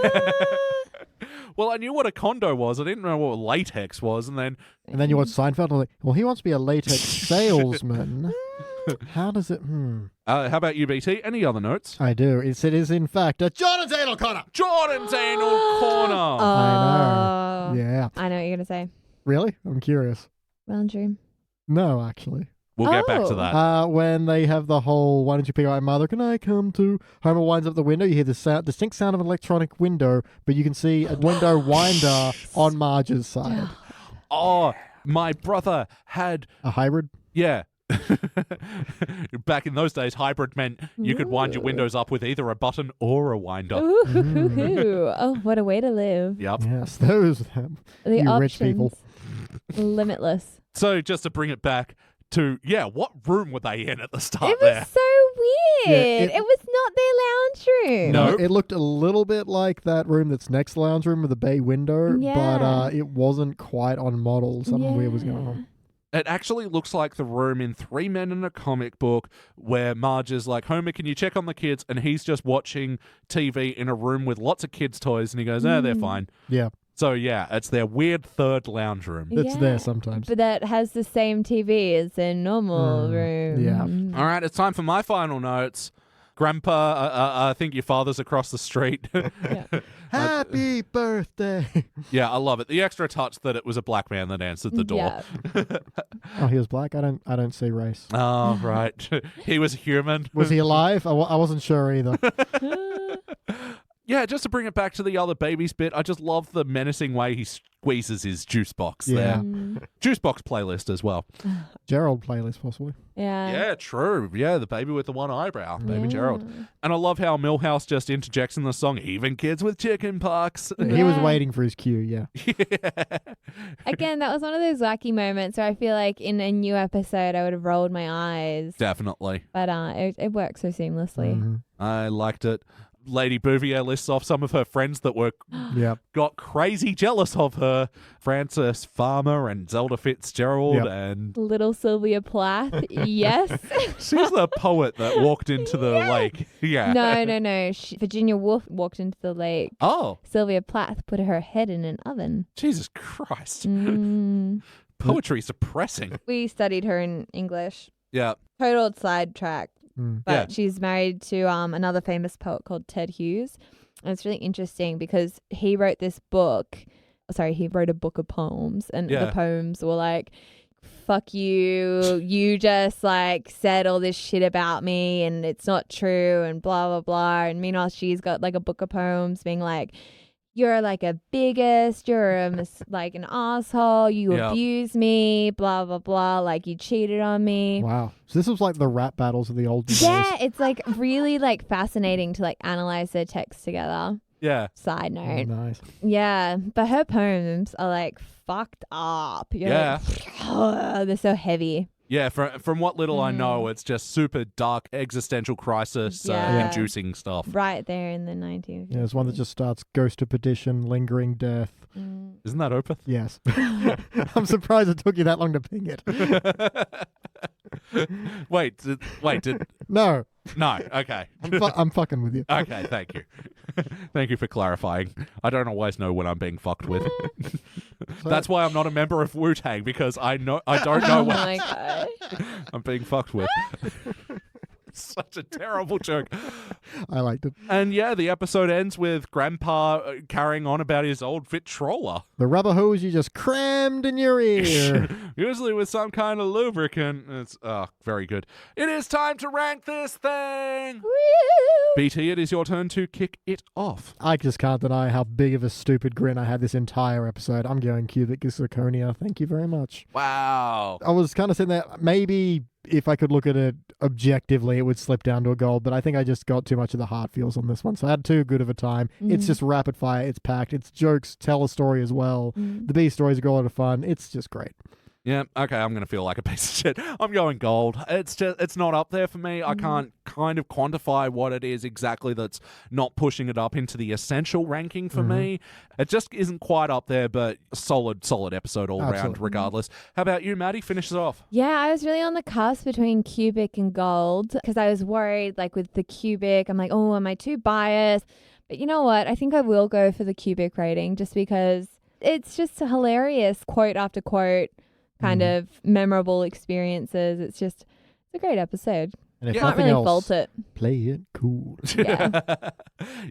Well, I knew what a condo was. I didn't know what latex was, and then And then you watch Seinfeld and like, well, he wants to be a latex salesman. How does it... how about you, BT? Any other notes? I do. It is, in fact, a Jonathan Anal Corner. Jordan's Anal Corner. I know. Yeah. I know what you're going to say. Really? I'm curious. Lounge room. No, actually. We'll get back to Oh. that. When they have the whole, why don't you pick up my mother? Can I come to? Homer winds up the window. You hear the distinct sound of an electronic window, but you can see a window winder on Marge's side. Oh, my brother had, A hybrid? yeah. Back in those days, hybrid meant you could wind your windows up with either a button or a winder. Ooh. Oh, what a way to live. Yep. Yes, those The you options. rich people. Limitless. So just to bring it back to, what room were they in at the start It was there? so weird. Yeah, it was not their lounge room. No. It looked a little bit like that room that's next to the lounge room with the bay window, Yeah. but it wasn't quite on model. Something weird was going on. It actually looks like the room in Three Men and a Comic Book where Marge is like, Homer, can you check on the kids? And he's just watching TV in a room with lots of kids' toys, and he goes, they're fine. Yeah, So yeah, it's their weird third lounge room. it's there sometimes. But that has the same TV as their normal room. yeah. All right, it's time for my final notes. Grandpa, I think your father's across the street. Happy birthday! Yeah, I love it. The extra touch that it was a black man that answered the door. Yeah. Oh, he was black. I don't see race. Oh, right. He was human. Was he alive? I wasn't sure either. Yeah, just to bring it back to the other babies bit, I just love the menacing way he squeezes his juice box Yeah. there. Juice box playlist as well. Gerald playlist, possibly. Yeah. Yeah, true. Yeah, the baby with the one eyebrow, baby Yeah. Gerald. And I love how Milhouse just interjects in the song, even kids with chicken pox. He was Yeah. waiting for his cue, yeah. Again, that was one of those wacky moments where I feel like in a new episode I would have rolled my eyes. Definitely. But it works so seamlessly. Mhm. I liked it. Lady Bouvier lists off some of her friends that Yep. got crazy jealous of her. Frances Farmer and Zelda Fitzgerald Yep. and Little Sylvia Plath. Yes. she's the poet that walked into the lake. Yeah. No. Virginia Woolf walked into the lake. Oh, Sylvia Plath put her head in an oven. Jesus Christ. Mm. Poetry's depressing. We studied her in English. Yeah. Total sidetrack. Mm. But Yeah. she's married to another famous poet called Ted Hughes. And it's really interesting because he wrote this book. Sorry, he wrote a book of poems. And Yeah. the poems were like, fuck you. You just like said all this shit about me and it's not true and blah, blah, blah. And meanwhile, she's got like a book of poems being like, you're like a biggest, you're like an asshole, you Yep. abuse me, blah, blah, blah, like you cheated on me. Wow. So this was like the rap battles of the old days. Yeah, it's like really like fascinating to like analyze their texts together. Yeah. Side Oh, note. nice. Yeah, but her poems are like fucked up. You're like, they're so heavy. Yeah, from what little I know, it's just super dark existential crisis Yeah. inducing stuff. Right there in the 1950s. Yeah, there's one that just starts ghost to petition, lingering death. Mm. Isn't that Opeth? Yes. I'm surprised it took you that long to ping it. Wait, did No, no? Okay, I'm fucking with you. okay, thank you. Thank you for clarifying. I don't always know when I'm being fucked with. So- That's why I'm not a member of Wu-Tang, because I don't know Oh when my god. I'm being fucked with. Such a terrible joke. I liked it. And yeah, the episode ends with Grandpa carrying on about his old Victrola. The rubber hose you just crammed in your ear. Usually with some kind of lubricant. It's very good. It is time to rank this thing. Woo! BT, it is your turn to kick it off. I just can't deny how big of a stupid grin I had this entire episode. I'm going cubic zirconia. Thank you very much. Wow. I was kind of sitting there, maybe if I could look at it objectively, it would slip down to a gold, but I think I just got too much of the heart feels on this one. So I had too good of a time. It's just rapid fire. It's packed. It's jokes, tell a story as well. The B stories are a lot of fun. It's just great. Yeah, okay, I'm going to feel like a piece of shit. I'm going gold. It's not up there for me. I can't kind of quantify what it is exactly that's not pushing it up into the essential ranking for me. It just isn't quite up there, but solid episode all round regardless. How about you, Maddie? Finish it off. Yeah, I was really on the cusp between cubic and gold because I was worried, like with the cubic, I'm like, oh, am I too biased? But you know what? I think I will go for the cubic rating just because it's just hilarious, quote after quote, kind of memorable experiences. It's a great episode. And if Can't nothing really else, fault it. play it cool. Yeah.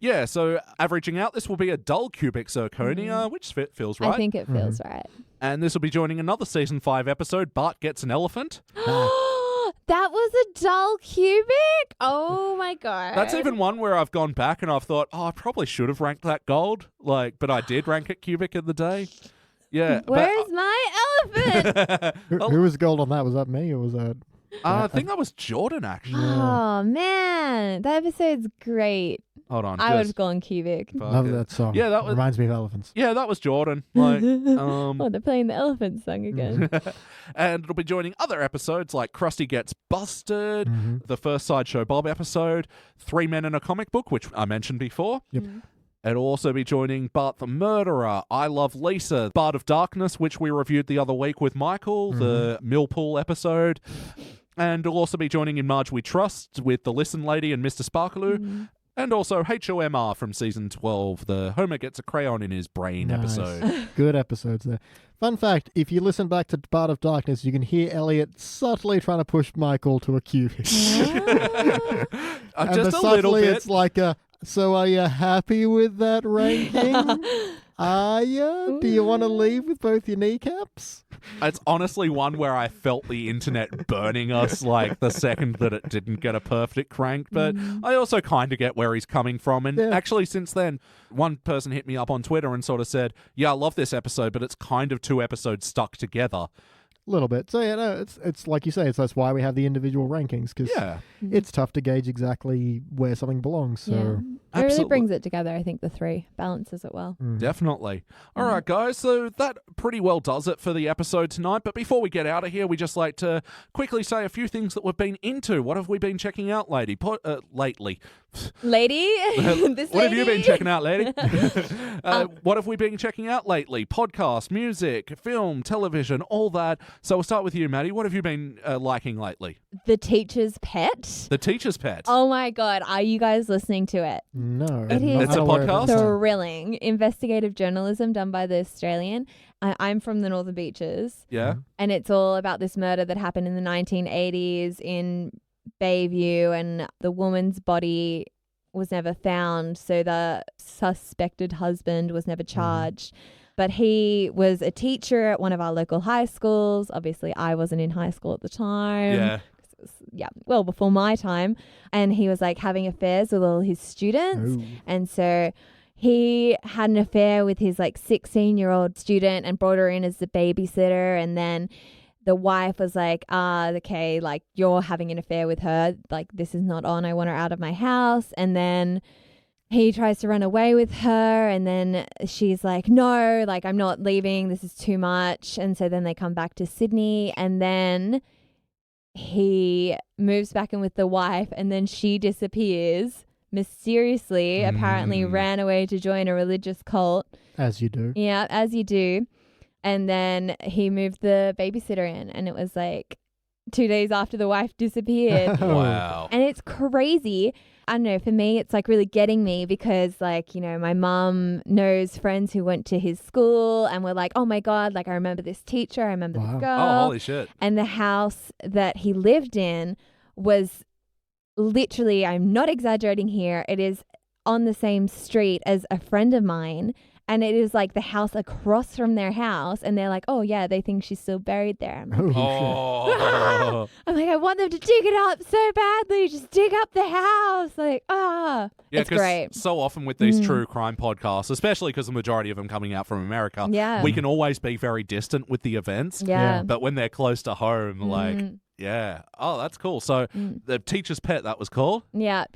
Yeah, so averaging out, this will be a dull cubic zirconia, which feels right. I think it feels right. And this will be joining another season 5 episode, Bart Gets an Elephant. That was a dull cubic? Oh my god. That's even one where I've gone back and I've thought, I probably should have ranked that gold. But I did rank it cubic in the day. Yeah. Where's my elephant? Who was gold on that? Was that me or was that? I think that was Jordan, actually. Oh man, that episode's great. Hold on. I would have gone cubic. Love that song. Yeah, that was. Reminds me of elephants. Yeah, that was Jordan. Like, Oh, they're playing the elephant song again. and it'll be joining other episodes like Krusty Gets Busted, the first Sideshow Bob episode, 3 Men in a Comic Book, which I mentioned before. Yep. It'll also be joining Bart the Murderer, I Love Lisa, Bart of Darkness, which we reviewed the other week with Michael, the Millpool episode. And it'll also be joining in Marge We Trust with the Listen Lady and Mr. Sparkaloo. And also HOMR from season 12, the Homer Gets a Crayon in His Brain episode. Good episodes there. Fun fact, if you listen back to Bart of Darkness, you can hear Elliot subtly trying to push Michael to a cubic. Just a little bit. It's like so are you happy with that ranking? Are you? Do you want to leave with both your kneecaps? It's honestly one where I felt the internet burning us like the second that it didn't get a perfect rank, but I also kind of get where he's coming from. And actually since then, one person hit me up on Twitter and sort of said, yeah, I love this episode, but it's kind of 2 episodes stuck together. A little bit. So, yeah, no, it's like you say, that's why we have the individual rankings, because it's tough to gauge exactly where something belongs. So. It really brings it together, I think, the 3 balances it well. Definitely. All right, guys, so that pretty well does it for the episode tonight. But before we get out of here, we just like to quickly say a few things that we've been into. What have we been checking out, lately? Lady? What have you been checking out, lady? What have we been checking out lately? Podcast, music, film, television, all that. So we'll start with you, Maddie. What have you been liking lately? The Teacher's Pet. The Teacher's Pet. Oh my god, are you guys listening to it? No. It is It's a podcast? thrilling. Investigative journalism done by the Australian. I'm from the Northern Beaches. Yeah. And it's all about this murder that happened in the 1980s in Bayview, and the woman's body was never found, so the suspected husband was never charged. But he was a teacher at one of our local high schools. Obviously, I wasn't in high school at the time. Yeah. Well before my time. And he was like having affairs with all his students. And so he had an affair with his like 16-year-old student and brought her in as the babysitter. And then the wife was like, okay, like you're having an affair with her. Like this is not on. I want her out of my house. And then he tries to run away with her. And then she's like, no, like I'm not leaving. This is too much. And so then they come back to Sydney, and then he moves back in with the wife, and then she disappears mysteriously, apparently ran away to join a religious cult. As you do. Yeah, as you do. And then he moved the babysitter in, and it was like 2 days after the wife disappeared. Wow. And it's crazy. I don't know, for me, it's like really getting me because like, you know, my mum knows friends who went to his school and we're like, oh my God, like I remember this teacher, I remember this girl. Oh, holy shit. And the house that he lived in was literally, I'm not exaggerating here, it is on the same street as a friend of mine. And it is like the house across from their house. And they're like, oh, yeah, they think she's still buried there. I'm like, Oh. I'm like, I want them to dig it up so badly. Just dig up the house. Like, Yeah, it's great. So often with these true crime podcasts, especially because the majority of them coming out from America, Yeah. we can always be very distant with the events. Yeah. But when they're close to home, like, yeah. Oh, that's cool. So the Teacher's Pet, that was cool. Yeah.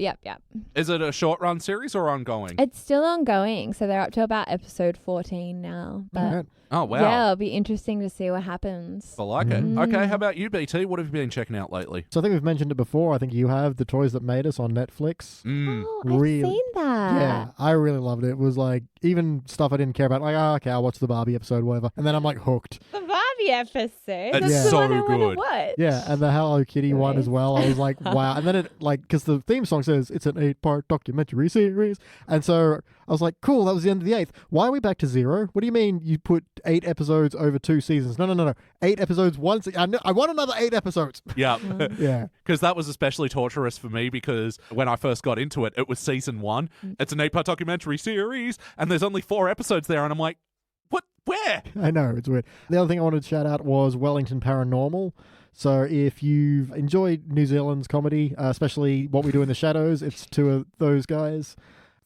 Is it a short run series or ongoing? It's still ongoing. So they're up to about episode 14 now. But Alright. Oh, wow. yeah, it'll be interesting to see what happens. I like it. Okay, how about you, BT? What have you been checking out lately? So I think we've mentioned it before. I think you have The Toys That Made Us on Netflix. Oh, Really? I've seen that. Yeah, I really loved it. It was like even stuff I didn't care about, like, okay, I'll watch the Barbie episode, whatever. And then I'm like hooked. The Barbie episode. It's That's the so one I wanna good. watch. Yeah, and the Hello Kitty one as Nice. well. I was like, wow. And then it, like, because the theme song says it's an 8-part documentary series. And so I was like, cool, that was the end of the 8th. Why are we back to 0? What do you mean you put 8 episodes over 2 seasons? No. 8 episodes, I want another 8 episodes. Yeah. Yeah. Because that was especially torturous for me because when I first got into it, it was season 1. It's an 8-part documentary series, and there's only 4 episodes there, and I'm like, what? Where? I know, it's weird. The other thing I wanted to shout out was Wellington Paranormal. So if you've enjoyed New Zealand's comedy, especially What We Do in the Shadows, it's 2 of those guys.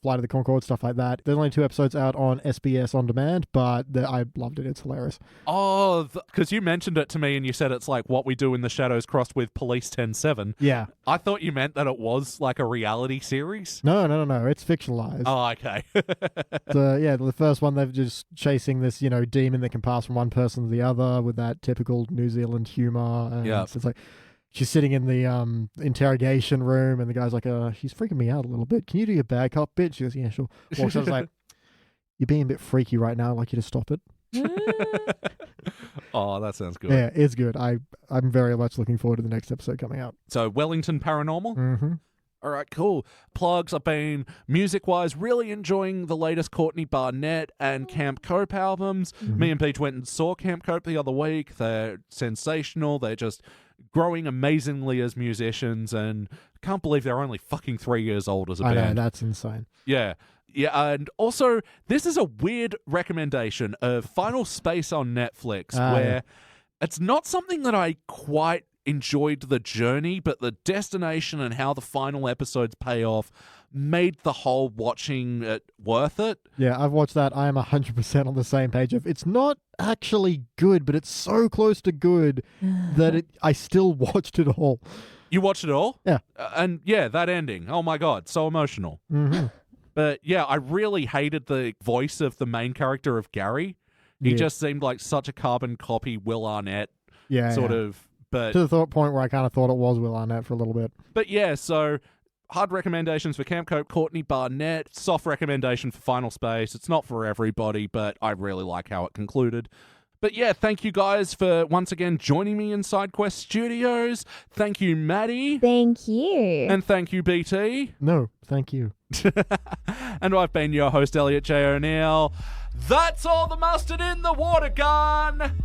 Flight of the Conchords, stuff like that. There's only 2 episodes out on SBS On Demand, but I loved it. It's hilarious. Oh, because you mentioned it to me and you said it's like What We Do in the Shadows crossed with Police 10-7. Yeah. I thought you meant that it was like a reality series. No. It's fictionalized. Oh, okay. The first one, they're just chasing this, demon that can pass from one person to the other with that typical New Zealand humor. And Yeah. it's like she's sitting in the interrogation room, and the guy's like, she's freaking me out a little bit. Can you do your bad cop bit? She goes, yeah, sure. Walks up, like, you're being a bit freaky right now. I'd like you to stop it. Oh, that sounds good. Yeah, it's good. I'm very much looking forward to the next episode coming out. So, Wellington Paranormal? Mm-hmm. All right, cool. Plugs. I've been, music-wise, really enjoying the latest Courtney Barnett and Camp Cope albums. Me and Peach went and saw Camp Cope the other week. They're sensational. They're just growing amazingly as musicians, and can't believe they're only fucking 3 years old as a band. I know, that's insane. Yeah. Yeah, and also, this is a weird recommendation of Final Space on Netflix, where it's not something that I quite enjoyed the journey, but the destination and how the final episodes pay off made the whole watching it worth it. Yeah, I've watched that. I am 100% on the same page of it's not actually good, but it's so close to good that I still watched it all. You watched it all? Yeah. And yeah, that ending. Oh my God, so emotional. Mm-hmm. But yeah, I really hated the voice of the main character of Gary. He just seemed like such a carbon copy Will Arnett sort of. But to the point where I kind of thought it was Will Arnett for a little bit. But yeah, so hard recommendations for Camp Cope, Courtney Barnett. Soft recommendation for Final Space. It's not for everybody, but I really like how it concluded. But yeah, thank you guys for once again joining me in SideQuest Studios. Thank you, Maddie. Thank you. And thank you, BT. No, thank you. And I've been your host, Elliot Jay O'Neill. That's all the mustard in the water gun.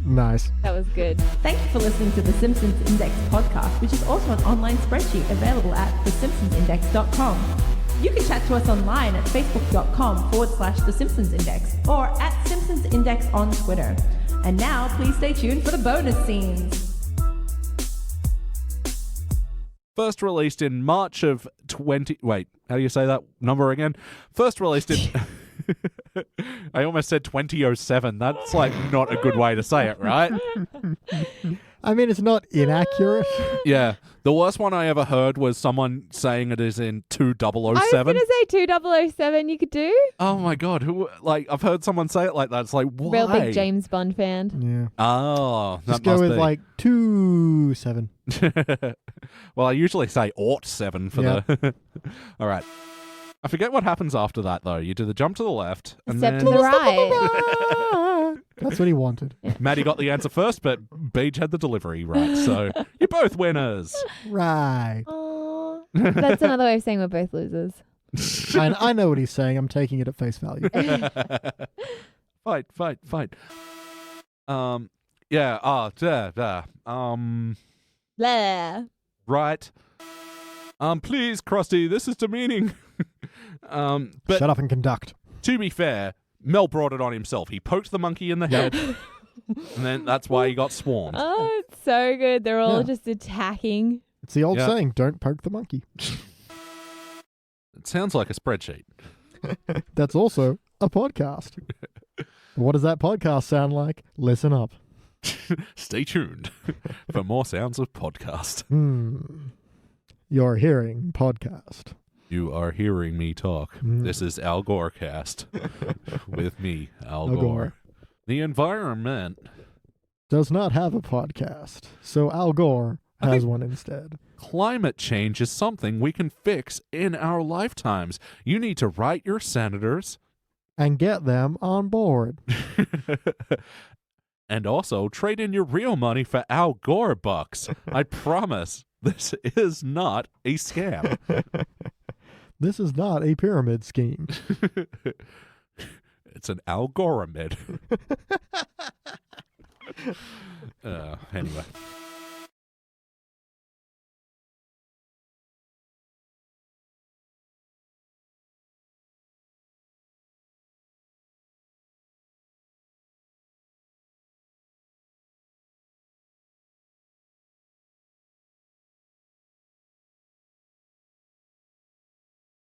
Nice. That was good. Thank you for listening to the Simpsons Index podcast, which is also an online spreadsheet available at thesimpsonsindex.com. You can chat to us online at facebook.com/The Simpsons Index or at Simpsons Index on Twitter. And now, please stay tuned for the bonus scenes. First released in March of 20... Wait, how do you say that number again? First released in... I almost said 2007. That's like not a good way to say it, right? I mean, it's not inaccurate. Yeah. The worst one I ever heard was someone saying it is in 2007. I was going to say 2007 you could do. Oh my God. Who? Like, I've heard someone say it like that. It's like, why? Real big James Bond fan. Yeah. Oh, that Just go must with be. like 27. Well, I usually say 07 for the... All right. I forget what happens after that, though. You do the jump to the left, and Step then to the right. That's what he wanted. Maddie got the answer first, but Beach had the delivery right. So you're both winners. Right. Aw. That's another way of saying we're both losers. I know what he's saying. I'm taking it at face value. Fight. Blah. Right. Please, Krusty, this is demeaning. But Shut up and conduct. to be fair, Mel brought it on himself. He poked the monkey in the head, and then that's why he got swarmed. Oh, it's so good. They're all Yeah. just attacking. It's the old Yeah. saying, don't poke the monkey. It sounds like a spreadsheet. That's also a podcast. What does that podcast sound like? Listen up. Stay tuned for more sounds of podcast. You're hearing podcast. You are hearing me talk. This is Al Gorecast with me, Al Gore. The environment Does not have a podcast, so Al Gore has one instead. Climate change is something we can fix in our lifetimes. You need to write your senators And get them on board. and also trade in your real money for Al Gore bucks. I promise this is not a scam. This is not a pyramid scheme. It's an algorithm. Anyway.